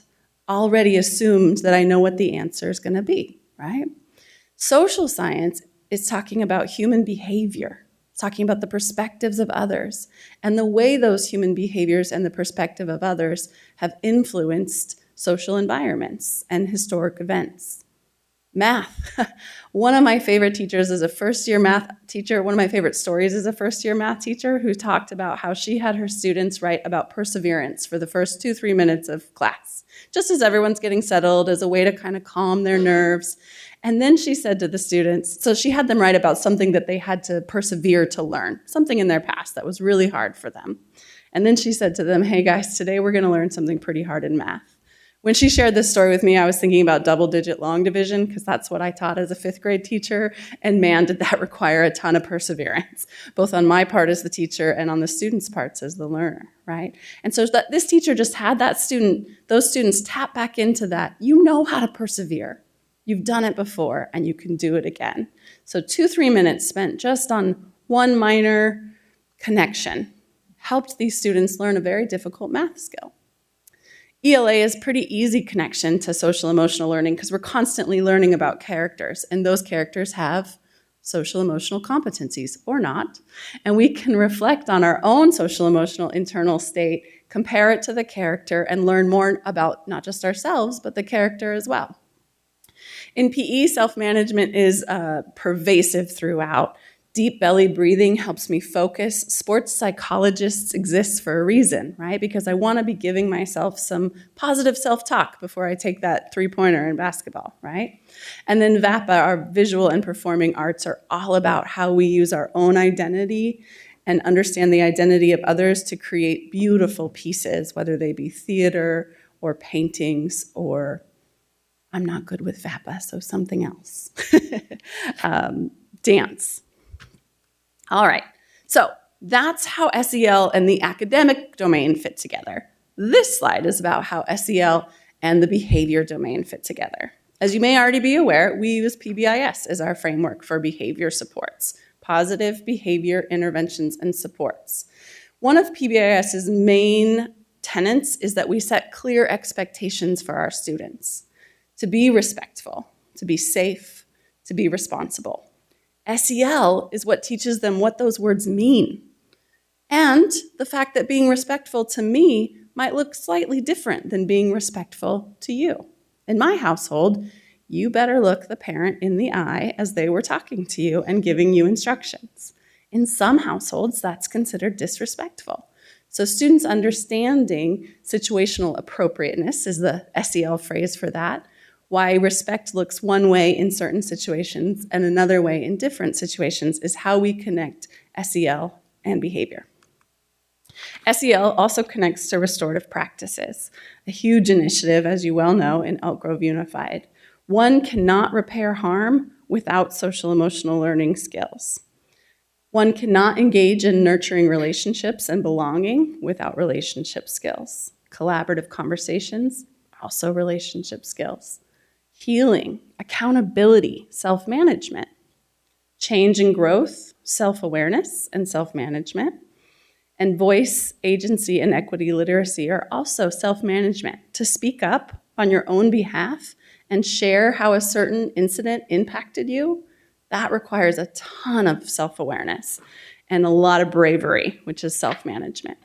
L: already assumed that I know what the answer is going to be, right? Social science is talking about human behavior. It's talking about the perspectives of others and the way those human behaviors and the perspective of others have influenced social environments and historic events. Math. One of my favorite teachers is a first-year math teacher. One of my favorite stories is a first-year math teacher who talked about how she had her students write about perseverance for the first 2-3 minutes of class, just as everyone's getting settled, as a way to kind of calm their nerves. And then she said to the students, so she had them write about something that they had to persevere to learn, something in their past that was really hard for them. And then she said to them, hey guys, today we're going to learn something pretty hard in math. When she shared this story with me, I was thinking about double-digit long division because that's what I taught as a 5th grade teacher, and man, did that require a ton of perseverance, both on my part as the teacher and on the students' parts as the learner, right? And so that this teacher just had those students tap back into that. You know how to persevere. You've done it before, and you can do it again. So 2-3 minutes spent just on one minor connection helped these students learn a very difficult math skill. ELA is pretty easy connection to social emotional learning because we're constantly learning about characters, and those characters have social emotional competencies or not. And we can reflect on our own social emotional internal state, compare it to the character, and learn more about not just ourselves, but the character as well. In PE, self-management is pervasive throughout. Deep belly breathing helps me focus. Sports psychologists exist for a reason, right? Because I want to be giving myself some positive self-talk before I take that 3-pointer in basketball, right? And then VAPA, our visual and performing arts, are all about how we use our own identity and understand the identity of others to create beautiful pieces, whether they be theater or paintings or, I'm not good with VAPA, so something else. dance. All right, so that's how SEL and the academic domain fit together. This slide is about how SEL and the behavior domain fit together. As you may already be aware, we use PBIS as our framework for behavior supports, positive behavior interventions and supports. One of PBIS's main tenets is that we set clear expectations for our students to be respectful, to be safe, to be responsible. SEL is what teaches them what those words mean, and the fact that being respectful to me might look slightly different than being respectful to you. In my household, you better look the parent in the eye as they were talking to you and giving you instructions. In some households, that's considered disrespectful. So students understanding situational appropriateness is the SEL phrase for that, why respect looks one way in certain situations and another way in different situations is how we connect SEL and behavior. SEL also connects to restorative practices, a huge initiative, as you well know, in Elk Grove Unified. One cannot repair harm without social emotional learning skills. One cannot engage in nurturing relationships and belonging without relationship skills. Collaborative conversations, also relationship skills. Healing, accountability, self-management. Change and growth, self-awareness and self-management. And voice, agency, and equity literacy are also self-management, to speak up on your own behalf and share how a certain incident impacted you. That requires a ton of self-awareness and a lot of bravery, which is self-management.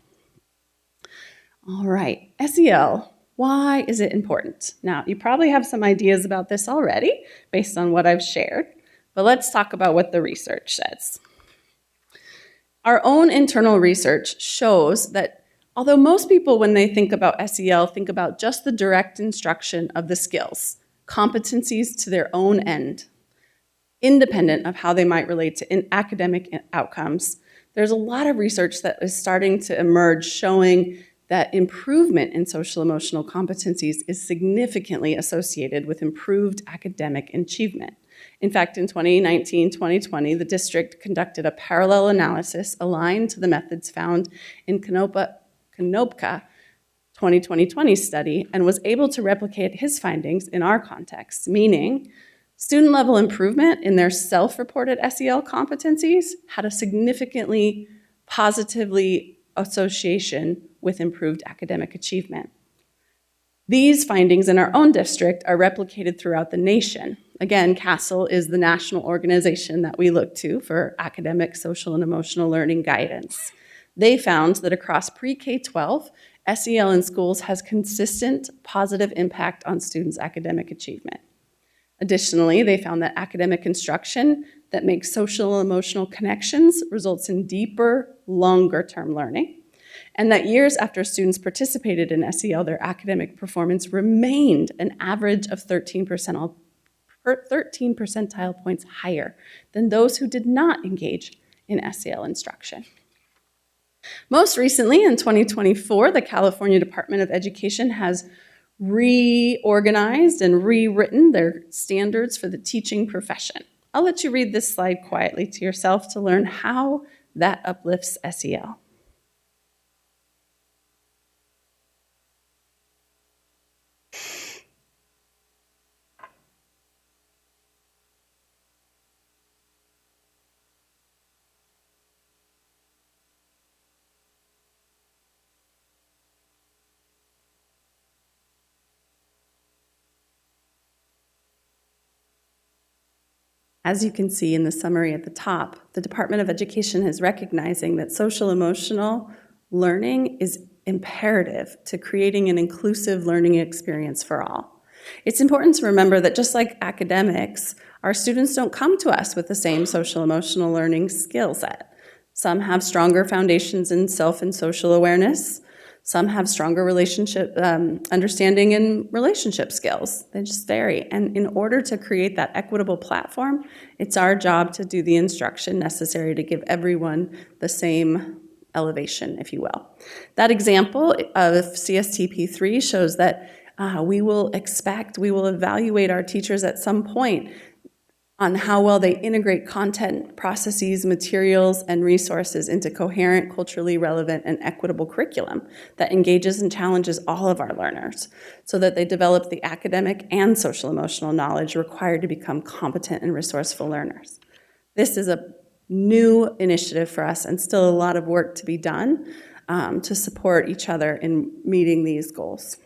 L: All right, SEL, why is it important? Now, you probably have some ideas about this already based on what I've shared, but let's talk about what the research says. Our own internal research shows that although most people, when they think about SEL, think about just the direct instruction of the skills, competencies to their own end, independent of how they might relate to academic outcomes, there's a lot of research that is starting to emerge showing that improvement in social emotional competencies is significantly associated with improved academic achievement. In fact, in 2019-2020, the district conducted a parallel analysis aligned to the methods found in Konopka 2020 study and was able to replicate his findings in our context, meaning student-level improvement in their self-reported SEL competencies had a significantly positively association with improved academic achievement. These findings in our own district are replicated throughout the nation. Again, CASEL is the national organization that we look to for academic, social, and emotional learning guidance. They found that across pre-K-12, SEL in schools has consistent positive impact on students' academic achievement. Additionally, they found that academic instruction that makes social and emotional connections results in deeper, longer-term learning, and that years after students participated in SEL, their academic performance remained an average of 13 percentile points higher than those who did not engage in SEL instruction. Most recently, in 2024, the California Department of Education has reorganized and rewritten their standards for the teaching profession. I'll let you read this slide quietly to yourself to learn how that uplifts SEL. As you can see in the summary at the top, the Department of Education is recognizing that social emotional learning is imperative to creating an inclusive learning experience for all. It's important to remember that just like academics, our students don't come to us with the same social emotional learning skill set. Some have stronger foundations in self and social awareness. Some have stronger relationship understanding and relationship skills. They just vary. And in order to create that equitable platform, it's our job to do the instruction necessary to give everyone the same elevation, if you will. That example of CSTP3 shows that we will evaluate our teachers at some point on how well they integrate content, processes, materials, and resources into coherent, culturally relevant, and equitable curriculum that engages and challenges all of our learners so that they develop the academic and social emotional knowledge required to become competent and resourceful learners. This is a new initiative for us and still a lot of work to be done to support each other in meeting these goals.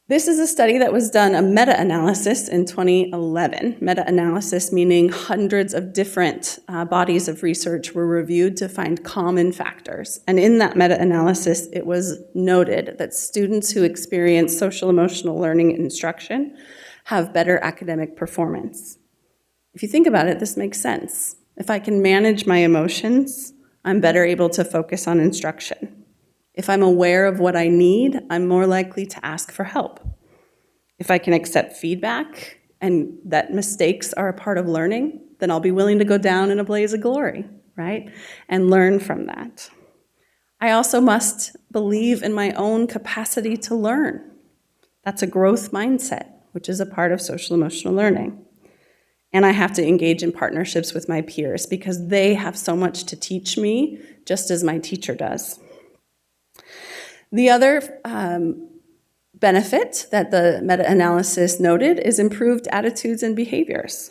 L: This is a study that was done, a meta-analysis in 2011. Meta-analysis meaning hundreds of different bodies of research were reviewed to find common factors. And in that meta-analysis, it was noted that students who experience social emotional learning and instruction have better academic performance. If you think about it, this makes sense. If I can manage my emotions, I'm better able to focus on instruction. If I'm aware of what I need, I'm more likely to ask for help. If I can accept feedback and that mistakes are a part of learning, then I'll be willing to go down in a blaze of glory, right? And learn from that. I also must believe in my own capacity to learn. That's a growth mindset, which is a part of social emotional learning. And I have to engage in partnerships with my peers because they have so much to teach me, just as my teacher does. The other benefit that the meta-analysis noted is improved attitudes and behaviors,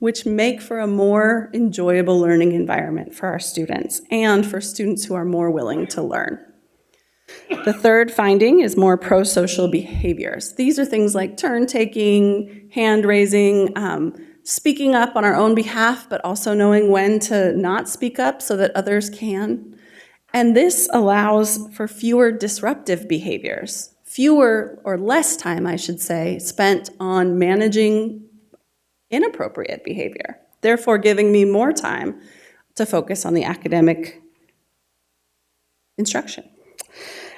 L: which make for a more enjoyable learning environment for our students and for students who are more willing to learn. The third finding is more pro-social behaviors. These are things like turn-taking, hand-raising, speaking up on our own behalf, but also knowing when to not speak up so that others can. And this allows for fewer disruptive behaviors, fewer or less time, I should say, spent on managing inappropriate behavior, therefore giving me more time to focus on the academic instruction.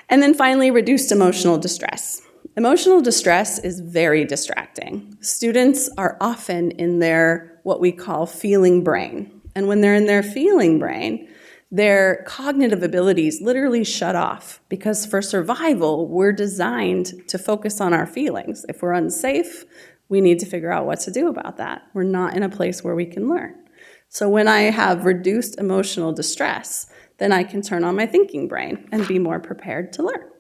L: And then finally, reduced emotional distress. Emotional distress is very distracting. Students are often in their, what we call, feeling brain. And when they're in their feeling brain, their cognitive abilities literally shut off because for survival, we're designed to focus on our feelings. If we're unsafe, we need to figure out what to do about that. We're not in a place where we can learn. So when I have reduced emotional distress, then I can turn on my thinking brain and be more prepared to learn.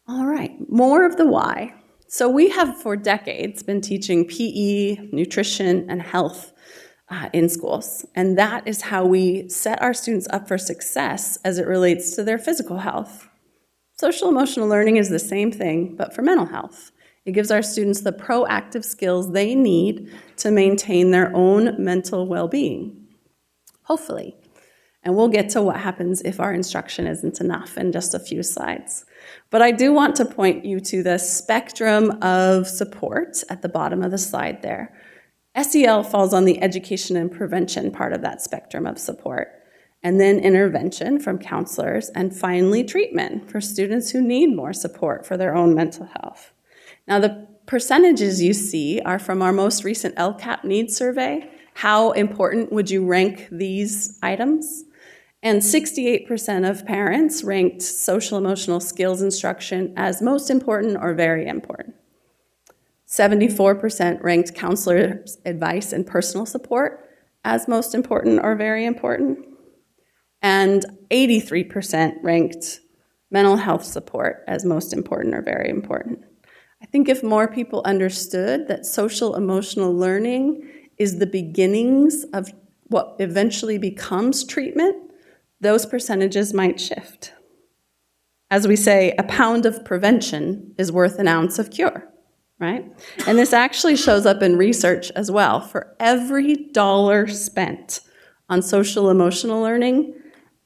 L: All right, more of the why. So we have for decades been teaching PE, nutrition, and health in schools. And that is how we set our students up for success as it relates to their physical health. Social emotional learning is the same thing, but for mental health. It gives our students the proactive skills they need to maintain their own mental well-being, hopefully. And we'll get to what happens if our instruction isn't enough in just a few slides. But I do want to point you to the spectrum of support at the bottom of the slide there. SEL falls on the education and prevention part of that spectrum of support, and then intervention from counselors, and finally treatment for students who need more support for their own mental health. Now, the percentages you see are from our most recent LCAP needs survey. How important would you rank these items? And 68% of parents ranked social emotional skills instruction as most important or very important. 74% ranked counselors' advice and personal support as most important or very important. And 83% ranked mental health support as most important or very important. I think if more people understood that social emotional learning is the beginnings of what eventually becomes treatment, those percentages might shift. As we say, a pound of prevention is worth an ounce of cure. Right? And this actually shows up in research as well. For every dollar spent on social emotional learning,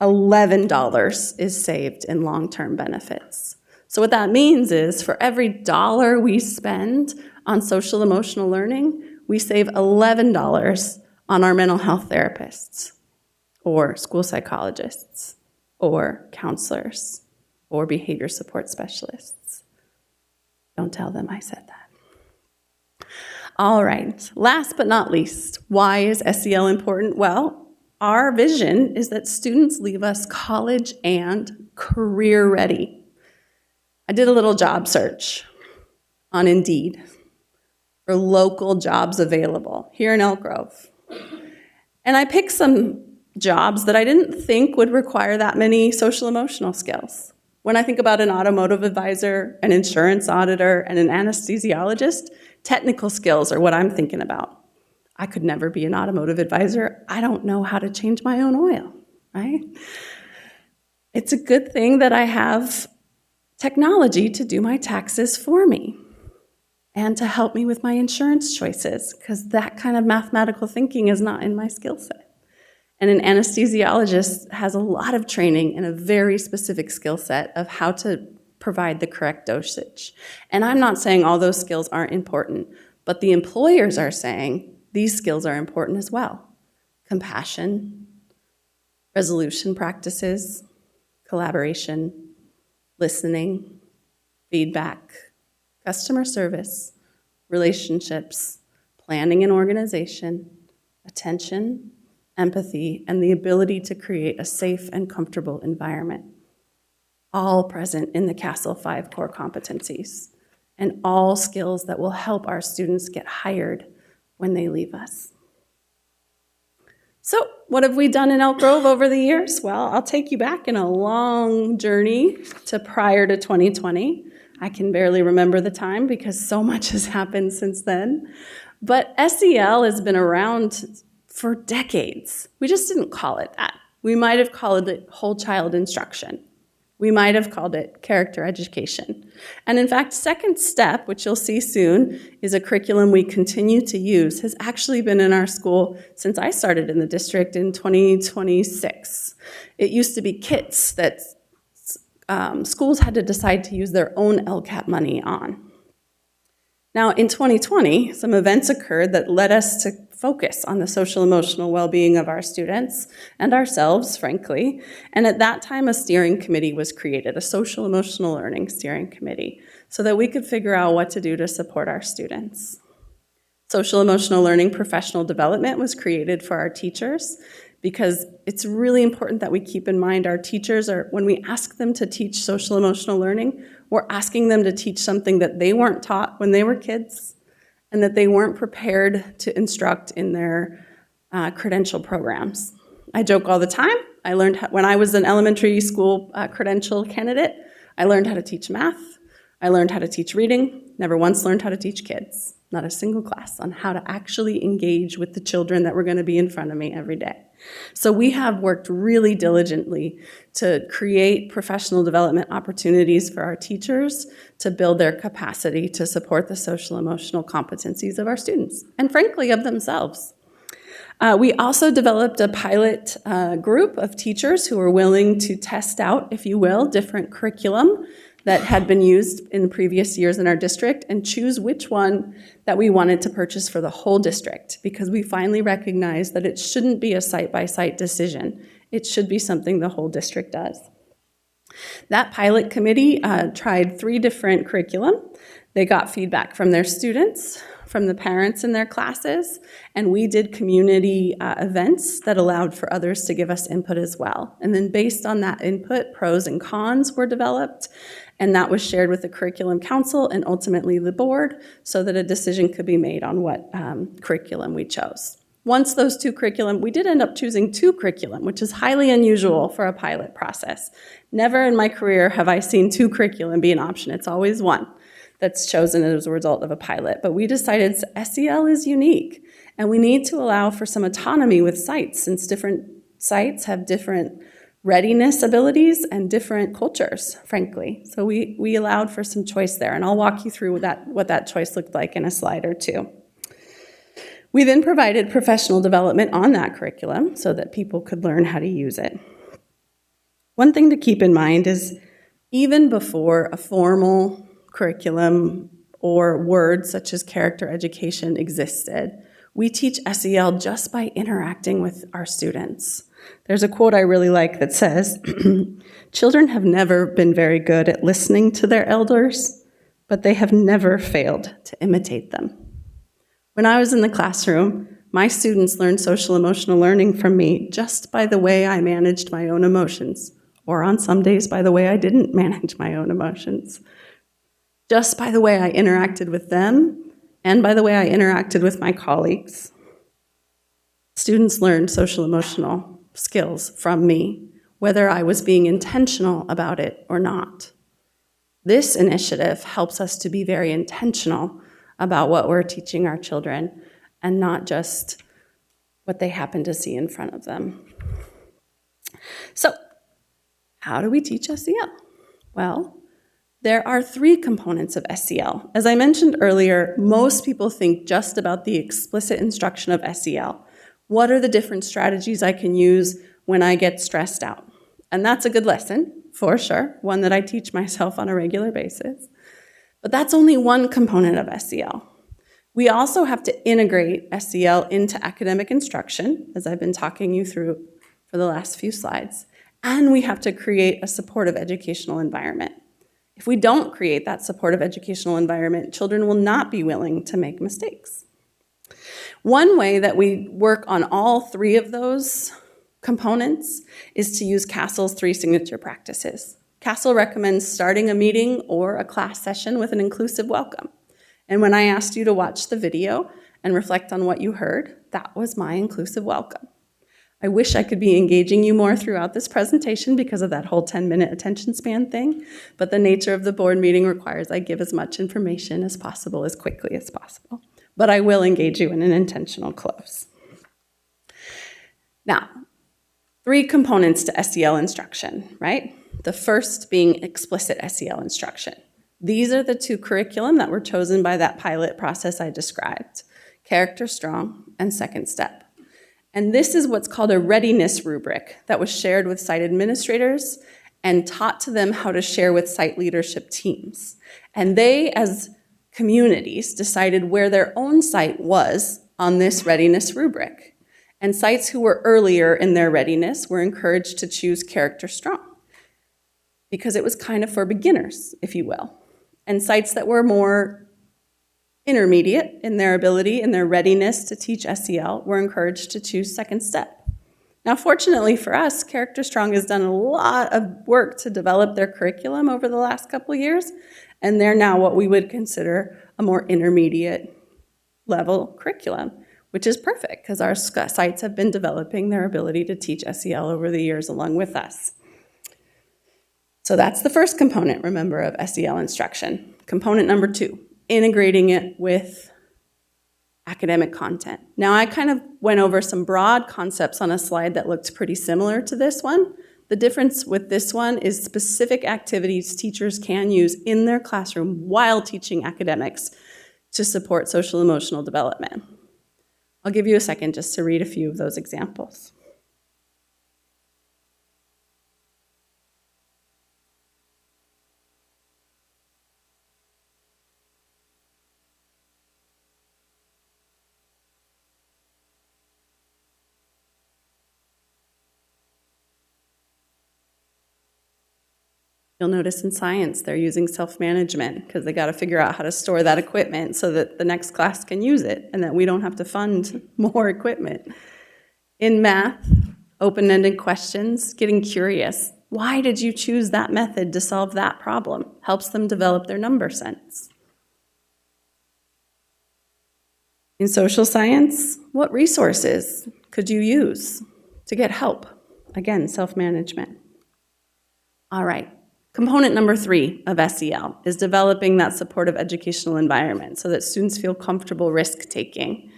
L: $11 is saved in long-term benefits. So what that means is for every dollar we spend on social emotional learning, we save $11 on our mental health therapists or school psychologists or counselors or behavior support specialists. Don't tell them I said that. All right, last but not least, why is SEL important? Well, our vision is that students leave us college and career ready. I did a little job search on Indeed. for local jobs available here in Elk Grove. And I picked some jobs that I didn't think would require that many social emotional skills. When I think about an automotive advisor, an insurance auditor, and an anesthesiologist, technical skills are what I'm thinking about. I could never be an automotive advisor. I don't know how to change my own oil, right? It's a good thing that I have technology to do my taxes for me and to help me with my insurance choices, because that kind of mathematical thinking is not in my skill set. And an anesthesiologist has a lot of training and a very specific skill set of how to provide the correct dosage. And I'm not saying all those skills aren't important, but the employers are saying these skills are important as well. Compassion, resolution practices, collaboration, listening, feedback, customer service, relationships, planning and organization, attention, empathy, and the ability to create a safe and comfortable environment. All present in the CASEL 5 core competencies, and all skills that will help our students get hired when they leave us. So, what have we done in Elk Grove over the years? Well, I'll take you back in a long journey to prior to 2020. I can barely remember the time because so much has happened since then. But SEL has been around for decades. We just didn't call it that. We might have called it whole child instruction. We might have called it character education. And in fact, Second Step, which you'll see soon, is a curriculum we continue to use, has actually been in our school since I started in the district in 2026. It used to be kits that schools had to decide to use their own LCAP money on. Now, in 2020, some events occurred that led us to focus on the social emotional well-being of our students and ourselves, frankly. And at that time, a steering committee was created, a social emotional learning steering committee, so that we could figure out what to do to support our students. Social emotional learning professional development was created for our teachers, because it's really important that we keep in mind our teachers are, when we ask them to teach social emotional learning, we're asking them to teach something that they weren't taught when they were kids and that they weren't prepared to instruct in their credential programs. I joke all the time. I learned when I was an elementary school credential candidate, I learned how to teach math. I learned how to teach reading. Never once learned how to teach kids. Not a single class on how to actually engage with the children that were going to be in front of me every day. So we have worked really diligently to create professional development opportunities for our teachers to build their capacity to support the social emotional competencies of our students, and frankly, of themselves. We also developed a pilot group of teachers who were willing to test out, if you will, different curriculum that had been used in previous years in our district and choose which one that we wanted to purchase for the whole district, because we finally recognized that it shouldn't be a site-by-site decision. It should be something the whole district does. That pilot committee tried 3 different curriculum. They got feedback from their students, from the parents in their classes, and we did community events that allowed for others to give us input as well. And then based on that input, pros and cons were developed, and that was shared with the curriculum council and ultimately the board so that a decision could be made on what curriculum we chose. Once those 2 curriculum, we did end up choosing 2 curriculum, which is highly unusual for a pilot process. Never in my career have I seen 2 curriculum be an option. It's always 1 that's chosen as a result of a pilot. But we decided SEL is unique, and we need to allow for some autonomy with sites, since different sites have different readiness abilities and different cultures, frankly. So we allowed for some choice there, and I'll walk you through what that choice looked like in a slide or 2. We then provided professional development on that curriculum so that people could learn how to use it. One thing to keep in mind is even before a formal curriculum or words such as character education existed, we teach SEL just by interacting with our students. There's a quote I really like that says, "Children have never been very good at listening to their elders, but they have never failed to imitate them." When I was in the classroom, my students learned social emotional learning from me just by the way I managed my own emotions, or on some days by the way I didn't manage my own emotions. Just by the way I interacted with them
W: and by the way I interacted with my colleagues, students learned social emotional skills from me, whether I was being intentional about it or not. This initiative helps us to be very intentional about what we're teaching our children and not just what they happen to see in front of them. So, how do we teach SEL? Well, there are 3 components of SEL. As I mentioned earlier, most people think just about the explicit instruction of SEL. What are the different strategies I can use when I get stressed out? And that's a good lesson, for sure, one that I teach myself on a regular basis. But that's only one component of SEL. We also have to integrate SEL into academic instruction, as I've been talking you through for the last few slides, and we have to create a supportive educational environment. If we don't create that supportive educational environment, children will not be willing to make mistakes. One way that we work on all 3 of those components is to use CASEL's 3 signature practices. CASEL recommends starting a meeting or a class session with an inclusive welcome. And when I asked you to watch the video and reflect on what you heard, that was my inclusive welcome. I wish I could be engaging you more throughout this presentation because of that whole 10-minute attention span thing, but the nature of the board meeting requires I give as much information as possible, as quickly as possible. But I will engage you in an intentional close. Now, 3 components to SEL instruction, right? The first being explicit SEL instruction. These are the 2 curriculum that were chosen by that pilot process I described, Character Strong and Second Step. And this is what's called a readiness rubric that was shared with site administrators and taught to them how to share with site leadership teams. And they, as communities, decided where their own site was on this readiness rubric. And sites who were earlier in their readiness were encouraged to choose Character Strong because it was kind of for beginners, if you will. And sites that were more intermediate in their ability and their readiness to teach SEL were encouraged to choose Second Step. Now, fortunately for us, Character Strong has done a lot of work to develop their curriculum over the last couple of years, and they're now what we would consider a more intermediate level curriculum, which is perfect because our sites have been developing their ability to teach SEL over the years along with us. So that's the first component, remember, of SEL instruction. Component number 2. Integrating it with academic content. Now, I kind of went over some broad concepts on a slide that looked pretty similar to this one. The difference with this one is specific activities teachers can use in their classroom while teaching academics to support social emotional development. I'll give you a second just to read a few of those examples. You'll notice in science they're using self-management because they got to figure out how to store that equipment so that the next class can use it and that we don't have to fund more equipment. In math, open-ended questions, getting curious. Why did you choose that method to solve that problem? Helps them develop their number sense. In social science, what resources could you use to get help? Again, self-management. All right. Component number 3 of SEL is developing that supportive educational environment so that students feel comfortable risk-taking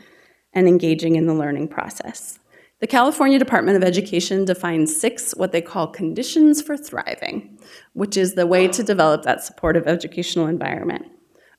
W: and engaging in the learning process. The California Department of Education defines 6 what they call conditions for thriving, which is the way to develop that supportive educational environment.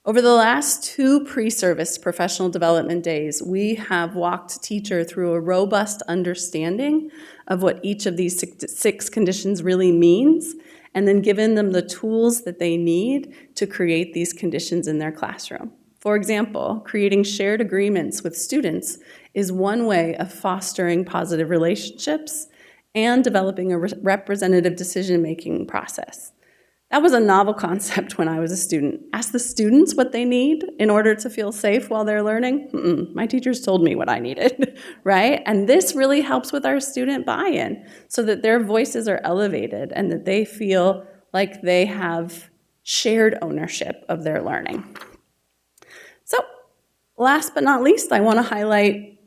W: Over the last 2 pre-service professional development days, we have walked teacher through a robust understanding of what each of these 6 conditions really means, and then given them the tools that they need to create these conditions in their classroom. For example, creating shared agreements with students is one way of fostering positive relationships and developing a representative decision-making process. That was a novel concept when I was a student. Ask the students what they need in order to feel safe while they're learning. My teachers told me what I needed, right? And this really helps with our student buy-in so that their voices are elevated and that they feel like they have shared ownership of their learning. So
L: Last but not least, I want to highlight,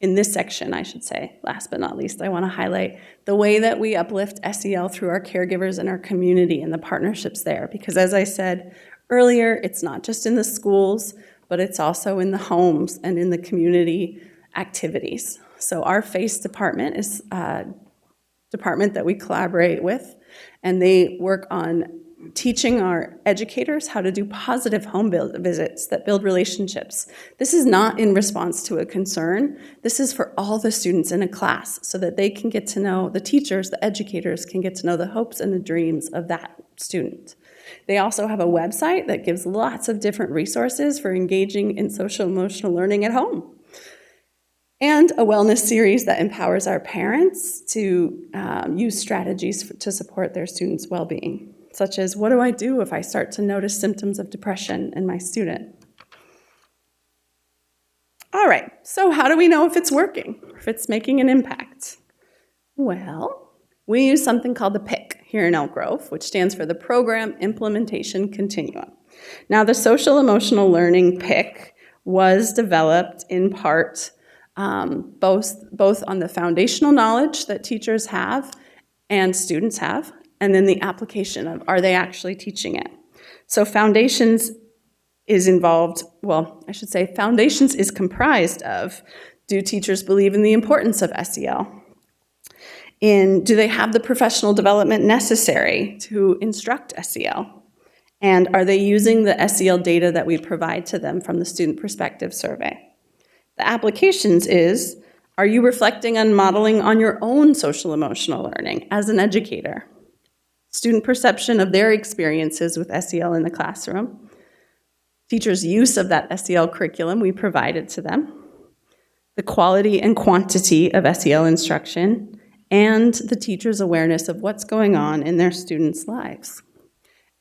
L: in this section, I should say, last but not least, I want to highlight the way that we uplift SEL through our caregivers and our community and the partnerships there. Because as I said earlier, it's not just in the schools, but it's also in the homes and in the community activities. So our FACE department is a department that we collaborate with, and they work on teaching our educators how to do positive home visits that build relationships. This is not in response to a concern. This is for all the students in a class so that they can get to know, the teachers, the educators can get to know the hopes and the dreams of that student. They also have a website that gives lots of different resources for engaging in social emotional learning at home. And a wellness series that empowers our parents to use strategies to support their students' well-being, such as, what do I do if I start to notice symptoms of depression in my student? All right, so how do we know if it's working, if it's making an impact? Well, we use something called the PIC here in Elk Grove, which stands for the Program Implementation Continuum. Now, the social emotional learning PIC was developed in part both on the foundational knowledge that teachers have and students have, and then the application of, are they actually teaching it? So Foundations is involved, well, I should say Foundations is comprised of, do teachers believe in the importance of SEL? Do they have the professional development necessary to instruct SEL? And are they using the SEL data that we provide to them from the Student Perspective Survey? The applications is, are you reflecting and modeling on your own social emotional learning as an educator? Student perception of their experiences with SEL in the classroom, teachers' use of that SEL curriculum we provided to them, the quality and quantity of SEL instruction, and the teacher's awareness of what's going on in their students' lives.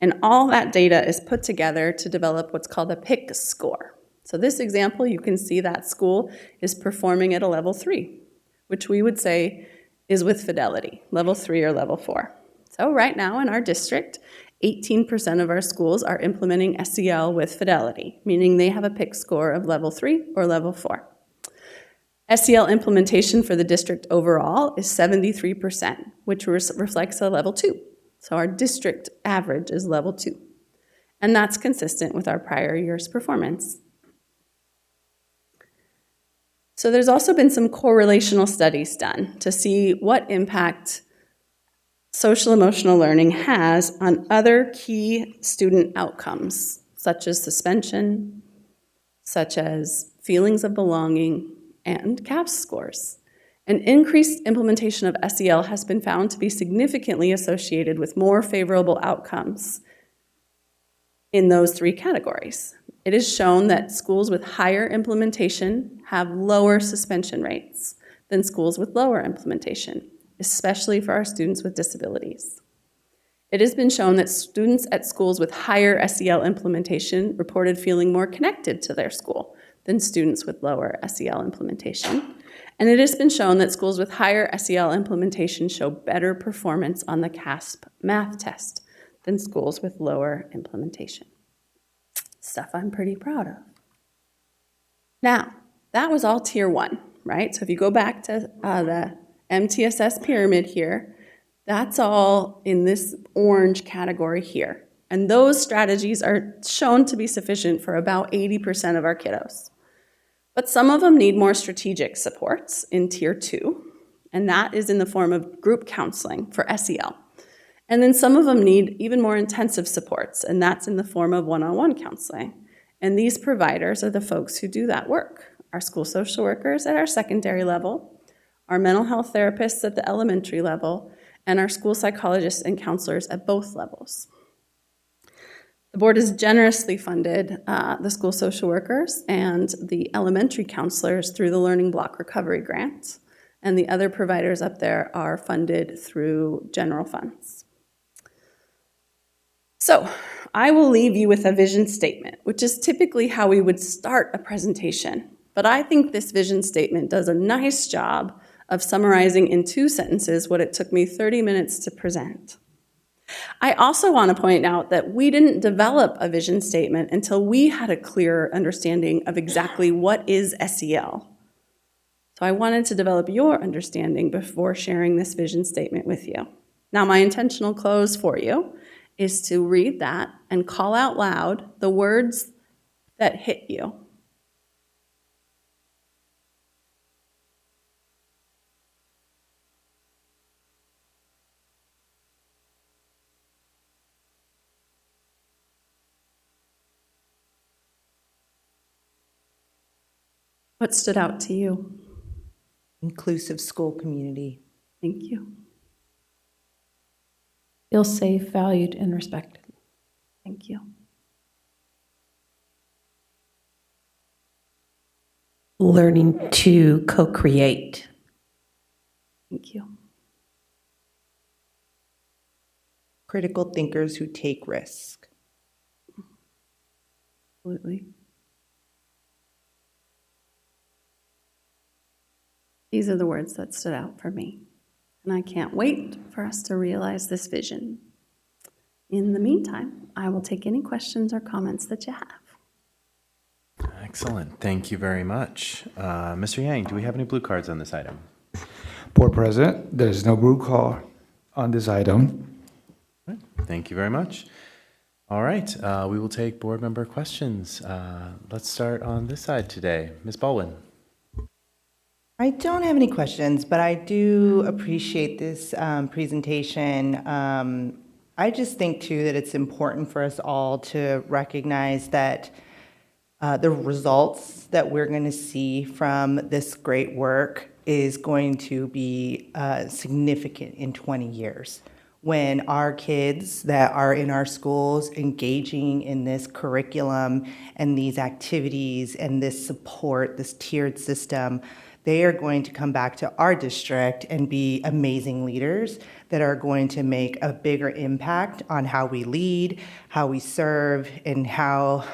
L: And all that data is put together to develop what's called a PIC score. So this example, you can see that school is performing at a level 3, which we would say is with fidelity, level 3 or level 4. So right now in our district, 18% of our schools are implementing SEL with fidelity, meaning they have a PIC score of level 3 or level 4. SEL implementation for the district overall is 73%, which reflects a level 2. So our district average is level 2. And that's consistent with our prior year's performance. So there's also been some correlational studies done to see what impact social emotional learning has on other key student outcomes, such as suspension, such as feelings of belonging, and CAPS scores. An increased implementation of SEL has been found to be significantly associated with more favorable outcomes in those 3 categories. It is shown that schools with higher implementation have lower suspension rates than schools with lower implementation, especially for our students with disabilities. It has been shown that students at schools with higher SEL implementation reported feeling more connected to their school than students with lower SEL implementation. And it has been shown that schools with higher SEL implementation show better performance on the CASP math test than schools with lower implementation. Stuff I'm pretty proud of. Now, that was all tier 1, right? So if you go back to the MTSS pyramid here, that's all in this orange category here. And those strategies are shown to be sufficient for about 80% of our kiddos. But some of them need more strategic supports in tier 2, and that is in the form of group counseling for SEL. And then some of them need even more intensive supports, and that's in the form of one-on-one counseling. And these providers are the folks who do that work. Our school social workers at our secondary level, our mental health therapists at the elementary level, and our school psychologists and counselors at both levels. The board has generously funded the school social workers and the elementary counselors through the Learning Block Recovery Grant, and the other providers up there are funded through general funds. So I will leave you with a vision statement, which is typically how we would start a presentation. But I think this vision statement does a nice job of summarizing in 2 sentences what it took me 30 minutes to present. I also want to point out that we didn't develop a vision statement until we had a clear understanding of exactly what is SEL. So I wanted to develop your understanding before sharing this vision statement with you. Now, my intentional close for you is to read that and call out loud the words that hit you. What stood out to you?
B: Inclusive school community.
L: Thank you.
W: Feel safe, valued, and respected.
L: Thank you.
R: Learning to co-create.
L: Thank you.
B: Critical thinkers who take risk.
L: Absolutely. These are the words that stood out for me, and I can't wait for us to realize this vision. In the meantime, I will take any questions or comments that you have.
A: Excellent. Thank you very much. Mr. Yang, do we have any blue cards on this item?
D: Board President, there's no blue card on this item.
A: Thank you very much. All right, we will take board member questions. Let's start on this side today. Ms. Baldwin.
B: I don't have any questions, but I do appreciate this presentation. I just think, too, that it's important for us all to recognize that the results that we're going to see from this great work is going to be significant in 20 years. When our kids that are in our schools engaging in this curriculum and these activities and this support, this tiered system, they are going to come back to our district and be amazing leaders that are going to make a bigger impact on how we lead, how we serve, and how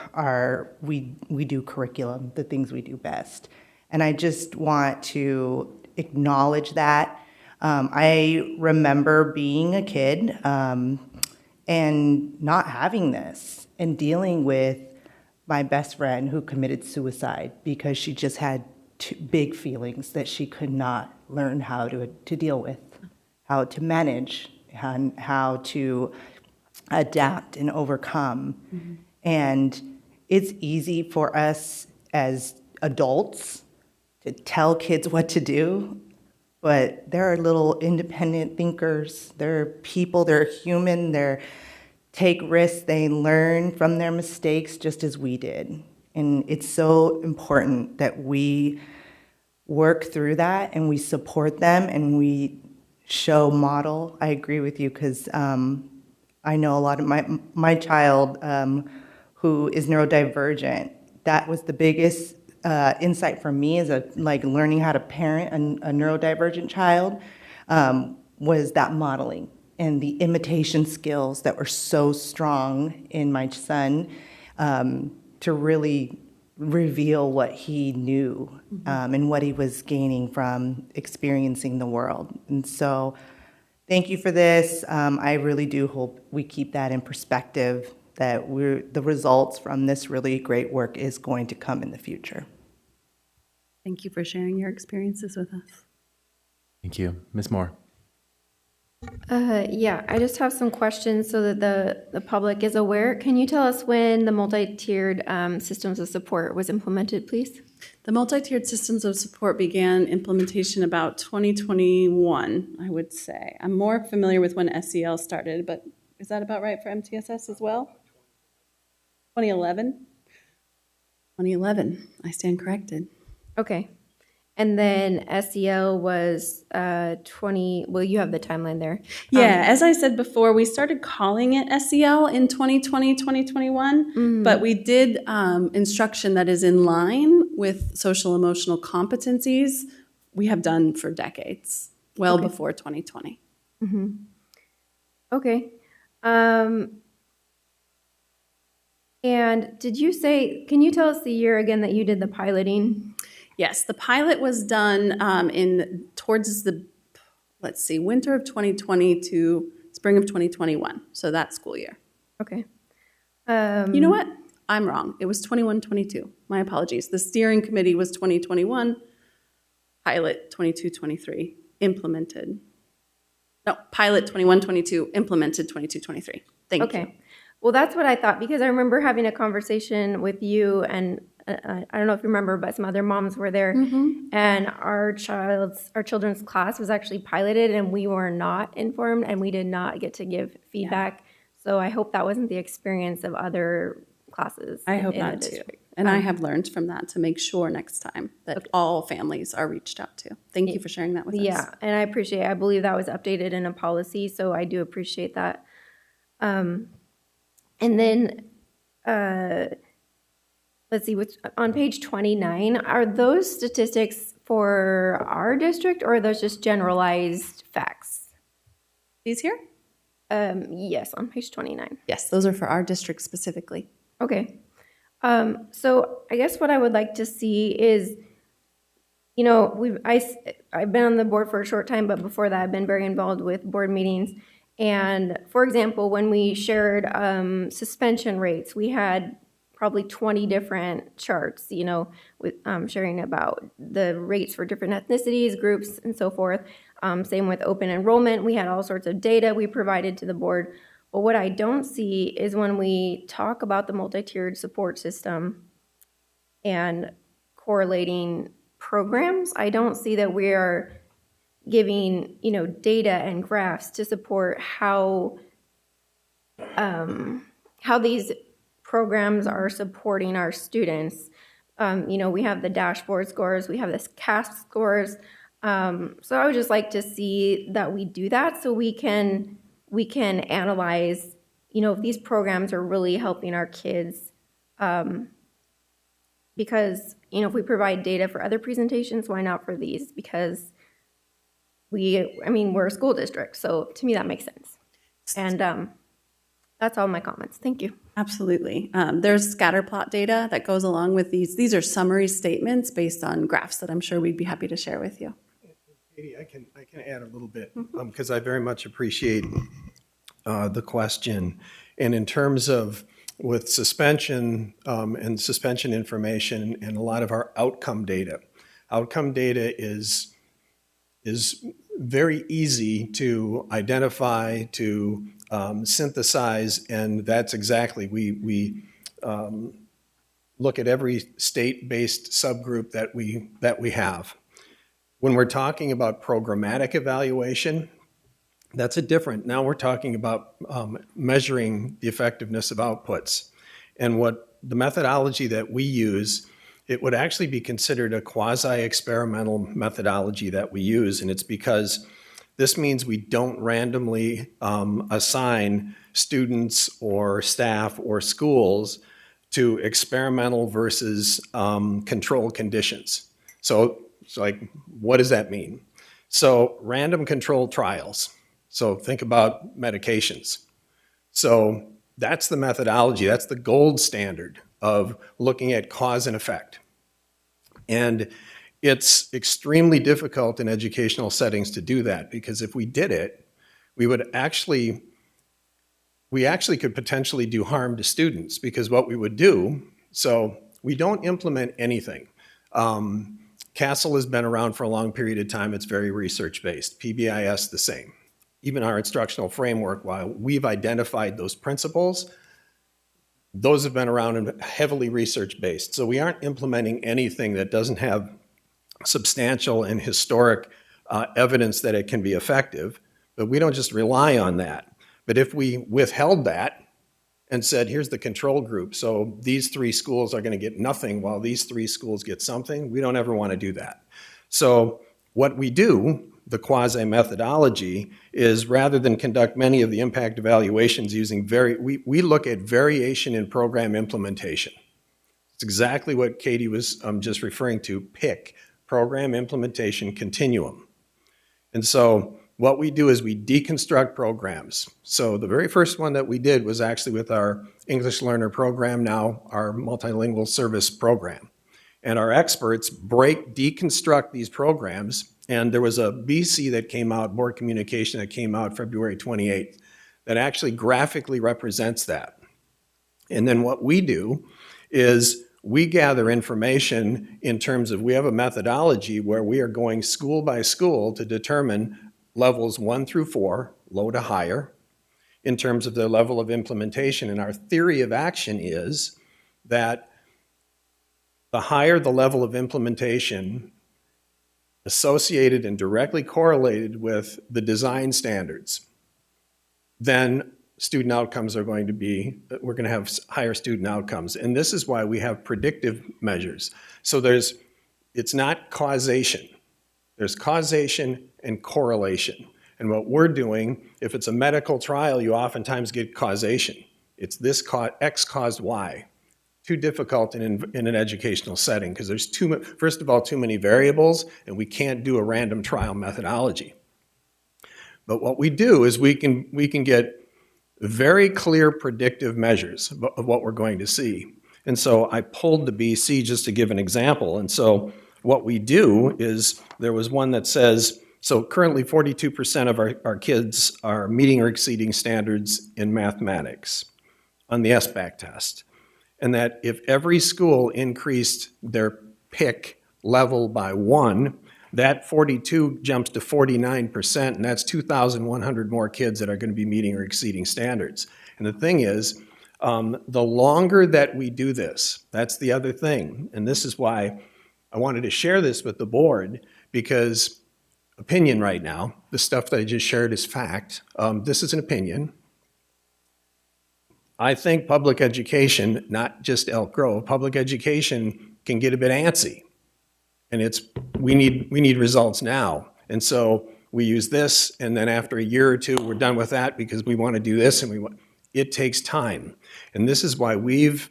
B: we do curriculum, the things we do best. And I just want to acknowledge that. I remember being a kid and not having this and dealing with my best friend who committed suicide because she just had big feelings that she could not learn how to deal with, how to manage, and how to adapt and overcome. Mm-hmm. And it's easy for us as adults to tell kids what to do, but there are little independent thinkers. There are people, they're human, they take risks, they learn from their mistakes just as we did. And it's so important that we work through that and we support them and we model. I agree with you because I know a lot of my child who is neurodivergent, that was the biggest insight for me as learning how to parent a neurodivergent child was that modeling and the imitation skills that were so strong in my son to really reveal what he knew and what he was gaining from experiencing the world. And so thank you for this. I really do hope we keep that in perspective, that the results from this really great work is going to come in the future.
L: Thank you for sharing your experiences with us.
A: Thank you. Ms. Moore.
S: Yeah, I just have some questions so that the public is aware. Can you tell us when the multi-tiered systems of support was implemented, please?
L: The multi-tiered systems of support began implementation about 2021, I would say. I'm more familiar with when SEL started, but is that about right for MTSS as well? 2011? 2011, I stand corrected.
S: Okay. And then SEL was well, you have the timeline there.
L: Yeah, as I said before, we started calling it SEL in 2020, 2021, but we did instruction that is in line with social emotional competencies we have done for decades, well before 2020.
S: Mm-hmm. Okay. And did you say, can you tell us the year again that you did the piloting?
L: Yes, the pilot was done towards the, winter of 2020 to
E: spring of 2021, so that school year.
S: Okay.
E: You know what? I'm wrong. It was 21-22. My apologies. The steering committee was 2021, pilot 22-23, implemented. No, pilot 21-22, implemented 22-23. Thank you.
S: Okay. Well, that's what I thought, because I remember having a conversation with you, and I don't know if you remember, but some other moms were there, and our children's class was actually piloted, and we were not informed, and we did not get to give feedback. So I hope that wasn't the experience of other classes.
E: I hope
S: in the
E: not too.
S: district.
E: And I have learned from that to make sure next time that all families are reached out to. Thank you for sharing that with us.
S: Yeah, and I appreciate it. I believe that was updated in a policy, so I do appreciate that. And then, let's see, on page 29, are those statistics for our district, or are those just generalized facts?
E: These here?
S: Yes, on page 29.
E: Yes, those are for our district specifically.
S: Okay. So I guess what I would like to see is, you know, I've been on the board for a short time, but before that I've been very involved with board meetings. And for example, when we shared suspension rates, we had probably 20 different charts, you know, with sharing about the rates for different ethnicities, groups, and so forth. Same with open enrollment. We had all sorts of data we provided to the board. But what I don't see is when we talk about the multi-tiered support system and correlating programs, I don't see that we are giving, you know, data and graphs to support how these programs are supporting our students. You know, we have the dashboard scores, we have the CASP scores. So I would just like to see that we do that so we can analyze, you know, if these programs are really helping our kids. Because, you know, if we provide data for other presentations, why not for these? Because we're a school district, so to me that makes sense. And that's all my comments. Thank you.
E: Absolutely. There's scatter plot data that goes along with these. These are summary statements based on graphs that I'm sure we'd be happy to share with you.
J: Katie, I can add a little bit because I very much appreciate the question. And in terms of with suspension and suspension information and a lot of our outcome data is very easy to identify, to synthesize, and that's exactly, we look at every state-based subgroup that we have. When we're talking about programmatic evaluation, that's a different, now we're talking about measuring the effectiveness of outputs. And what the methodology that we use, it would actually be considered a quasi-experimental methodology that we use, and it's because this means we don't randomly assign students or staff or schools to experimental versus control conditions. So like, what does that mean? So random controlled trials. So think about medications. So that's the methodology, that's the gold standard of looking at cause and effect. And it's extremely difficult in educational settings to do that, because if we did it, we actually could potentially do harm to students, because what we would do, so we don't implement anything. CASEL has been around for a long period of time. It's very research-based. PBIS, the same. Even our instructional framework, while we've identified those principles, those have been around and heavily research-based. So we aren't implementing anything that doesn't have substantial and historic evidence that it can be effective, but we don't just rely on that. But if we withheld that and said, here's the control group, so these 3 schools are going to get nothing while these 3 schools get something, we don't ever want to do that. So what we do, the quasi-methodology, is rather than conduct many of the impact evaluations using we look at variation in program implementation. It's exactly what Katie was just referring to, PIC, Program Implementation Continuum. And so what we do is we deconstruct programs. So the very first one that we did was actually with our English Learner program, now our Multilingual Service program. And our experts deconstruct these programs. And there was a BC that came out, Board Communication, that came out February 28th, that actually graphically represents that. And then what we do is we gather information in terms of, we have a methodology where we are going school by school to determine levels 1 through 4, low to higher, in terms of their level of implementation. And our theory of action is that the higher the level of implementation associated and directly correlated with the design standards, then student outcomes are going to be, we're going to have higher student outcomes. And this is why we have predictive measures. So it's not causation. There's causation and correlation. And what we're doing, if it's a medical trial, you oftentimes get causation. It's this X caused Y. Too difficult in an educational setting because there's first of all, too many variables, and we can't do a random trial methodology. But what we do is we can get very clear predictive measures of what we're going to see. And so I pulled the BC just to give an example. And so what we do is, there was one that says, so currently 42% of our kids are meeting or exceeding standards in mathematics on the SBAC test. And that if every school increased their PIC level by 1, that 42 jumps to 49%, and that's 2,100 more kids that are going to be meeting or exceeding standards. And the thing is, the longer that we do this, that's the other thing. And this is why I wanted to share this with the board, because opinion right now, the stuff that I just shared is fact. This is an opinion. I think public education, not just Elk Grove, public education can get a bit antsy. And we need results now. And so we use this, and then after a year or two, we're done with that because we want to do this, and it takes time. And this is why we've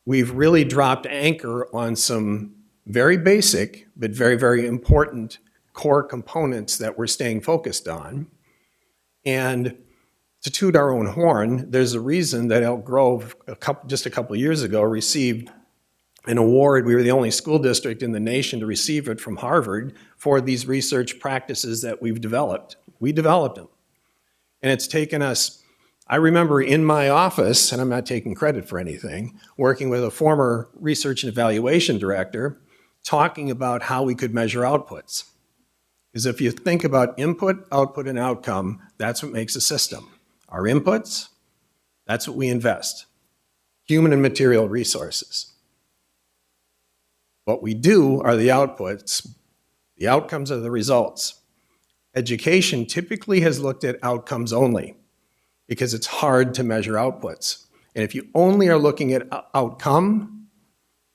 J: really dropped anchor on some very basic, but very, very important core components that we're staying focused on. And to toot our own horn, there's a reason that Elk Grove, just a couple of years ago, received an award. We were the only school district in the nation to receive it from Harvard for these research practices that we've developed. We developed them. And it's taken us, I remember in my office, and I'm not taking credit for anything, working with a former research and evaluation director, talking about how we could measure outputs. Because if you think about input, output, and outcome, that's what makes a system. Our inputs, that's what we invest. Human and material resources. What we do are the outputs. The outcomes are the results. Education typically has looked at outcomes only because it's hard to measure outputs. And if you only are looking at outcome,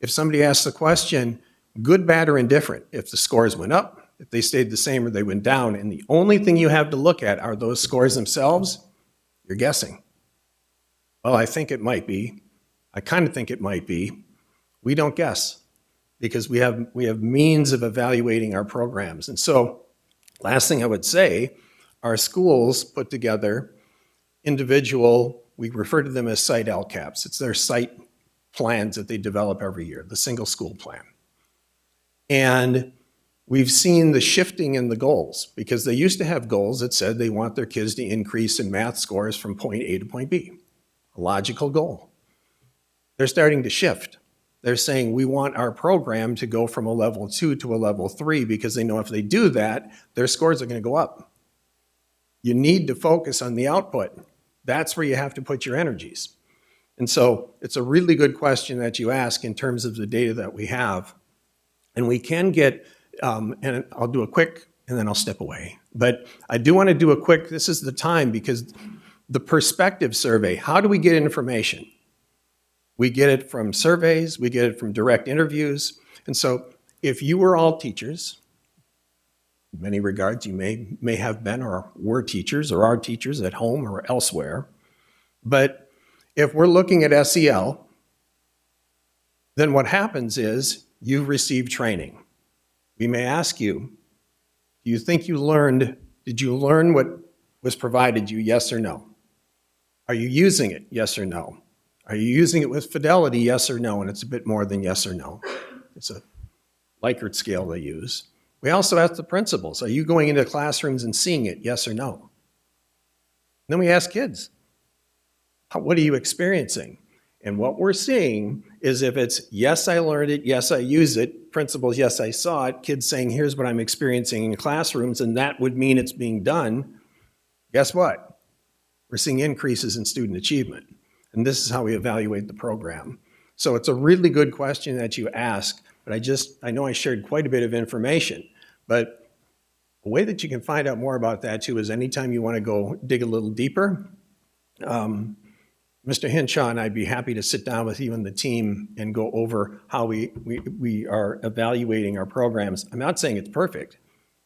J: if somebody asks the question, good, bad, or indifferent, if the scores went up, if they stayed the same, or they went down, and the only thing you have to look at are those scores themselves, you're guessing. Well, I think it might be. I kind of think it might be. We don't guess because we have means of evaluating our programs. And so, last thing I would say, our schools put together individual, we refer to them as site LCAPs. It's their site plans that they develop every year, the single school plan. And we've seen the shifting in the goals because they used to have goals that said they want their kids to increase in math scores from point A to point B, a logical goal. They're starting to shift. They're saying we want our program to go from a level 2 to a level 3 because they know if they do that, their scores are going to go up. You need to focus on the output. That's where you have to put your energies. And so it's a really good question that you ask in terms of the data that we have. And we can get, and I'll do a quick, and then I'll step away. But I do want to do a quick, this is the time, because the perspective survey, how do we get information? We get it from surveys, we get it from direct interviews. And so if you were all teachers, in many regards you may have been or were teachers or are teachers at home or elsewhere, but if we're looking at SEL, then what happens is you've received training. We may ask you, do you think did you learn what was provided you, yes or no? Are you using it, yes or no? Are you using it with fidelity, yes or no? And it's a bit more than yes or no. It's a Likert scale they use. We also ask the principals, are you going into classrooms and seeing it, yes or no? Then we ask kids, what are you experiencing? And what we're seeing is if it's, yes, I learned it, yes, I use it, principals, yes, I saw it, kids saying, here's what I'm experiencing in classrooms, and that would mean it's being done, guess what? We're seeing increases in student achievement. And this is how we evaluate the program. So it's a really good question that you ask, but I know I shared quite a bit of information, but a way that you can find out more about that too is anytime you want to go dig a little deeper, Mr. Hinshaw and I'd be happy to sit down with you and the team and go over how we are evaluating our programs. I'm not saying it's perfect,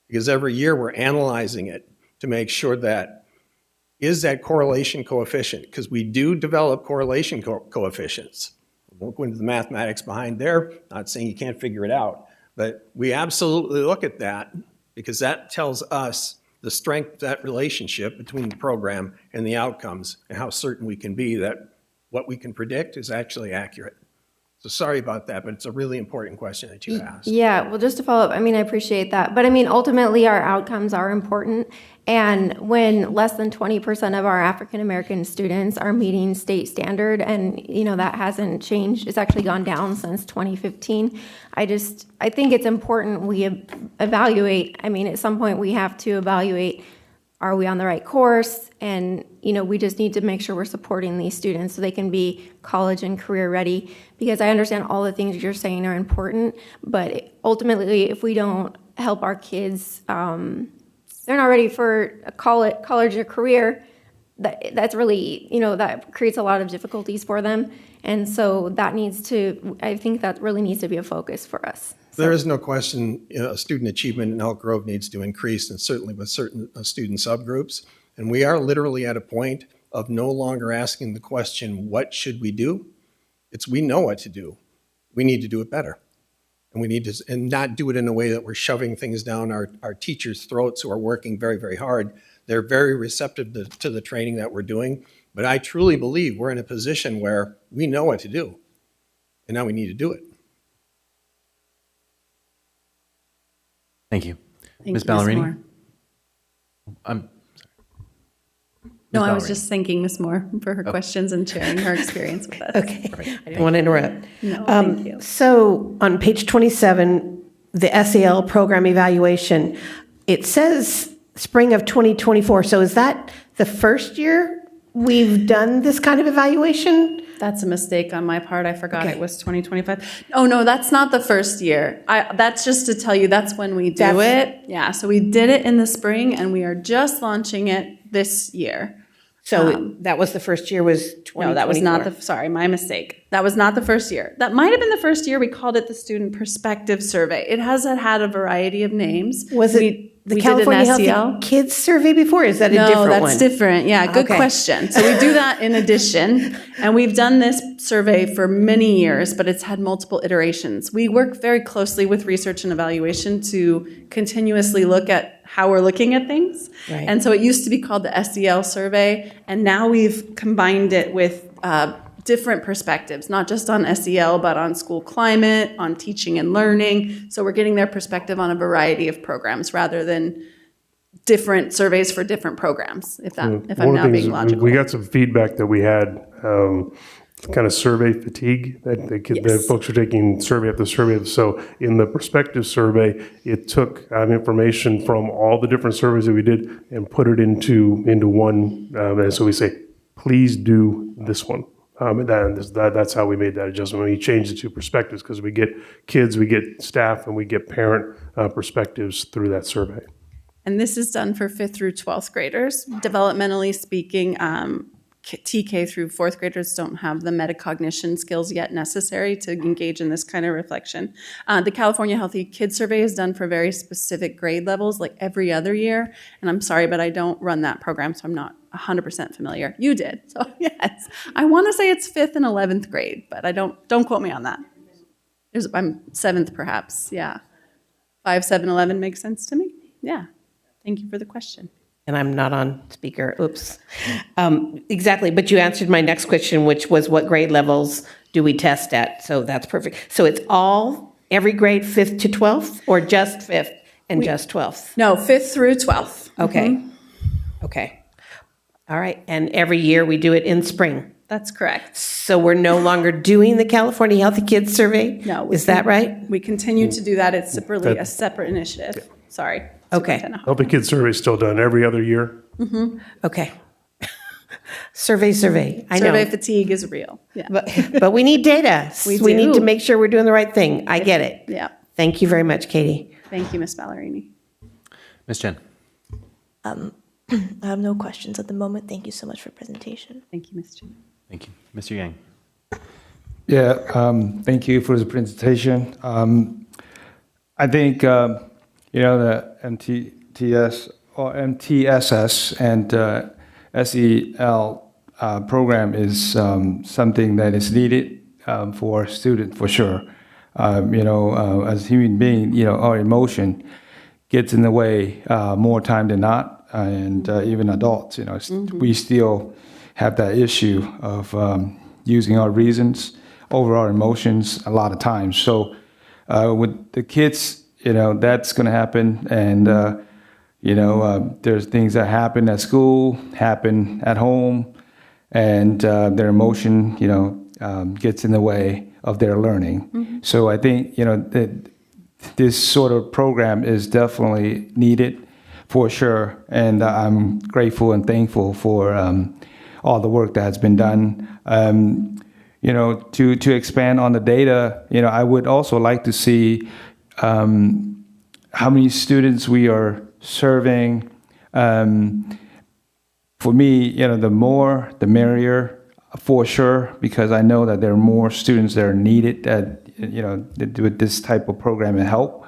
J: because every year we're analyzing it to make sure that is that correlation coefficient, because we do develop correlation coefficients. I won't go into the mathematics behind there, not saying you can't figure it out, but we absolutely look at that because that tells us the strength of that relationship between the program and the outcomes and how certain we can be that what we can predict is actually accurate. So sorry about that, but it's a really important question that you asked.
S: Yeah, well, just to follow up, I mean, I appreciate that. But I mean, ultimately, our outcomes are important. And when less than 20% of our African-American students are meeting state standard, and, you know, that hasn't changed, it's actually gone down since 2015. I think it's important we evaluate. I mean, at some point, we have to evaluate, are we on the right course? And, you know, we just need to make sure we're supporting these students so they can be college and career ready. Because I understand all the things you're saying are important, but ultimately, if we don't help our kids, they're not ready for a college or career, that's really, you know, that creates a lot of difficulties for them. And so I think that really needs to be a focus for us.
J: There is no question student achievement in Elk Grove needs to increase, and certainly with certain student subgroups. And we are literally at a point of no longer asking the question, what should we do? It's we know what to do. We need to do it better. And we need to, and not do it in a way that we're shoving things down our teachers' throats who are working very, very hard. They're very receptive to the training that we're doing. But I truly believe we're in a position where we know what to do. And now we need to do it.
A: Thank you.
L: Thank
A: Ms.
L: you, Ms.
A: Ballerini?
L: Moore.
A: I'm sorry.
L: No,
A: Ms.
L: I was
A: Ballerini.
L: just thanking Ms. Moore for her questions and sharing her experience with us.
R: Okay, I didn't want to interrupt.
L: No, thank you.
R: So on page 27, the SEL program evaluation, it says spring of 2024. So is that the first year we've done this kind of evaluation?
L: That's a mistake on my part. I forgot it was 2025. Oh, no, that's not the first year. That's just to tell you that's when we do it. Yeah, so we did it in the spring, and we are just launching it this year.
R: So that was the first year was 2024?
L: No, that was not sorry, my mistake. That was not the first year. That might have been the first year. We called it the Student Perspective Survey. It has had a variety of names.
R: Was it the California Healthy Kids Survey before? Is that a different one?
L: No, that's different. Yeah, good question. So we do that in addition, and we've done this survey for many years, but it's had multiple iterations. We work very closely with research and evaluation to continuously look at how we're looking at things.
R: Right.
L: And so it used to be called the SEL survey, and now we've combined it with different perspectives, not just on SEL, but on school climate, on teaching and learning. So we're getting their perspective on a variety of programs rather than different surveys for different programs, if I'm now being logical.
C: We got some feedback that we had kind of survey fatigue, that the folks are taking survey after survey. So in the perspective survey, it took information from all the different surveys that we did and put it into one. And so we say, please do this one. That's how we made that adjustment. We changed it to perspectives because we get kids, we get staff, and we get parent perspectives through that survey.
L: And this is done for 5th through 12th graders. Developmentally speaking, TK through 4th graders don't have the metacognition skills yet necessary to engage in this kind of reflection. The California Healthy Kids Survey is done for very specific grade levels, like every other year. And I'm sorry, but I don't run that program, so I'm not 100% familiar. You did, so yes. I want to say it's 5th and 11th grade, but I don't quote me on that. I'm 7th perhaps, yeah. 5, 7, 11 makes sense to me, yeah. Thank you for the question.
R: And I'm not on speaker, oops. Exactly, but you answered my next question, which was what grade levels do we test at? So that's perfect. So it's every grade 5th to 12th, or just 5th and just 12th?
L: No, 5th through 12th.
R: Okay,
L: Mm-hmm.
R: okay. All right, and every year we do it in spring.
L: That's correct.
R: So we're no longer doing the California Healthy Kids Survey?
L: No.
R: Is that right?
L: We continue to do that. It's really a separate initiative. Sorry.
R: Okay.
C: Healthy Kids Survey is still done every other year.
L: Mm-hmm.
R: Okay. Survey. I know.
L: Survey fatigue is real. Yeah.
R: But we need data.
L: We
R: need
L: do.
R: to make sure we're doing the right thing. I get it.
L: Yeah.
R: Thank you very much, Katie.
L: Thank you, Ms. Ballerini.
A: Ms. Chen.
G: I have no questions at the moment. Thank you so much for the presentation.
L: Thank you, Ms. Chen.
A: Thank you. Mr. Yang.
D: Yeah, thank you for the presentation. I think, the MTTS or MTSS and SEL program is something that is needed for students, for sure. As human beings, our emotion gets in the way more time than not, and even adults, we still have that issue of using our reasons over our emotions a lot of times. So with the kids, that's going to happen, and there's things that happen at school, happen at home, and their emotion, gets in the way of their learning. Mm-hmm. So I think, that this sort of program is definitely needed for sure, and I'm grateful and thankful for all the work that has been done. To expand on the data, I would also like to see how many students we are serving. For me, the more, the merrier, for sure, because I know that there are more students that are needed that, with this type of program and help.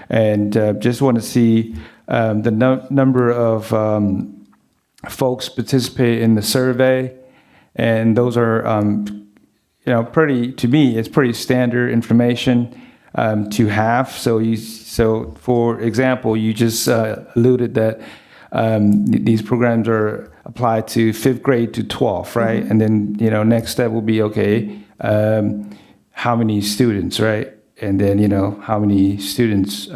D: And just want to see the number of folks participate in the survey. And those are, to me, it's pretty standard information to have. So for example, you just alluded that these programs are applied to 5th grade to 12th, right? Mm-hmm. And then, next step will be, okay, how many students, right? And then, how many students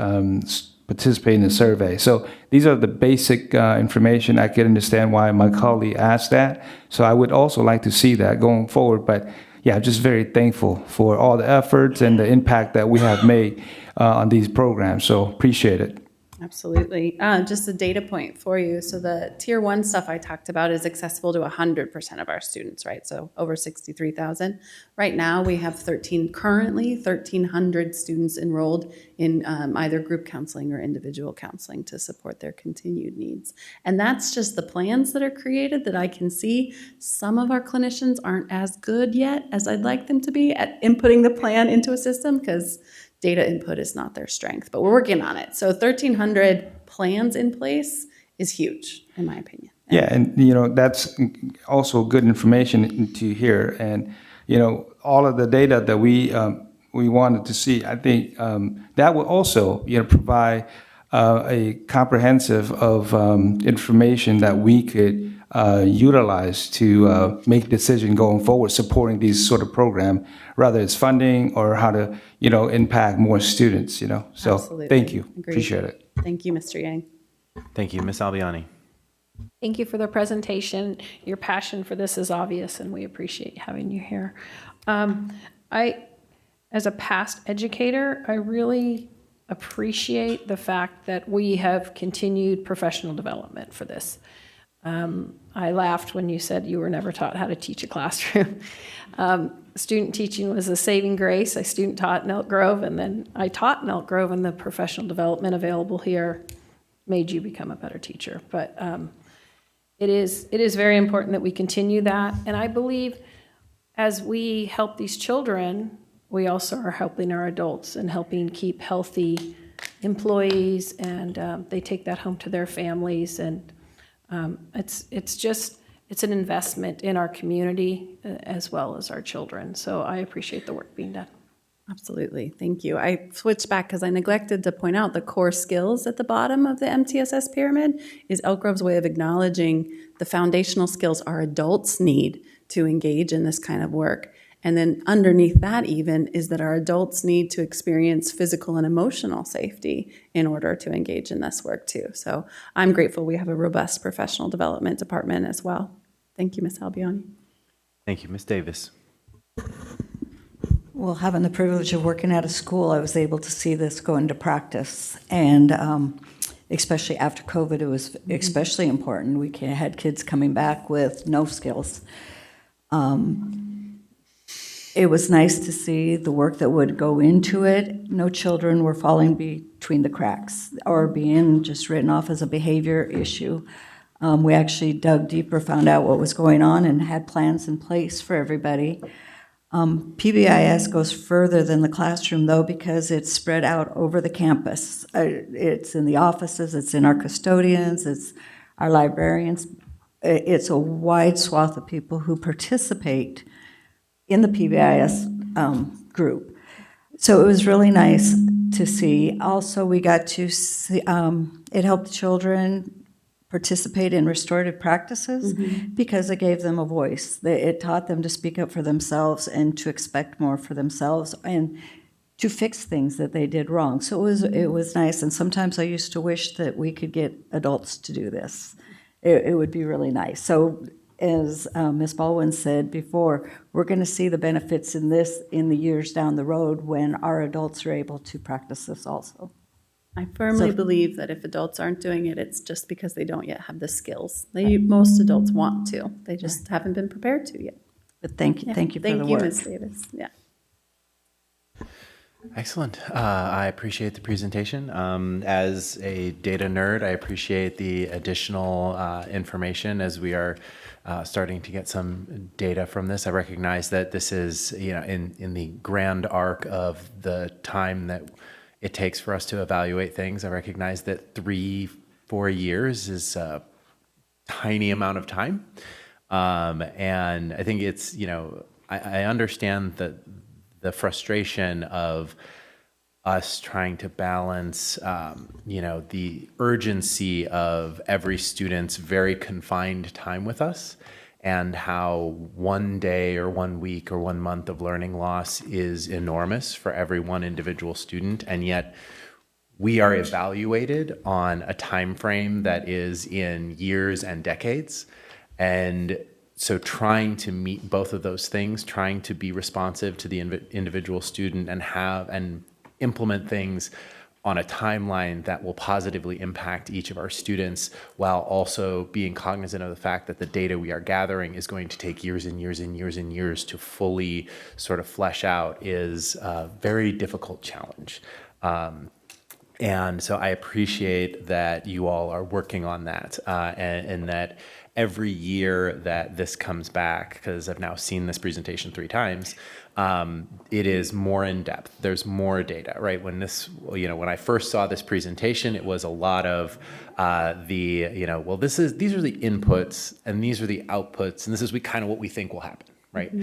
D: participate in the survey. So these are the basic information. I can understand why my colleague asked that. So I would also like to see that going forward. But yeah, just very thankful for all the efforts and the impact that we have made on these programs. So appreciate it.
L: Absolutely. Just a data point for you. So the tier 1 stuff I talked about is accessible to 100% of our students, right? So over 63,000. Right now we have currently 1,300 students enrolled in either group counseling or individual counseling to support their continued needs. And that's just the plans that are created that I can see. Some of our clinicians aren't as good yet as I'd like them to be at inputting the plan into a system, because data input is not their strength, but we're working on it. So 1,300 plans in place is huge, in my opinion.
D: Yeah, and that's also good information to hear. And all of the data that we wanted to see, I think that will also provide a comprehensive of information that we could utilize to make decision going forward, supporting these sort of program, whether it's funding or how to impact more students. So
L: Absolutely.
D: Thank you.
L: Agreed.
D: Appreciate it.
L: Thank you, Mr. Yang.
A: Thank you. Ms. Albiani.
I: Thank you for the presentation. Your passion for this is obvious, and we appreciate having you here. As a past educator, I really appreciate the fact that we have continued professional development for this. I laughed when you said you were never taught how to teach a classroom. Student teaching was a saving grace. I student taught in Elk Grove, and then I taught in Elk Grove, and the professional development available here made you become a better teacher. But it is very important that we continue that. And I believe as we help these children, we also are helping our adults and helping keep healthy employees, and they take that home to their families. And it's an investment in our community as well as our children. So I appreciate the work being done.
L: Absolutely. Thank you. I switched back because I neglected to point out the core skills at the bottom of the MTSS pyramid is Elk Grove's way of acknowledging the foundational skills our adults need to engage in this kind of work.
E: And then underneath that even is that our adults need to experience physical and emotional safety in order to engage in this work too. So I'm grateful we have a robust professional development department as well. Thank you, Ms. Albiani.
A: Thank you, Ms. Davis.
H: Well, having the privilege of working at a school, I was able to see this go into practice. And especially after COVID, it was especially important. We had kids coming back with no skills. It was nice to see the work that would go into it. No children were falling between the cracks or being just written off as a behavior issue. We actually dug deeper, found out what was going on, and had plans in place for everybody. PBIS goes further than the classroom, though, because it's spread out over the campus. It's in the offices, it's in our custodians, it's our librarians. It's a wide swath of people who participate in the PBIS group. So it was really nice to see. Also, we got to see, it helped children participate in restorative practices because it gave them a voice. It taught them to speak up for themselves and to expect more for themselves and to fix things that they did wrong. So it was nice, and sometimes I used to wish that we could get adults to do this. It would be really nice. So as Ms. Baldwin said before, we're going to see the benefits in this in the years down the road when our adults are able to practice this also.
E: I firmly believe that if adults aren't doing it, it's just because they don't yet have the skills. Most adults want to. They just haven't been prepared to yet.
H: But thank you for the work.
E: Thank you, Ms. Davis. Yeah.
A: Excellent. I appreciate the presentation. As a data nerd, I appreciate the additional information as we are starting to get some data from this. I recognize that this is, in the grand arc of the time that it takes for us to evaluate things. I recognize that 3-4 years is a tiny amount of time. And I think it's, I understand the frustration of us trying to balance, the urgency of every student's very confined time with us, and how 1 day or 1 week or 1 month of learning loss is enormous for every one individual student, and yet we are evaluated on a time frame that is in years and decades. And so trying to meet both of those things, trying to be responsive to the individual student and implement things on a timeline that will positively impact each of our students, while also being cognizant of the fact that the data we are gathering is going to take years and years and years and years to fully sort of flesh out, is a very difficult challenge. And so I appreciate that you all are working on that, and that every year that this comes back, because I've now seen this presentation 3 times, it is more in depth. There's more data, right? When I first saw this presentation, it was a lot of these are the inputs and these are the outputs, and this is kind of what we think will happen, right?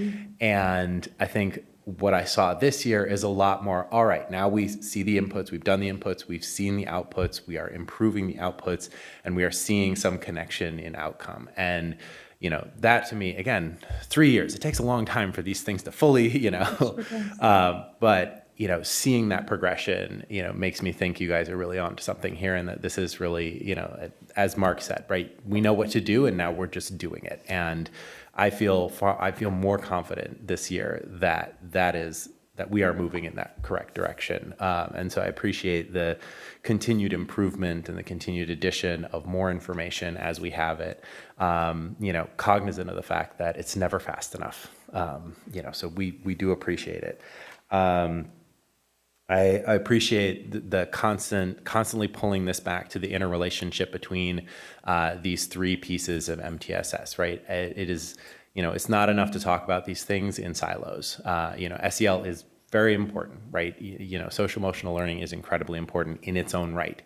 A: And I think what I saw this year is a lot more, all right, now we see the inputs, we've done the inputs, we've seen the outputs, we are improving the outputs, and we are seeing some connection in outcome. And that to me, again, 3 years, it takes a long time for these things to fully, but seeing that progression, makes me think you guys are really onto something here, and that this is really, as Mark said, right, we know what to do, and now we're just doing it. And I feel more confident this year that we are moving in that correct direction. And so I appreciate the continued improvement and the continued addition of more information as we have it, cognizant of the fact that it's never fast enough. So we do appreciate it. I appreciate the constantly pulling this back to the interrelationship between these 3 pieces of MTSS, right? It is, it's not enough to talk about these things in silos. SEL is very important, right? Social emotional learning is incredibly important in its own right.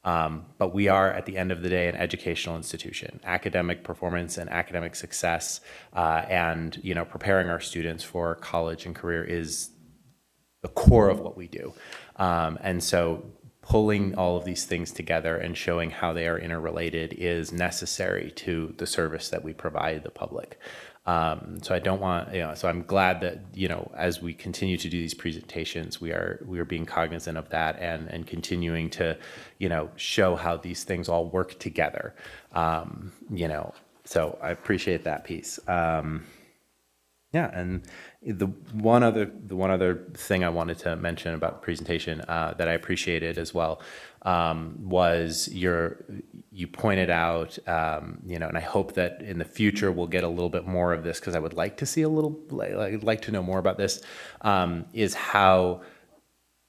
A: But we are, at the end of the day, an educational institution. Academic performance and academic success, and preparing our students for college and career is the core of what we do. And so pulling all of these things together and showing how they are interrelated is necessary to the service that we provide the public. So I don't want, so I'm glad that, as we continue to do these presentations, we are being cognizant of that and continuing to, show how these things all work together. So I appreciate that piece. And the one other thing I wanted to mention about the presentation that I appreciated as well was you pointed out, and I hope that in the future we'll get a little bit more of this, because I would like to see I'd like to know more about this, is how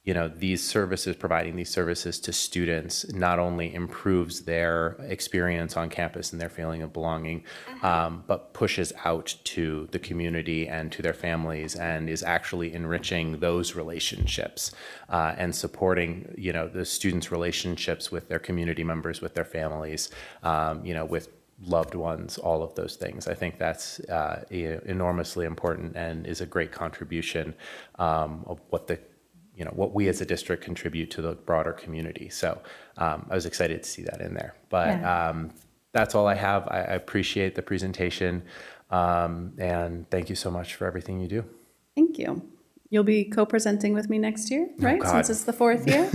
A: providing these services to students not only improves their experience on campus and their feeling of belonging, but pushes out to the community and to their families and is actually enriching those relationships and supporting, the students' relationships with their community members, with their families, with loved ones, all of those things. I think that's enormously important and is a great contribution of what we as a district contribute to the broader community. So I was excited to see that in there. But that's all I have. I appreciate the presentation, and thank you so much for everything you do.
E: Thank you. You'll be co-presenting with me next year, right?
A: God.
E: Since it's the 4th year?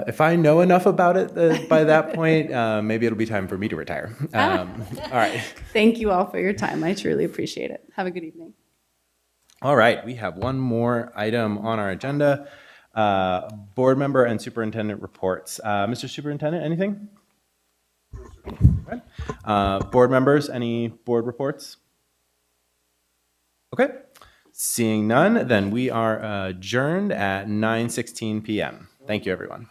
A: If I know enough about it by that point, maybe it'll be time for me to retire. All right.
E: Thank you all for your time. I truly appreciate it. Have a good evening.
A: All right, we have one more item on our agenda, board member and superintendent reports. Mr. Superintendent, anything? Board members, any board reports? Okay, seeing none, then we are adjourned at 9:16 p.m. Thank you, everyone.